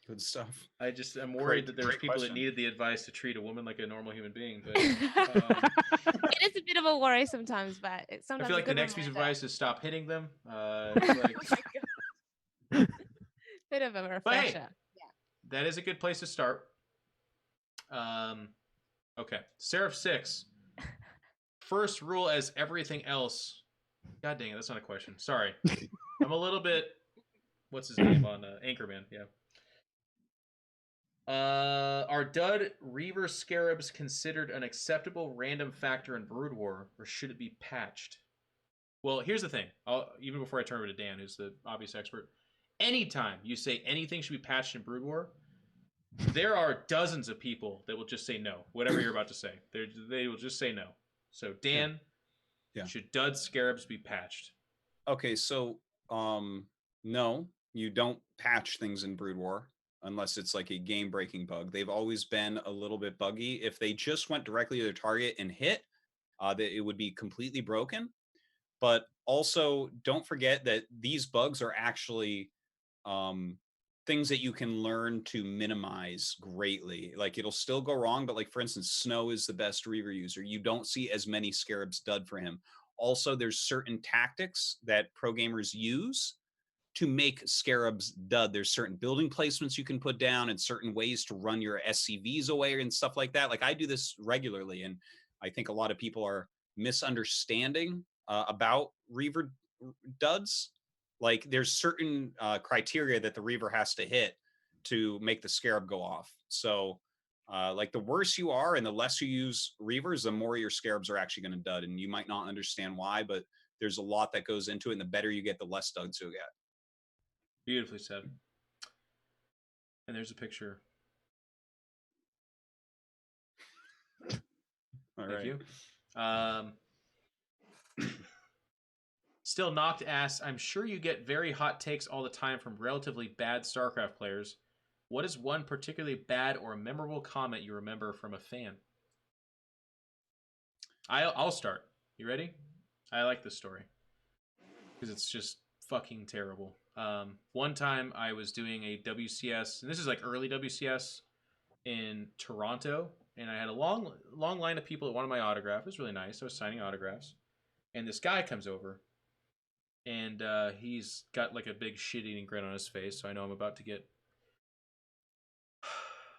Good stuff. I'm worried that there's people that needed the advice to treat a woman like a normal human being. But It is a bit of a worry sometimes, but it's sometimes I feel like a good the next piece of reminder. advice is stop hitting them. It's like, Oh my God. Bit of a but hey, refresher. that is a good place to start. Okay, Seraph 6. First rule as everything else. God dang it, that's not a question. Sorry, I'm a little bit. What's his name on Anchorman? Yeah. Are dud Reaver Scarabs considered an acceptable random factor in Broodwar, or should it be patched? Well, here's the thing. Even before I turn over to Dan, who's the obvious expert, anytime you say anything should be patched in Broodwar, there are dozens of people that will just say no. Whatever you're about to say, they will just say no. So, Dan, should dud Scarabs be patched? Okay, so no, you don't patch things in Broodwar unless it's like a game-breaking bug. They've always been a little bit buggy. If they just went directly to their target and hit, that it would be completely broken. But also, don't forget that these bugs are actually things that you can learn to minimize greatly. Like, it'll still go wrong, but like, for instance, Snow is the best Reaver user. You don't see as many Scarabs dud for him. Also, there's certain tactics that pro gamers use to make Scarabs dud. There's certain building placements you can put down and certain ways to run your SCVs away and stuff like that. Like, I do this regularly, and I think a lot of people are misunderstanding about Reaver duds. Like, there's certain criteria that the Reaver has to hit to make the Scarab go off. So like, the worse you are and the less you use Reavers, the more your Scarabs are actually going to dud. And you might not understand why, but there's a lot that goes into it. And the better you get, the less duds you'll get. Beautifully said. And there's a picture. All Thank right. you. Still knocked ass. I'm sure you get very hot takes all the time from relatively bad StarCraft players. What is one particularly bad or memorable comment you remember from a fan? I'll start. You ready? I like this story because it's just fucking terrible. One time I was doing a WCS, and this is like early WCS in Toronto, and I had a long line of people that wanted my autograph. It was really nice. I was signing autographs, and this guy comes over, and he's got like a big shit-eating grin on his face, so I know I'm about to get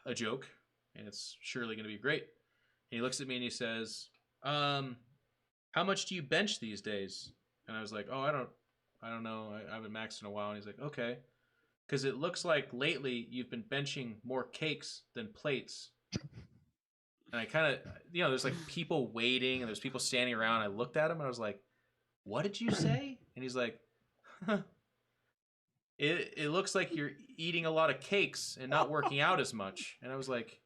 a joke, and it's surely going to be great. And he looks at me and he says, how much do you bench these days? And I was like, oh, I don't know. I haven't maxed in a while. And he's like, okay. Because it looks like lately you've been benching more cakes than plates. And I kind of, there's like people waiting and there's people standing around. I looked at him and I was like, what did you say? And he's like, huh, it looks like you're eating a lot of cakes and not working out as much. And I was like,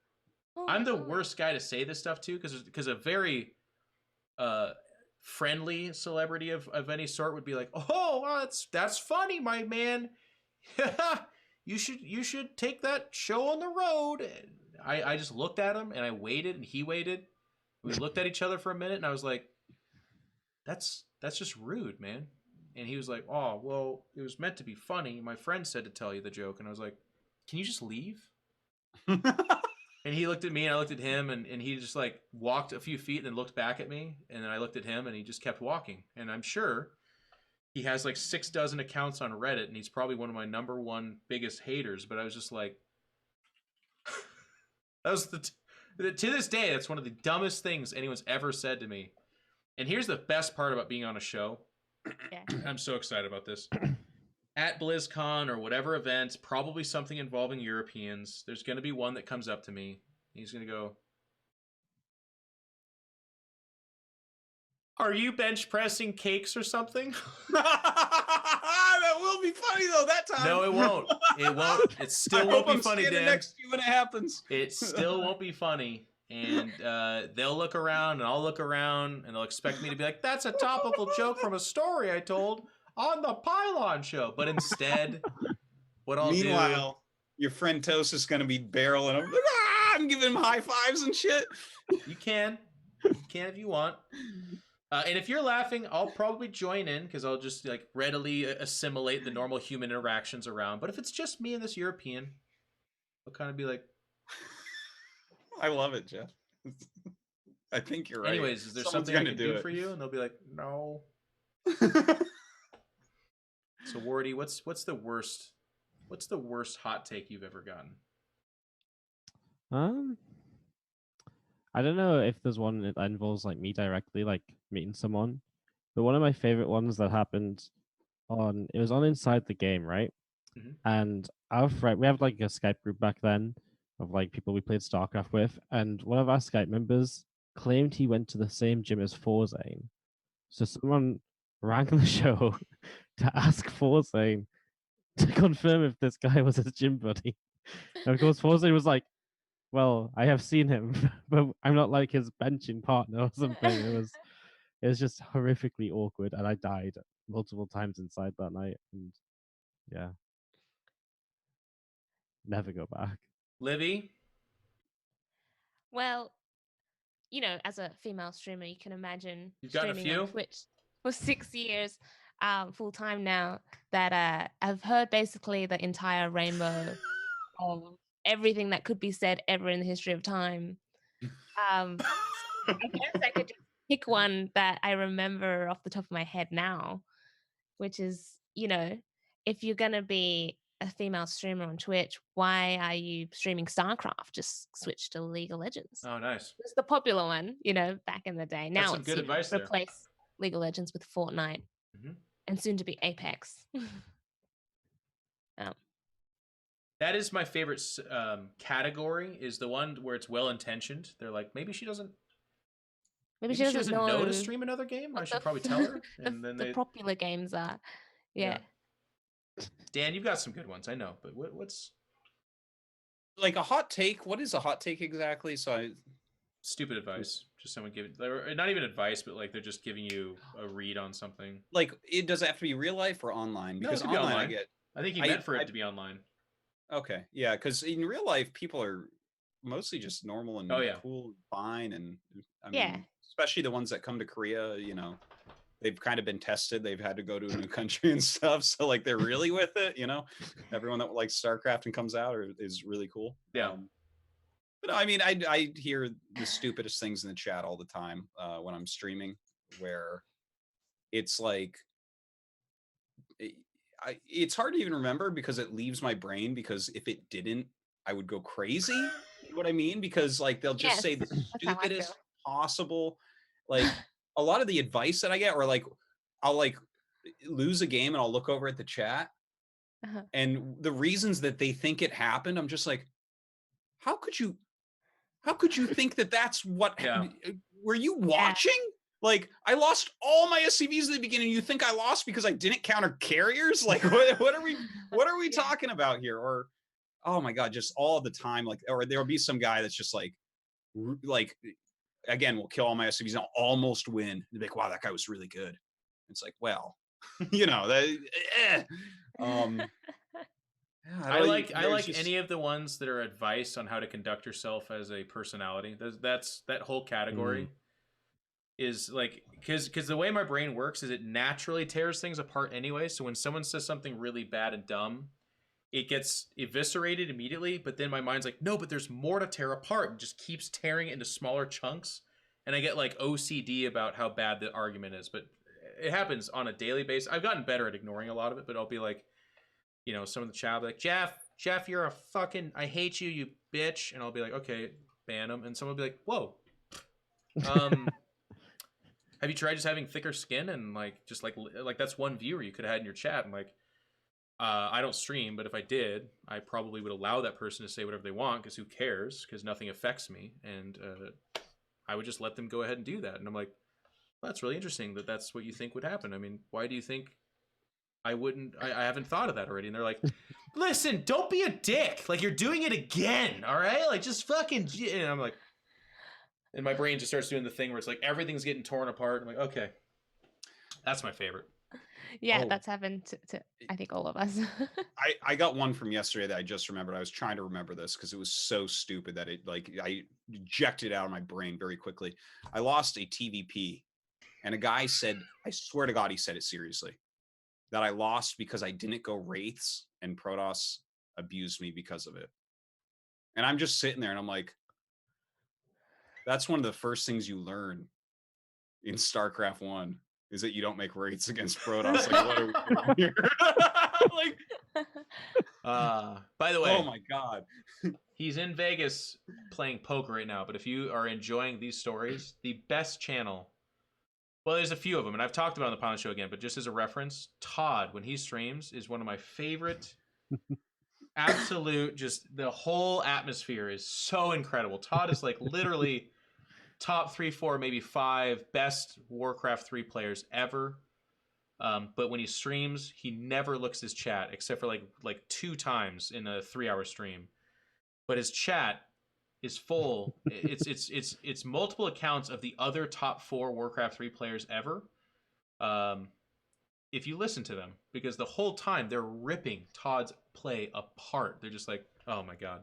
I'm the worst guy to say this stuff to, because a very friendly celebrity of any sort would be like, oh, that's funny, my man. you should take that show on the road. And I just looked at him and I waited and he waited. We looked at each other for a minute and I was like, that's just rude, man. And he was like, oh, well, it was meant to be funny. My friend said to tell you the joke. And I was like, can you just leave? And he looked at me and I looked at him, and he just like walked a few feet and then looked back at me. And then I looked at him and he just kept walking. And I'm sure he has like 6 dozen accounts on Reddit and he's probably one of my #1 biggest haters. But I was just like, that was to this day, that's one of the dumbest things anyone's ever said to me. And here's the best part about being on a show. Yeah. I'm so excited about this. At BlizzCon or whatever event, probably something involving Europeans, there's going to be one that comes up to me. He's going to go, are you bench pressing cakes or something? That will be funny though that time. No, it won't. It won't. It still won't be funny, Dan. Next to you when it happens. It still won't be funny. And they'll look around and I'll look around and they'll expect me to be like, that's a topical joke from a story I told on the Pylon Show. But instead, what I'll Meanwhile, your friend Toast is going to be barreling him. I'm giving him high fives and shit. You can if you want. And if you're laughing, I'll probably join in because I'll just like readily assimilate the normal human interactions around. But if it's just me and this European, I'll kind of be like, I love it, Jeff. I think you're right. Anyways, is there something I can do for you? And they'll be like, no. So Wardi, what's the worst hot take you've ever gotten? I don't know if there's one that involves like me directly, like meeting someone, but one of my favorite ones that happened it was on Inside the Game, right? Mhm. And our friend, we have like a Skype group back then of like people we played Starcraft with, and one of our Skype members claimed he went to the same gym as Forzane. So someone rang the show to ask Forzane to confirm if this guy was his gym buddy. And of course, Forzane was like, well, I have seen him, but I'm not like his benching partner or something. It was just horrifically awkward, and I died multiple times inside that night. And yeah, never go back. Livy? Well, you know, as a female streamer, you can imagine You've got a streaming few? on Twitch for 6 years, full time now. That I've heard basically the entire rainbow of everything that could be said ever in the history of time. I guess I could just pick one that I remember off the top of my head now, which is, you know, if you're gonna be a female streamer on Twitch, why are you streaming Starcraft? Just switch to League of Legends. Oh, nice. It's the popular one, you know, back in the day. Now some it's good advice there. replace League of Legends with Fortnite Mhm. and soon to be Apex. That is my favorite category, is the one where it's well-intentioned. They're like, maybe she doesn't Maybe she doesn't know to stream another game. I should probably tell her. And then the popular games are. Yeah. Dan, you've got some good ones, I know. But what's like a hot take? What is a hot take exactly? Stupid advice. Just someone giving, not even advice, but like they're just giving you a read on something. Like, does it have to be real life or online? Because No, it could be online. I think he meant for it to be online. Okay, yeah, because in real life, people are mostly just normal and cool, and fine, and I mean, especially the ones that come to Korea, you know, they've kind of been tested. They've had to go to a new country and stuff, so like they're really with it, you know. Everyone that likes Starcraft and comes out is really cool. Yeah. But I mean, I hear the stupidest things in the chat all the time when I'm streaming, where it's like. It's hard to even remember because it leaves my brain, because if it didn't, I would go crazy. You know what I mean? Because like they'll just say the stupidest possible, like a lot of the advice that I get, or like I'll like lose a game and I'll look over at the chat and the reasons that they think it happened, I'm just like, how could you think that that's what happened? Were you watching? Like, I lost all my SCVs at the beginning. You think I lost because I didn't counter carriers? Like, what are we talking about here? Or, oh my God, just all the time. Like, or there'll be some guy that's just like, again, will kill all my SCVs and I'll almost win. They'll be like, wow, that guy was really good. It's like, well, you know, I like any of the ones that are advice on how to conduct yourself as a personality. That's that whole category is like, because the way my brain works is it naturally tears things apart anyway. So when someone says something really bad and dumb, it gets eviscerated immediately. But then my mind's like, no, but there's more to tear apart, and just keeps tearing it into smaller chunks. And I get like OCD about how bad the argument is. But it happens on a daily basis. I've gotten better at ignoring a lot of it, but I'll be like, you know, some of the chat will be like, Jeff, you're a fucking, I hate you, you bitch. And I'll be like, okay, ban him. And someone will be like, whoa. Have you tried just having thicker skin and like, just like that's one viewer you could have had in your chat. And like, I don't stream, but if I did, I probably would allow that person to say whatever they want, because who cares? Because nothing affects me. And I would just let them go ahead and do that. And I'm like, well, that's really interesting that that's what you think would happen. I mean, why do you think I wouldn't? I haven't thought of that already. And they're like, listen, don't be a dick. Like, you're doing it again. All right. Like, just fucking. And I'm like, and my brain just starts doing the thing where it's like everything's getting torn apart. I'm like, okay, that's my favorite. Yeah, that's happened to I think all of us. I got one from yesterday that I just remembered. I was trying to remember this because it was so stupid that it, like, I ejected it out of my brain very quickly. I lost a TVP, and a guy said, I swear to God, he said it seriously, that I lost because I didn't go Wraiths, and Protoss abused me because of it. And I'm just sitting there and I'm like, that's one of the first things you learn in StarCraft 1 is that you don't make Wraiths against Protoss. Like, what are we doing here? Like, by the way, oh my God. He's in Vegas playing poker right now, but if you are enjoying these stories, the best channel, well, there's a few of them, and I've talked about it on the Pylon Show again, but just as a reference, Todd, when he streams, is one of my favorite. Absolute, just the whole atmosphere is so incredible. Todd is like literally top 3, 4, maybe 5 best Warcraft 3 players ever. But when he streams, he never looks his chat except for like 2 times in a 3-hour stream. But his chat is full. It's multiple accounts of the other top 4 Warcraft 3 players ever. If you listen to them, because the whole time they're ripping Todd's play apart. They're just like, oh my God.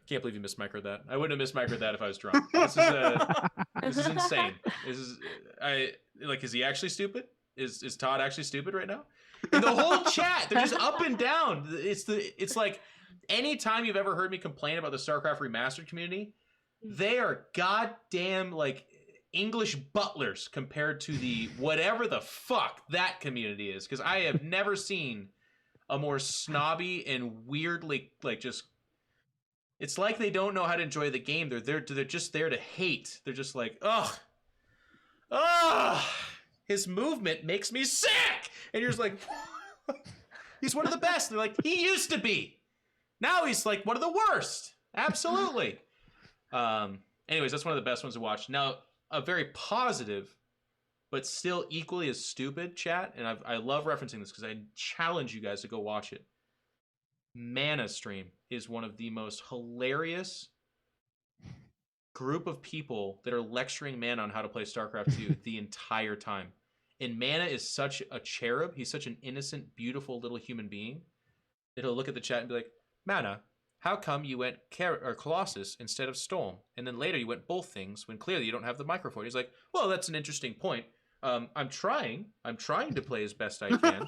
Can't believe you mismicroed that. I wouldn't have mismicroed that if I was drunk. This is insane. Is he actually stupid? Is Todd actually stupid right now? And the whole chat, they're just up and down. It's like anytime you've ever heard me complain about the StarCraft Remastered community, they are goddamn like English butlers compared to the whatever the fuck that community is. Because I have never seen a more snobby and weirdly like just. It's like they don't know how to enjoy the game. They're just there to hate. They're just like, ugh, his movement makes me sick. And you're just like, he's one of the best. And they're like, he used to be. Now he's like one of the worst. Absolutely. Anyways, that's one of the best ones to watch. Now, a very positive, but still equally as stupid chat, and I love referencing this because I challenge you guys to go watch it. Mana stream is one of the most hilarious group of people that are lecturing Mana on how to play StarCraft 2 the entire time. And Mana is such a cherub. He's such an innocent, beautiful little human being that he'll look at the chat and be like, Mana, how come you went Colossus instead of Storm? And then later you went both things when clearly you don't have the microphone. He's like, well, that's an interesting point. I'm trying to play as best I can.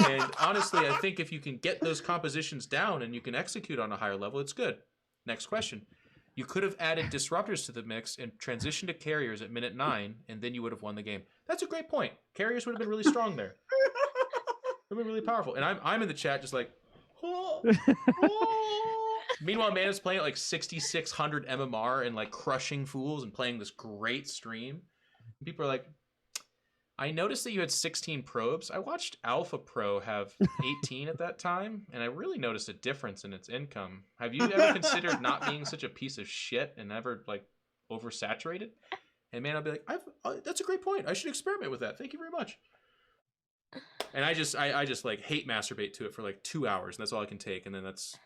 And honestly, I think if you can get those compositions down and you can execute on a higher level, it's good. Next question. You could have added disruptors to the mix and transitioned to carriers at minute 9, and then you would have won the game. That's a great point. Carriers would have been really strong there. It would have been really powerful. And I'm in the chat just like, oh, oh. Meanwhile, Mana's playing at like 6,600 MMR and like crushing fools and playing this great stream. And people are like, I noticed that you had 16 probes. I watched Alpha Pro have 18 at that time, and I really noticed a difference in its income. Have you ever considered not being such a piece of shit and ever like oversaturated? And man, I'll be like, that's a great point. I should experiment with that. Thank you very much. And I just like hate masturbate to it for like 2 hours, and that's all I can take. And then that's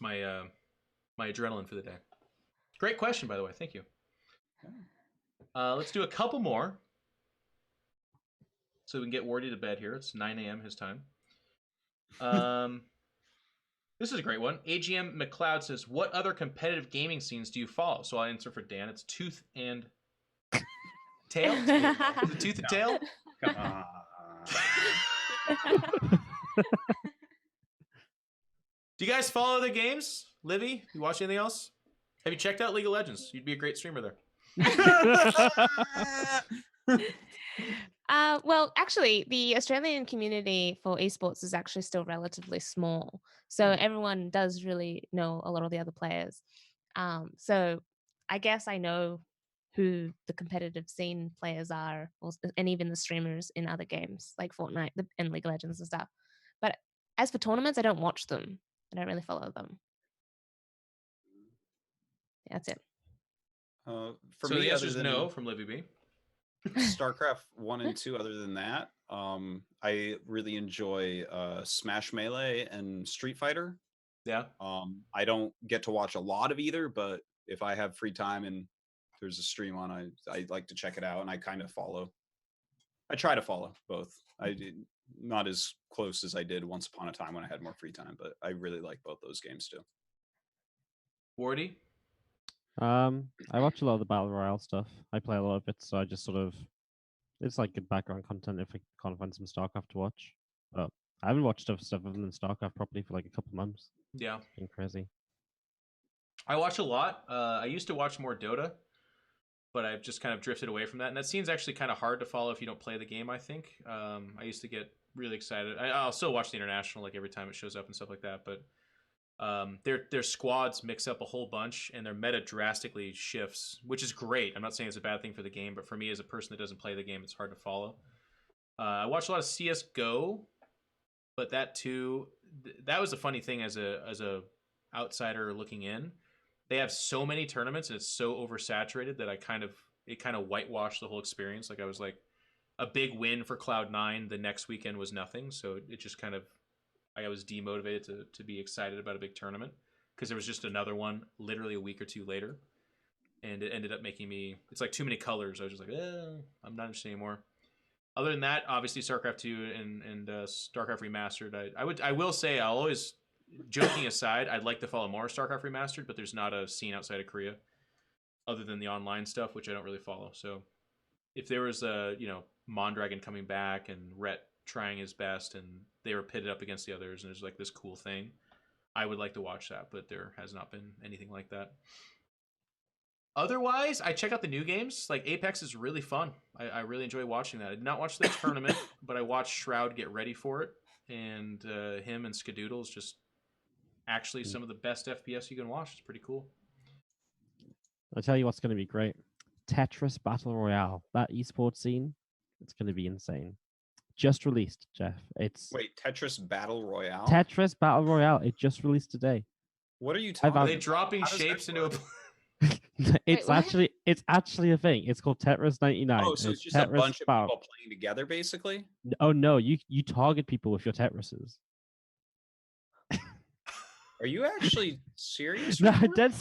my my adrenaline for the day. Great question, by the way. Thank you. Let's do a couple more, so we can get Wardy to bed here. It's 9 a.m. his time. This is a great one. AGM McLeod says, "What other competitive gaming scenes do you follow?" So I'll answer for Dan. It's Tooth and Tail. Is it Tooth and Tail? Come on. Do you guys follow the games? Livy, you watch anything else? Have you checked out League of Legends? You'd be a great streamer there. Well, actually, the Australian community for esports is actually still relatively small. So everyone does really know a lot of the other players. So I guess I know who the competitive scene players are, and even the streamers in other games like Fortnite and League of Legends and stuff. But as for tournaments, I don't watch them. I don't really follow them. Yeah, that's it. For so me, the answer other is than no from Livibee. StarCraft 1 and 2, other than that, I really enjoy Smash Melee and Street Fighter. Yeah. I don't get to watch a lot of either, but if I have free time and there's a stream on, I like to check it out, and I kind of follow. I try to follow both. I did not as close as I did once upon a time when I had more free time, but I really like both those games too. Wardy? I watch a lot of the Battle Royale stuff. I play a lot of it, so I just sort of, it's like good background content if I can't find some StarCraft to watch. But I haven't watched stuff other than StarCraft properly for like a couple months. Yeah. It's been crazy. I watch a lot. I used to watch more Dota, but I've just kind of drifted away from that. And that scene's actually kind of hard to follow if you don't play the game, I think. I used to get really excited. I'll still watch the international like every time it shows up and stuff like that, but their squads mix up a whole bunch, and their meta drastically shifts, which is great. I'm not saying it's a bad thing for the game, but for me as a person that doesn't play the game, it's hard to follow. I watch a lot of CS:GO, but that too, that was a funny thing as a outsider looking in. They have so many tournaments and it's so oversaturated that it kind of whitewashed the whole experience. Like I was like, a big win for Cloud9 the next weekend was nothing, so it just kind of, I was demotivated to be excited about a big tournament because there was just another one literally a week or two later, and it ended up making me, it's like too many colors. I was just like, I'm not interested anymore. Other than that, obviously StarCraft 2 and StarCraft Remastered. I will say, I'll always, joking aside, I'd like to follow more StarCraft Remastered, but there's not a scene outside of Korea other than the online stuff, which I don't really follow. So if there was a, Mondragon coming back and Rhett trying his best and they were pitted up against the others and there's like this cool thing, I would like to watch that, but there has not been anything like that. Otherwise, I check out the new games. Like Apex is really fun. I really enjoy watching that. I did not watch the tournament, but I watched Shroud get ready for it, and him and Skadoodle is just actually some of the best FPS you can watch. It's pretty cool. I'll tell you what's going to be great. Tetris Battle Royale. That esports scene, it's going to be insane. Just released, Jeff. Wait, Tetris Battle Royale? Tetris Battle Royale. It just released today. What are you talking about? Are they dropping shapes into a... it's actually a thing. It's called Tetris 99. Oh, so it's just Tetris a bunch of Battle. people playing together, basically? Oh no, you target people with your Tetrises. Are you actually serious? No, I'm dead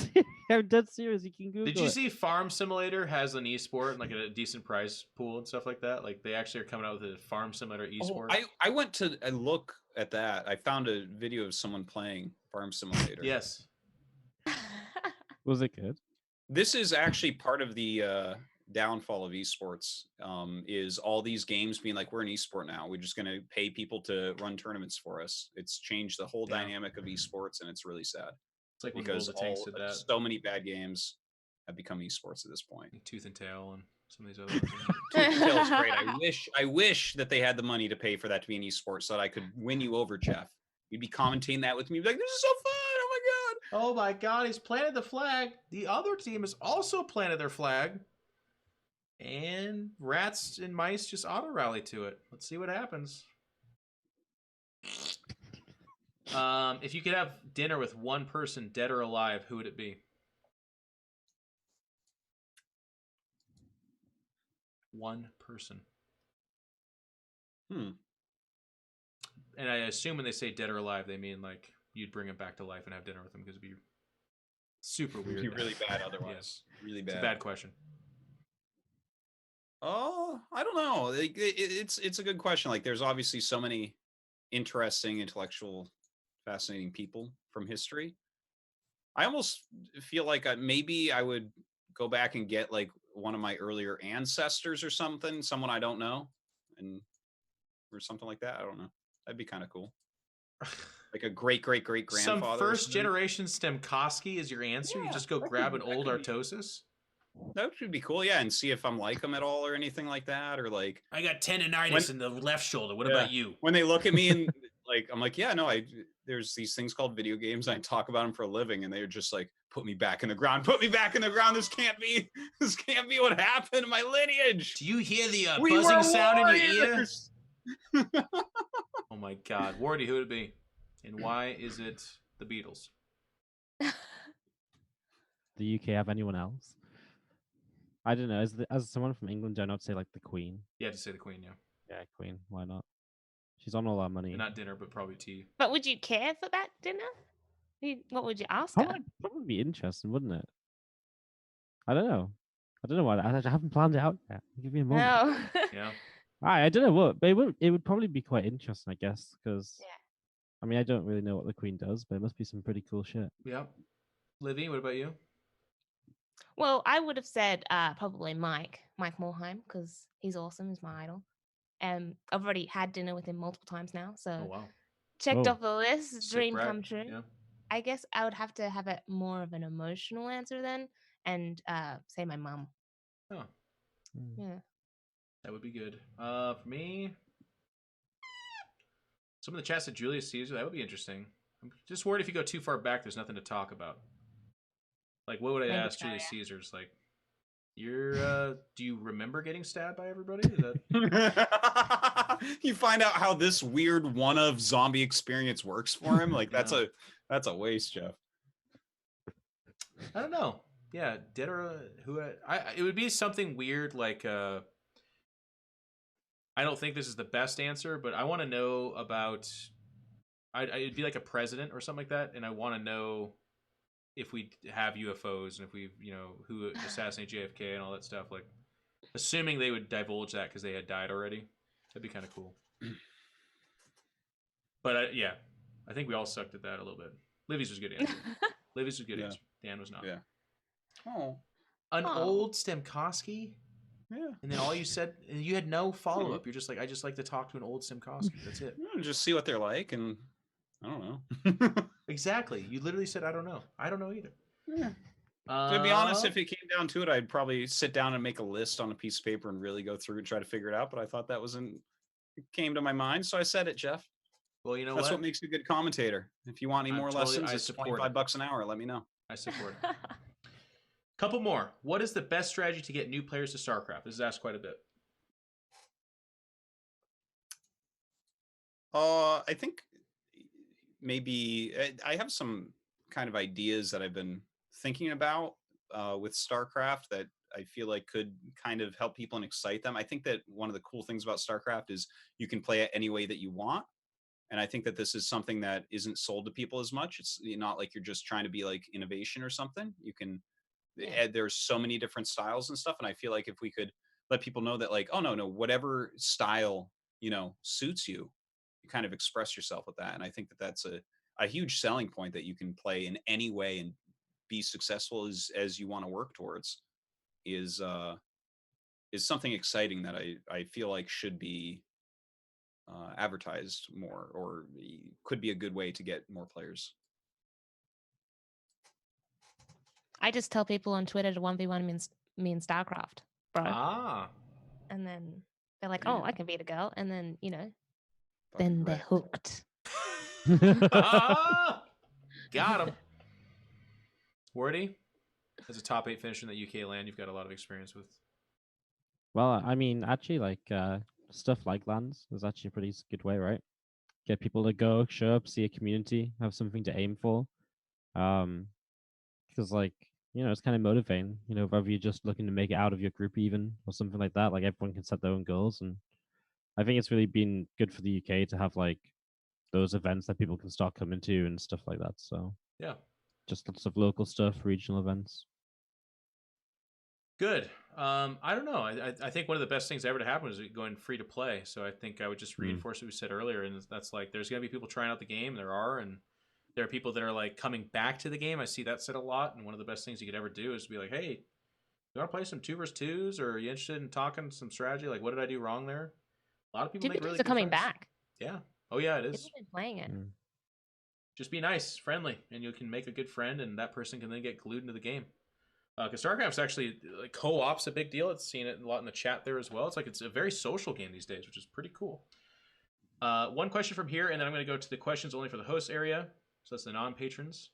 serious. You can Google Did you it. see Farm Simulator has an esport and like a decent prize pool and stuff like that? Like they actually are coming out with a Farm Simulator esport. I went to look at that. I found a video of someone playing Farm Simulator. Yes. Was it good? This is actually part of the downfall of esports, is all these games being like, we're an esport now. We're just going to pay people to run tournaments for us. It's changed the whole dynamic of esports, and it's really sad. It's like because did that. So many bad games have become esports at this point. Like Tooth and Tail and some of these other ones. Tooth and Tail is great. I wish that they had the money to pay for that to be an esport so that I could win you over, Jeff. You'd be commentating that with me. You'd be like, this is so fun. Oh my God. Oh my God. He's planted the flag. The other team has also planted their flag. And rats and mice just auto rally to it. Let's see what happens. If you could have dinner with one person, dead or alive, who would it be? One person. Hmm. And I assume when they say dead or alive, they mean like you'd bring him back to life and have dinner with him because it'd be super weird. It'd be really bad otherwise. Really bad. It's a bad question. Oh, I don't know. It's a good question. Like, there's obviously so many interesting, intellectual, fascinating people from history. I almost feel like maybe I would go back and get like one of my earlier ancestors or something, someone I don't know, or something like that. I don't know. That'd be kind of cool. Like a great grandfather. Some first generation Stemkowski is your answer. Yeah, you just go grab an old Artosis. That would be cool, yeah, and see if I'm like them at all or anything like that, or like I got tendonitis in the left shoulder. What about you? When they look at me and like I'm like, yeah, no, there's these things called video games. I talk about them for a living, and they're just like, put me back in the ground. Put me back in the ground. This can't be what happened to my lineage. Do you hear the buzzing sound in your ears? Oh my God, Wardi, who would it be, and why is it the Beatles? The UK have anyone else? I don't know. As someone from England, do I not say like the Queen? You have to say the Queen, yeah. Yeah, Queen. Why not? She's on all our money. And not dinner, but probably tea. But would you care for that dinner? What would you ask That her? would probably be interesting, wouldn't it? I don't know. I don't know why. I haven't planned it out yet. Give me a moment. No. Yeah. I don't know what, but it would probably be quite interesting, I guess, because Yeah. I mean, I don't really know what the Queen does, but it must be some pretty cool shit. Yeah. Livy, what about you? Well, I would have said probably Mike Morheim, because he's awesome. He's my idol. I've already had dinner with him multiple times now, so Oh wow. checked Oh. off the list. Sick Dream brag. come true. Yeah. I guess I would have to have it more of an emotional answer then, and say my mum. Oh, Yeah. that would be good. For me, some of the chats at Julius Caesar, that would be interesting. I'm just worried if you go too far back, there's nothing to talk about. Like, what would I Maybe ask so, Julius yeah. Caesar's? Like, do you remember getting stabbed by everybody? Is that... You find out how this weird one of zombie experience works for him. Like that's a waste, Jeff. I don't know. Yeah, dead or it would be something weird like I don't think this is the best answer, but I want to know about it'd be like a president or something like that, and I want to know if we have UFOs and if we, who assassinated JFK and all that stuff. Like, assuming they would divulge that because they had died already, that'd be kind of cool. But yeah, I think we all sucked at that a little bit. Livy's was a good answer. Livy's was a good answer. Dan was not. Yeah. Oh. An old Stemkowski? Yeah. And then all you said, you had no follow-up. You're just like, I just like to talk to an old Stemkowski. That's it. Just see what they're like, and I don't know. Exactly. You literally said, I don't know. I don't know either. Yeah. To be honest, if it came down to it, I'd probably sit down and make a list on a piece of paper and really go through and try to figure it out. But I thought that came to my mind, so I said it, Jeff. Well, you know that's what makes you a good commentator. If you want any more lessons, it's $25 an hour. Let me know. I support it. Couple more. What is the best strategy to get new players to StarCraft? This is asked quite a bit. I think maybe I have some kind of ideas that I've been thinking about with StarCraft that I feel like could kind of help people and excite them. I think that one of the cool things about StarCraft is you can play it any way that you want. And I think that this is something that isn't sold to people as much. It's not like you're just trying to be like innovation or something. You can, there's so many different styles and stuff. And I feel like if we could let people know that like, oh no, whatever style, suits you, you kind of express yourself with that. And I think that that's a huge selling point, that you can play in any way and be successful as you want to work towards is something exciting that I feel like should be advertised more, or could be a good way to get more players. I just tell people on Twitter to 1v1 me in Starcraft, bro. And then they're like, oh, I can beat a girl. And then, then they're hooked. Got him. Wardi, as a top 8 finisher in the UK land, you've got a lot of experience with. Well, I mean, actually, like stuff like lands is actually a pretty good way, right? Get people to go, show up, see a community, have something to aim for. Because like it's kind of motivating. Whether you're just looking to make it out of your group even or something like that. Like everyone can set their own goals, and I think it's really been good for the UK to have like those events that people can start coming to and stuff like that. So Yeah. just lots of local stuff, regional events. Good. I don't know. I think one of the best things ever to happen is going free to play. So I think I would just reinforce what we said earlier, and that's like there's going to be people trying out the game. There are, and there are people that are like coming back to the game. I see that said a lot, and one of the best things you could ever do is to be like, hey, you want to play some 2v2s, or are you interested in talking some strategy? Like, what did I do wrong there? A lot of people make really good coming friends. back. Yeah. Oh yeah, it is. People have been playing it. Just be nice, friendly, and you can make a good friend, and that person can then get glued into the game. Because Starcraft's actually like co-op's a big deal. It's seen it a lot in the chat there as well. It's a very social game these days, which is pretty cool. One question from here, and then I'm going to go to the questions only for the host area. So that's the non-patrons.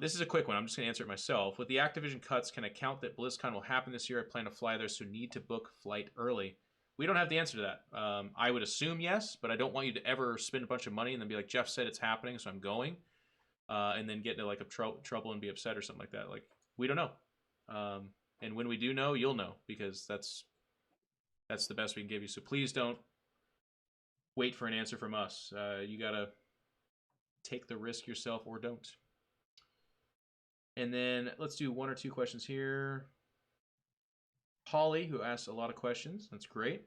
This is a quick one. I'm just going to answer it myself. With the Activision cuts, can I count that BlizzCon will happen this year? I plan to fly there, so need to book flight early. We don't have the answer to that. I would assume yes, but I don't want you to ever spend a bunch of money and then be like, Jeff said it's happening, so I'm going. And then get into like a trouble and be upset or something like that. Like, we don't know. And when we do know, you'll know, because that's the best we can give you. So please don't wait for an answer from us. You got to take the risk yourself or don't. And then let's do one or two questions here. Holly, who asks a lot of questions. That's great.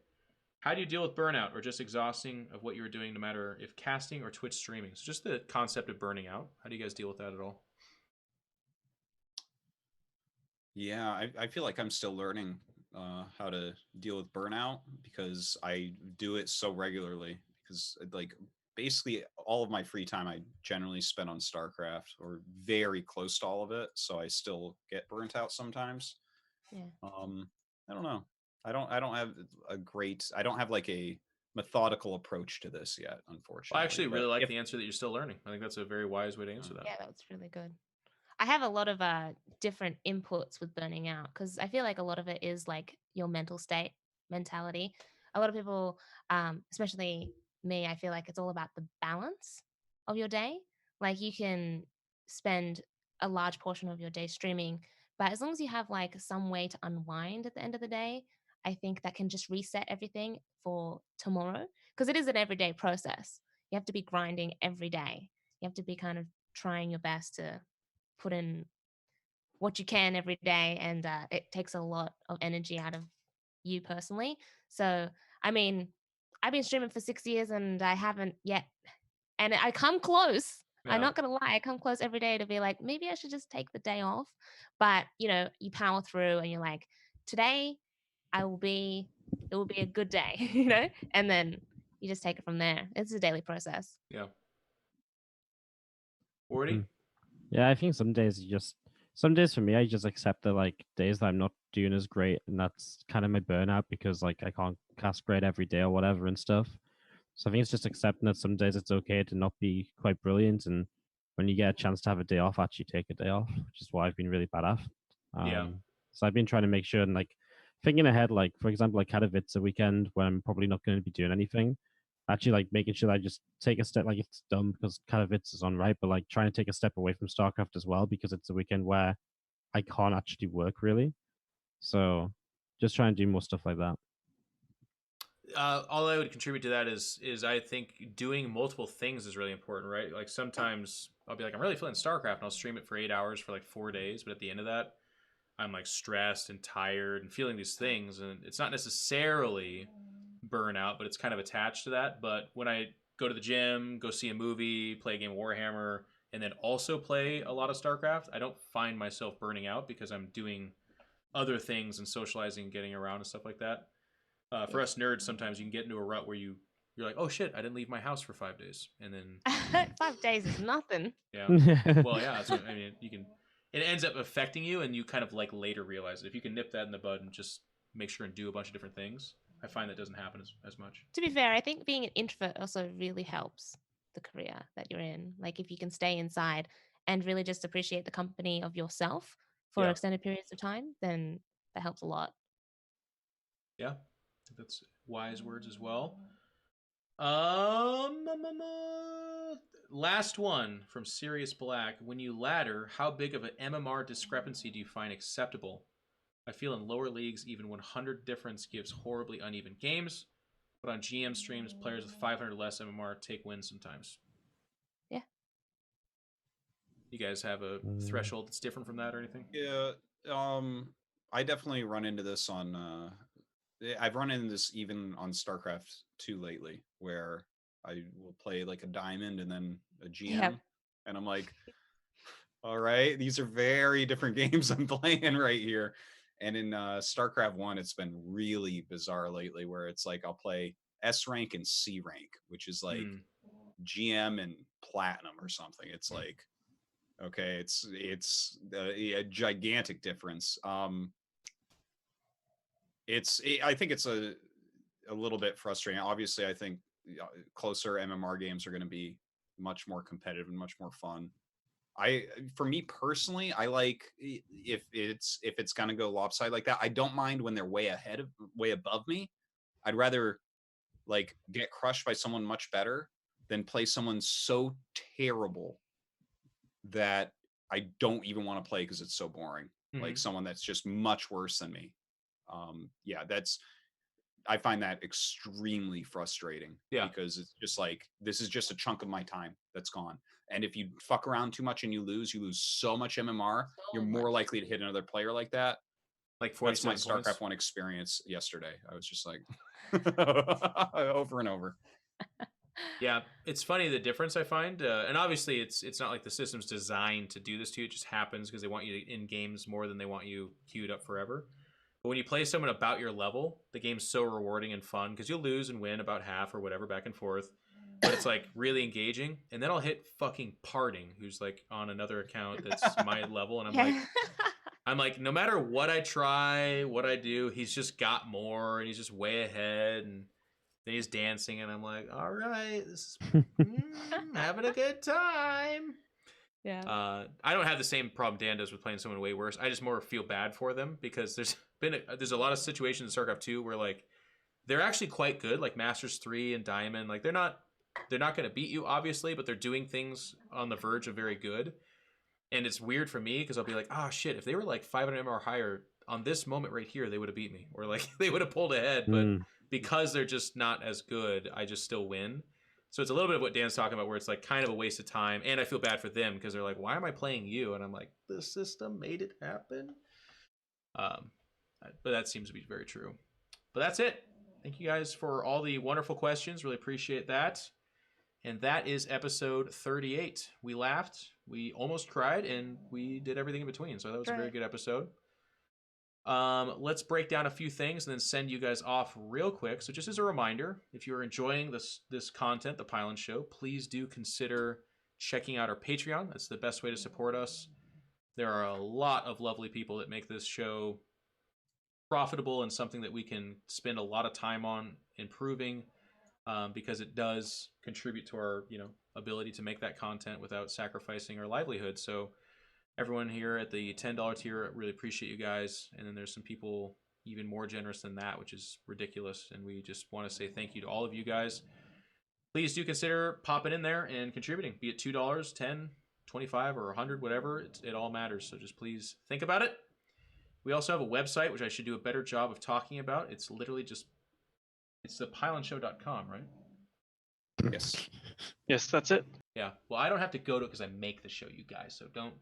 How do you deal with burnout or just exhausting of what you were doing, no matter if casting or Twitch streaming? So just the concept of burning out. How do you guys deal with that at all? Yeah, I feel like I'm still learning how to deal with burnout, because I do it so regularly. Because like basically all of my free time I generally spend on Starcraft, or very close to all of it. So I still get burnt out sometimes. Yeah. I don't know. I don't have I don't have like a methodical approach to this yet, unfortunately. I actually really like the answer that you're still learning. I think that's a very wise way to answer that. Yeah, that's really good. I have a lot of different inputs with burning out, because I feel like a lot of it is like your mental state, mentality. A lot of people, especially me, I feel like it's all about the balance of your day. Like you can spend a large portion of your day streaming, but as long as you have like some way to unwind at the end of the day, I think that can just reset everything for tomorrow, because it is an everyday process. You have to be grinding every day. You have to be kind of trying your best to put in what you can every day, and it takes a lot of energy out of you personally. So I mean, I've been streaming for 6 years and I haven't yet, and I come close. I'm not gonna lie, I come close every day to be like, maybe I should just take the day off. But you power through and you're like, today it will be a good day, and then you just take it from there. It's a daily process. Yeah. Wardi? Yeah, I think some days for me, I just accept that like days that I'm not doing as great, and that's kind of my burnout, because like I can't cast great every day or whatever and stuff. So I think it's just accepting that some days it's okay to not be quite brilliant, and when you get a chance to have a day off, actually take a day off, which is what I've been really bad at. So I've been trying to make sure, and like thinking ahead, like for example, like Katowice weekend when I'm probably not going to be doing anything, actually like making sure that I just take a step. Like it's dumb because Katowice is on, right, but like trying to take a step away from StarCraft as well, because it's a weekend where I can't actually work really. So just try and do more stuff like that. All I would contribute to that is I think doing multiple things is really important, right? Like sometimes I'll be like, I'm really feeling StarCraft, and I'll stream it for 8 hours for like 4 days, but at the end of that, I'm like stressed and tired and feeling these things, and it's not necessarily burnout, but it's kind of attached to that. But when I go to the gym, go see a movie, play a game of Warhammer, and then also play a lot of StarCraft, I don't find myself burning out because I'm doing other things and socializing and getting around and stuff like that. For us nerds, sometimes you can get into a rut where you're like, oh shit, I didn't leave my house for 5 days, and then 5 days is nothing. Yeah. Well, yeah, that's what I mean. It ends up affecting you, and you kind of like later realize it. If you can nip that in the bud and just make sure and do a bunch of different things, I find that doesn't happen as much. To be fair, I think being an introvert also really helps the career that you're in. Like if you can stay inside and really just appreciate the company of yourself for extended periods of time, then that helps a lot. Yeah, I think that's wise words as well. last one from Sirius Black. When you ladder, how big of an MMR discrepancy do you find acceptable? I feel in lower leagues, even 100 difference gives horribly uneven games. But on GM streams, players with 500 less MMR take wins sometimes. Yeah. You guys have a threshold that's different from that or anything? Yeah. I definitely run into this on I've run into this even on Starcraft 2 lately, where I will play like a diamond and then a GM, and I'm like, all right, these are very different games I'm playing right here. And in Starcraft 1, it's been really bizarre lately, where it's like I'll play S rank and C rank, which is like GM and platinum or something. It's like, okay, it's a gigantic difference. I think it's a little bit frustrating. Obviously, I think closer MMR games are going to be much more competitive and much more fun. For me personally, I like if it's going to go lopsided like that. I don't mind when they're way above me. I'd rather like get crushed by someone much better than play someone so terrible that I don't even want to play because it's so boring. Like someone that's just much worse than me. I find that extremely frustrating. Because it's just like, this is just a chunk of my time that's gone. And if you fuck around too much and you lose so much MMR, you're more likely to hit another player like that. Like that's my 47 Starcraft points. 1 experience yesterday. I was just like over and over. Yeah, it's funny the difference I find, and obviously it's not like the system's designed to do this to you. It just happens because they want you in games more than they want you queued up forever. But when you play someone about your level, the game's so rewarding and fun because you'll lose and win about half or whatever back and forth. But it's like really engaging. And then I'll hit fucking Parting, who's like on another account that's my level, and I'm like, no matter what I try, what I do, he's just got more and he's just way ahead, and then he's dancing, and I'm like, all right, this is having a good time. Yeah. I don't have the same problem Dan does with playing someone way worse. I just more feel bad for them because there's a lot of situations in StarCraft 2 where like they're actually quite good, like Masters 3 and Diamond. Like they're not going to beat you obviously, but they're doing things on the verge of very good. And it's weird for me because I'll be like, oh shit, if they were like 500 MR higher on this moment right here, they would have beat me, or like they would have pulled ahead. But because they're just not as good, I just still win. So it's a little bit of what Dan's talking about, where it's like kind of a waste of time, and I feel bad for them because they're like, why am I playing you? And I'm like, the system made it happen. But that seems to be very true. But that's it. Thank you guys for all the wonderful questions. Really appreciate that. And that is episode 38. We laughed, we almost cried, and we did everything in between. So that was a very good episode. Let's break down a few things and then send you guys off real quick. So just as a reminder, if you're enjoying this content, The Pylon Show, please do consider checking out our Patreon. That's the best way to support us. There are a lot of lovely people that make this show profitable and something that we can spend a lot of time on improving, because it does contribute to our ability to make that content without sacrificing our livelihood. So everyone here at the $10 tier, really appreciate you guys. And then there's some people even more generous than that, which is ridiculous. And we just want to say thank you to all of you guys. Please do consider popping in there and contributing, be it $2, $10, $25, or $100, whatever. It all matters. So just please think about it. We also have a website, which I should do a better job of talking about. It's literally it's ThePylonShow.com, right? Yes. Yes, that's it. Yeah. Well, I don't have to go to it because I make the show, you guys. So don't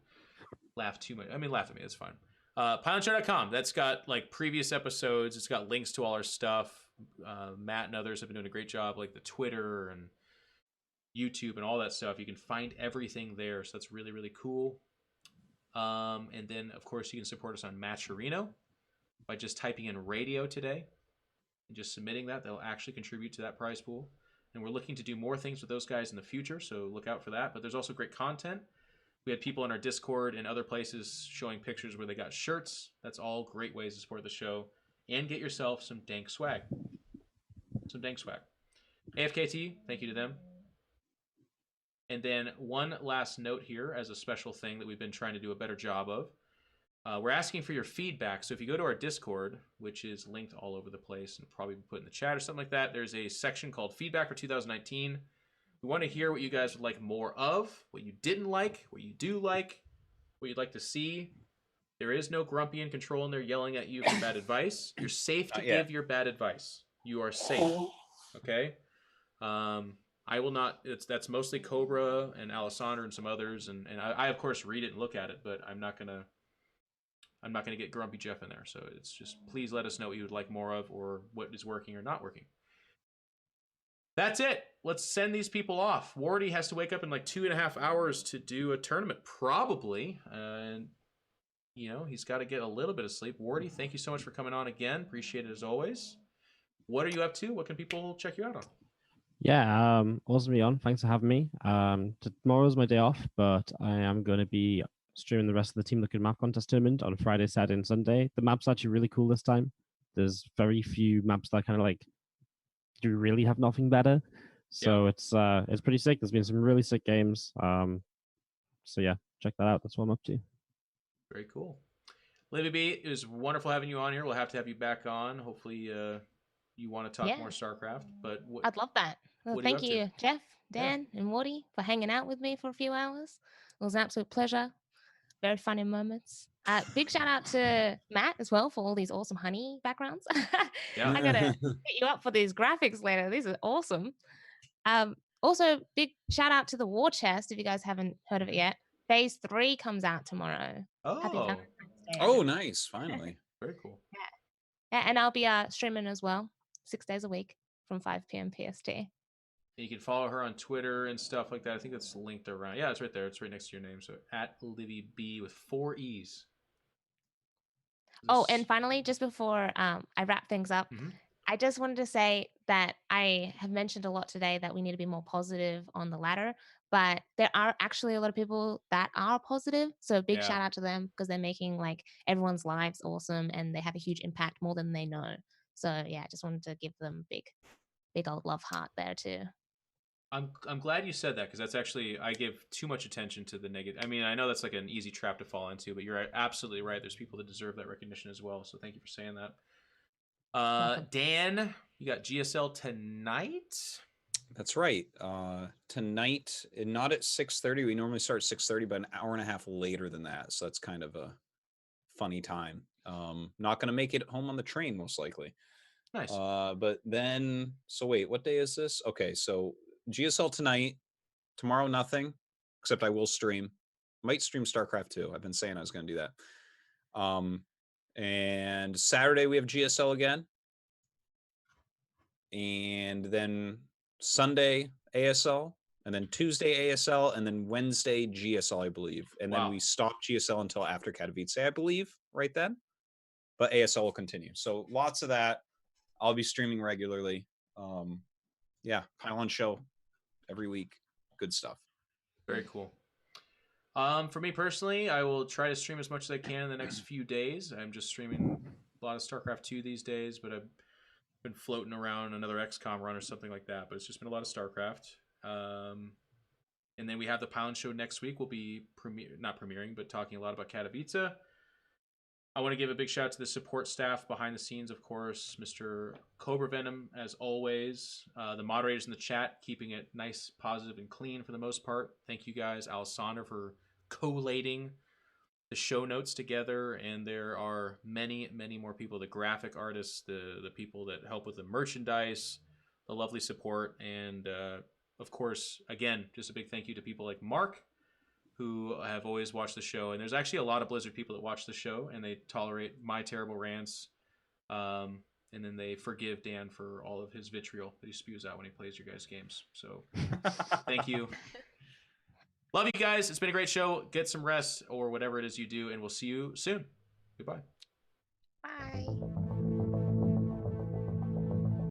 laugh too much. I mean, laugh at me. That's fine. PylonShow.com. That's got like previous episodes. It's got links to all our stuff. Matt and others have been doing a great job, like the Twitter and YouTube and all that stuff. You can find everything there. So that's really, really cool. And then, of course, you can support us on Matcherino by just typing in radio today and just submitting that. They'll actually contribute to that prize pool. And we're looking to do more things with those guys in the future, so look out for that. But there's also great content. We had people in our Discord and other places showing pictures where they got shirts. That's all great ways to support the show. And get yourself some dank swag. AFKT, thank you to them. And then one last note here as a special thing that we've been trying to do a better job of. We're asking for your feedback. So if you go to our Discord, which is linked all over the place and probably put in the chat or something like that, there's a section called Feedback for 2019. We want to hear what you guys would like more of, what you didn't like, what you do like, what you'd like to see. There is no grumpy in control in there yelling at you for bad advice. You're safe to give your bad advice. You are safe. Okay? I will not. That's mostly Cobra and Alessandra and some others, and I of course read it and look at it, but I'm not gonna get Grumpy Jeff in there. So it's just please let us know what you would like more of or what is working or not working. That's it. Let's send these people off. Wardi has to wake up in like 2.5 hours to do a tournament, probably, and he's got to get a little bit of sleep. Wardi, thank you so much for coming on again. Appreciate it as always. What are you up to? What can people check you out on? Yeah, awesome to be on. Thanks for having me. Tomorrow's my day off, but I am going to be streaming the rest of the Team Looking Map Contest tournament on Friday, Saturday, and Sunday. The map's actually really cool this time. There's very few maps that kind of like do really have nothing better. So it's pretty sick. There's been some really sick games. So yeah, check that out. That's what I'm up to. Very cool. Livibee, it was wonderful having you on here. We'll have to have you back on. Hopefully you want to talk more Starcraft. But I'd love that. Well, thank you, Jeff, Dan, and Wardi for hanging out with me for a few hours. It was an absolute pleasure. Very funny moments. Big shout out to Matt as well for all these awesome honey backgrounds. I gotta hit you up for these graphics later. These are awesome. Also, big shout out to the War Chest if you guys haven't heard of it yet. Phase 3 comes out tomorrow. Happy Valentine's Day. Oh, nice! Finally, very cool. Yeah, and I'll be streaming as well, 6 days a week from 5 p.m. PST. You can follow her on Twitter and stuff like that. I think that's linked around. Yeah, it's right there. It's right next to your name. So at Livibee with 4 E's. Oh, and finally, just before I wrap things up, I just wanted to say that I have mentioned a lot today that we need to be more positive on the ladder, but there are actually a lot of people that are positive. So a big shout out to them because they're making like everyone's lives awesome and they have a huge impact more than they know. So yeah, I just wanted to give them big old love heart there too. I'm glad you said that because that's actually, I give too much attention to the negative. I mean, I know that's like an easy trap to fall into, but you're absolutely right. There's people that deserve that recognition as well. So thank you for saying that. Dan, you got GSL tonight? That's right. Tonight, not at 6:30. We normally start at 6:30, but an hour and a half later than that. So that's kind of a funny time. Not going to make it home on the train, most likely. Nice. But then, so wait, what day is this? Okay, so GSL tonight, tomorrow nothing, except I will stream. Might stream StarCraft 2. I've been saying I was going to do that. And Saturday we have GSL again. And then Sunday ASL, and then Tuesday ASL, and then Wednesday GSL, I believe. And then we stop GSL until after Katowice, I believe, right then. But ASL will continue. So lots of that. I'll be streaming regularly. Yeah, Pylon Show every week. Good stuff. Very cool. For me personally, I will try to stream as much as I can in the next few days. I'm just streaming a lot of StarCraft 2 these days, but I've been floating around another XCOM run or something like that. But it's just been a lot of StarCraft. And then we have the Pylon Show next week. We'll be not premiering, but talking a lot about Katowice. I want to give a big shout out to the support staff behind the scenes, of course, Mr. Cobra Venom, as always. The moderators in the chat, keeping it nice, positive, and clean for the most part. Thank you guys. Alessandra for collating the show notes together. And there are many, many more people, the graphic artists, the people that help with the merchandise, the lovely support. And, of course, again, just a big thank you to people like Mark, who have always watched the show. And there's actually a lot of Blizzard people that watch the show, and they tolerate my terrible rants. And then they forgive Dan for all of his vitriol that he spews out when he plays your guys' games. So thank you. Love you guys. It's been a great show. Get some rest or whatever it is you do, and we'll see you soon. Goodbye.